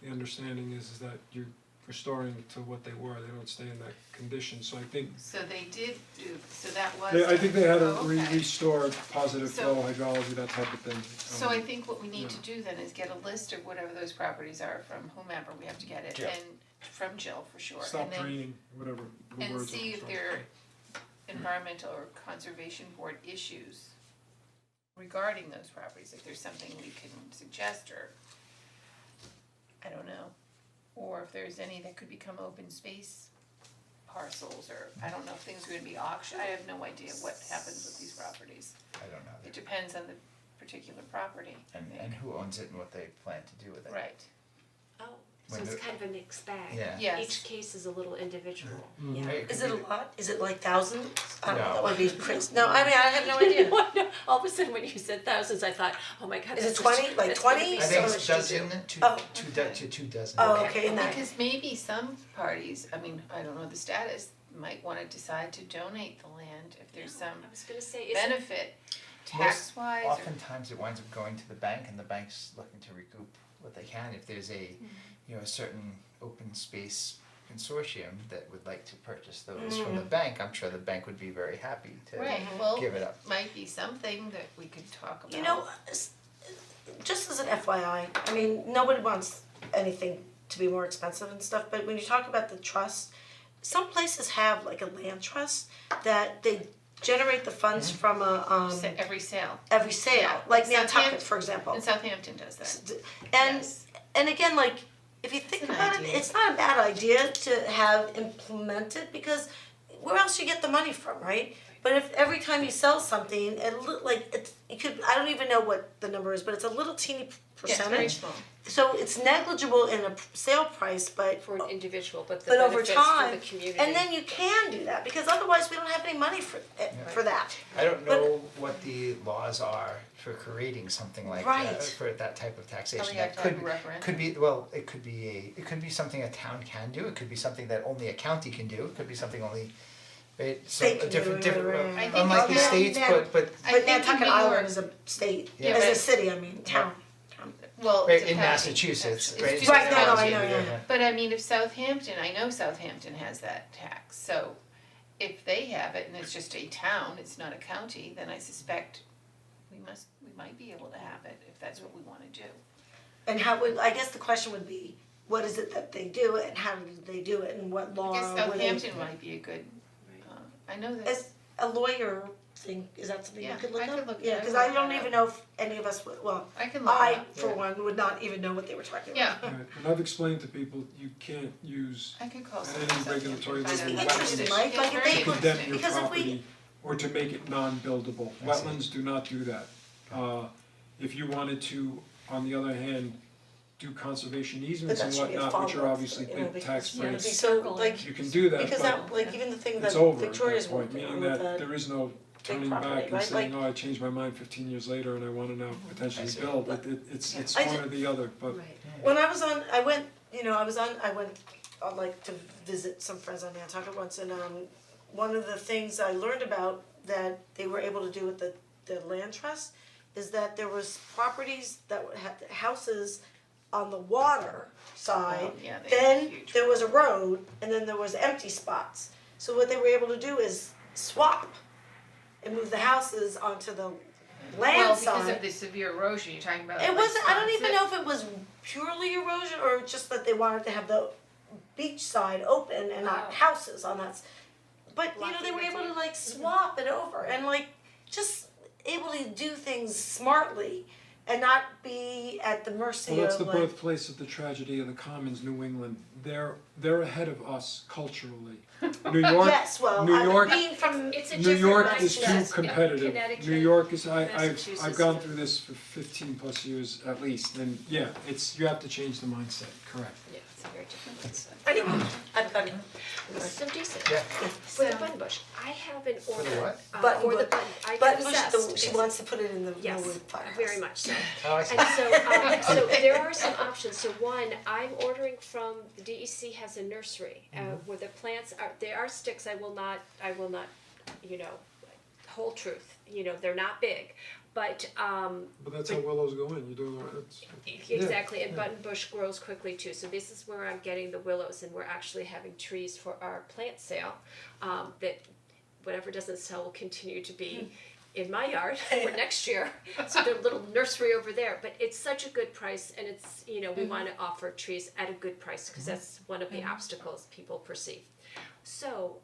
the understanding is that you're restoring to what they were, they don't stay in that condition, so I think
so they did do, so that was.
I think they had to
Oh, okay.
restore positive
So-
flow, hydrology, that type of thing.
So I think what we need
yeah.
to do then is get a list of whatever those properties are from whomever, we have to get it,
Yeah.
and from Jill for sure,
Stop
and then,
draining, whatever the
and
words
see
are.
if there are environmental or conservation board issues regarding those properties, if there's something we can suggest or, I don't know, or if there's any that could become open space parcels, or I don't know if things are gonna be auctioned, I have no idea what happens with these properties.
I don't know.
It depends on the particular property, I
And
think.
who owns it and what they plan to do with it.
Right,
Oh, so
When
it's
the-
kind of a mixed bag.
Yeah.
Yes.
Each case is a little individual,
Mm-hmm.
yeah.
It could
Is it a
be-
lot? Is it like thousands? I don't know,
No.
that would be crazy. No, I mean, I have no idea.
No, all of a sudden when you said thousands, I thought, oh my god,
Is
that's
it
such-
20? Like
that's gonna
20?
be
I
so
think
much
it's
to do.
dozen,
Oh.
two dozen.
Oh, okay, in that.
because maybe some parties, I mean, I don't know the status, might wanna decide to donate the land if there's some
I was gonna say, is it,
benefit, tax wise or.
Oftentimes it winds up going to the bank and the bank's looking to recoup what they can. If there's a, you know, a certain open space consortium that would like to purchase those from the bank, I'm sure the bank would be very happy to
Right, well,
give it up.
might be something that we could talk about.
You know, just as an FYI, I mean, nobody wants anything to be more expensive and stuff, but when you talk about the trust, some places have like a land trust that they generate the funds from a
Every sale,
every sale,
Yeah,
like
Southampton-
Nantucket, for example.
and Southampton does that.
And
Yes.
and again, like, if you think
It's an
about it,
idea.
it's not a bad idea to have implemented, because where else you get the money from, right? But if every time you sell something, it could, I don't even know what the number is, but it's a little teeny
Yeah, it's very
percentage.
small.
So it's negligible in a sale price, but
for an individual, but the
but over
benefits for
time,
the community.
and then you can do that, because otherwise we don't have any money for that.
I don't
But-
know what the laws are for creating something like
Right.
that, for that type of taxation.
Probably have
That
to have
could
a referendum.
could be, well, it could be something a town can do, it could be something that only a county can do, it could be something only, right, so
State can
a
do
different
it, right.
I think
unlike the
it's-
states,
Yeah,
but
I
But
think in
Nantucket
New
Island
York-
is a state,
Yeah.
is a
but-
city, I mean, town.
Well,
right,
it's a
in
county.
Massachusetts,
It's
right?
just
Right,
a
no, no,
county.
I know, yeah.
But I mean, if Southampton, I know Southampton has that tax, so if they have it and it's just a town, it's not a county, then I suspect we might be able to have it if that's what we wanna do.
And how would, I guess the question would be, what is it that they do and how do they do it and what law
I guess
would they?
Southampton might be a good, I know that,
As a lawyer thing, is that something you
Yeah,
could look
I
up?
could look-
Yeah,
I
cause
could
I
look
don't
that
even
up.
know if any of us would, well,
I can look it
I,
up.
for one, would not even know what they were talking
Yeah.
about.
Right, and I've explained to people, you can't use
I could call
At
some
any
Southampton,
regulatory
find
level,
out
wetlands.
what it is.
Mike, like,
Yeah,
if
very
they
to
could-
condemn your
because if we-
property or to make it non-buildable. Wetlands do not do that. If you wanted to, on the other hand, do conservation
But
easements
that
and
should be a
whatnot, which are
follow-up,
obviously
you know,
big
because,
tax
you know,
breaks,
so like,
you can do that,
because
but
that, like, even the thing
it's
that
over at
Victoria's
that point,
working
meaning
on with
that
the,
there is no turning
property,
back and
right?
saying,
Like-
oh, I changed my mind 15 years later and I wanna now potentially
see.
build, it's
I
one
ju-
or the other, but
when I was on, I went like to visit some friends on Nantucket once, and one of the things I learned about that they were able to do with the land trust is that there was properties that had houses on the water side,
Oh, yeah, they have
then
huge
there was a road, and then there was empty spots. So what they were able to do is swap and move the houses onto the land side.
Well, because of the severe erosion, you're talking about
It
like
wasn't, I don't
spots
even
that-
know if it was purely erosion or just that they wanted to have the beach side open and not
Oh.
houses on that. But you know, they
Blocking
were
the
able to
view.
like swap it over and like just able to do things smartly and not be at the mercy
well, that's
of
the
like.
birthplace of the tragedy of the commons, New England. They're ahead of us culturally. New York,
Yes, well,
New York,
being from,
It's a
New
different
York is
mindset.
too competitive.
Connecticut,
New York is, I've
Massachusetts,
gone
yeah.
through this for 15 plus years at least, and yeah, you have to change the mindset, correct.
Yeah, it's a very different mindset.
anyway, I've got it.
So decent.
Yeah.
For the button bush, I have an order.
the what?
Button
For the
bush.
button, I
But
get
she
obsessed.
wants to put it in the
Yes,
Millwood firehouse.
very much so.
Oh, I see.
And so there are some options, so one, I'm ordering from, the DEC has a nursery, where the plants are, they are sticks, I will not, you know, whole truth, you know, they're not big, but
But that's how willows go in, you're doing the right, it's,
exactly, and button bush grows quickly too, so this is where I'm getting the willows, and we're actually having trees for our plant sale, that whatever doesn't sell will continue to be in my yard for next year, so there's a little nursery over there, but it's such a good price and it's, you know, we wanna offer trees at a good price, cause that's one of the obstacles people perceive. So,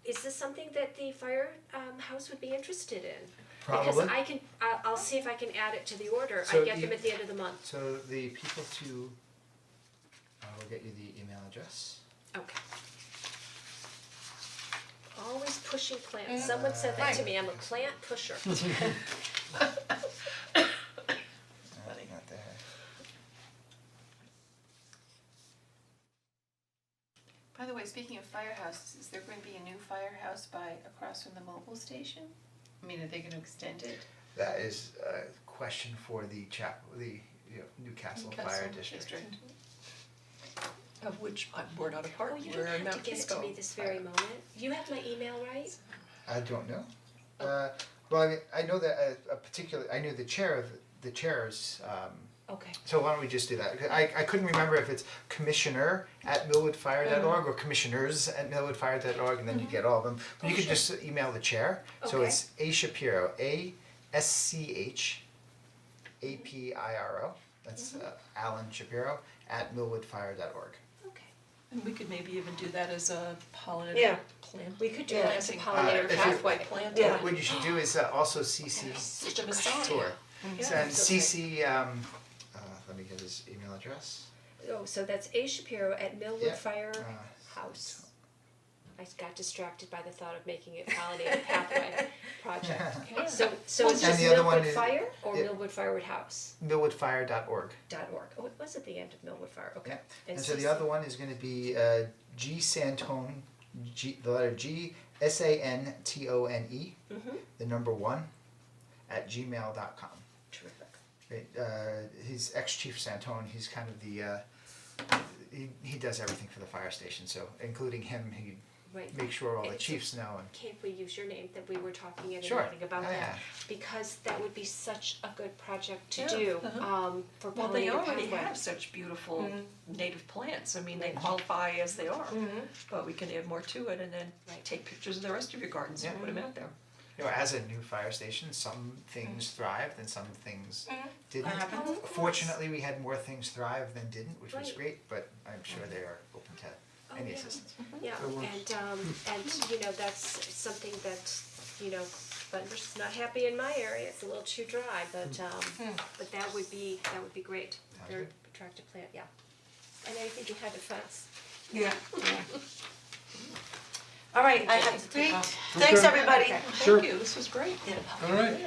is this something that the fire house would be interested in?
Probably.
Because I can, I'll see if I can add it to the order,
So
I get them
you-
at the end of the month.
So the people to, we'll get you the email address.
Okay. Always pushing plants, someone said that to me, I'm a plant pusher.
Not there.
By the way, speaking of firehouses, is there going to be a new firehouse by across from the mobile station? I mean, are they gonna extend it?
That is a question for the Newcastle Fire District.
Of which we're not a part,
Oh, you
we're
don't
in
have
Mount
to give it to
Kisco.
me this very moment. You have my email, right?
I don't know. Well, I mean, I know that I knew the chairs,
Okay.
so why don't we just do that? I couldn't remember if it's commissioner@millwoodfire.org or commissioners@millwoodfire.org, and then you get all of them. But you could just email the chair, so
Okay.
it's A Shapiro, ASCHAPIRO, that's Alan Shapiro, @millwoodfire.org.
Okay.
And we could maybe even do that as a pollinator
Yeah.
plant.
We could do
Yeah.
that as a
Planting.
pollinator
if you-
pathway.
Plant.
Yeah.
What you should do is also CC
Such a mistake.
Tour.
Yeah,
So, and
that's okay.
CC, let me get his email address.
Oh, so that's A Shapiro at Millwood
Yeah.
Fire House. I got distracted by the thought of making it pollinator pathway project. So it's
And
just
the other one
Millwood
is-
Fire or
yeah.
Millwood Firewood House
millwoodfire.org.
.org. Oh, it was at the end of Millwood Fire, okay.
Yeah, and so the other one is gonna be G Santone, the letter G, SANTONE, the number 1, @gmail.com.
Terrific.
Right, he's ex-Chief Santone, he's kind of the, he does everything for the fire station, so including him, he
Right.
makes sure all the
And so-
chiefs know and.
Can't we use your name that we were talking in a
Sure.
meeting about
Yeah,
that?
yeah.
Because that would be such a good project to
Yeah,
do, for
Well, they
pollinator
already
pathway.
have such beautiful native plants, I mean, they qualify as they are. But we can add more to it and then
Right.
take pictures of the rest of your gardens and
Yeah.
put them out there.
You know, as a new fire station, some things thrived and some things didn't.
Of course.
Fortunately, we had more things thrive than didn't, which was
Right.
great, but I'm sure they are open to any
yeah.
assistance.
Yeah, and you know, that's something that, you know, Thunder's not happy in my area, it's a little too dry, but that would be great.
Sounds
Very
good.
attractive plant, yeah. And I think you had a fence.
Yeah. Alright, I have to take off. Thanks, everybody.
Thank you, this was great.
Alright,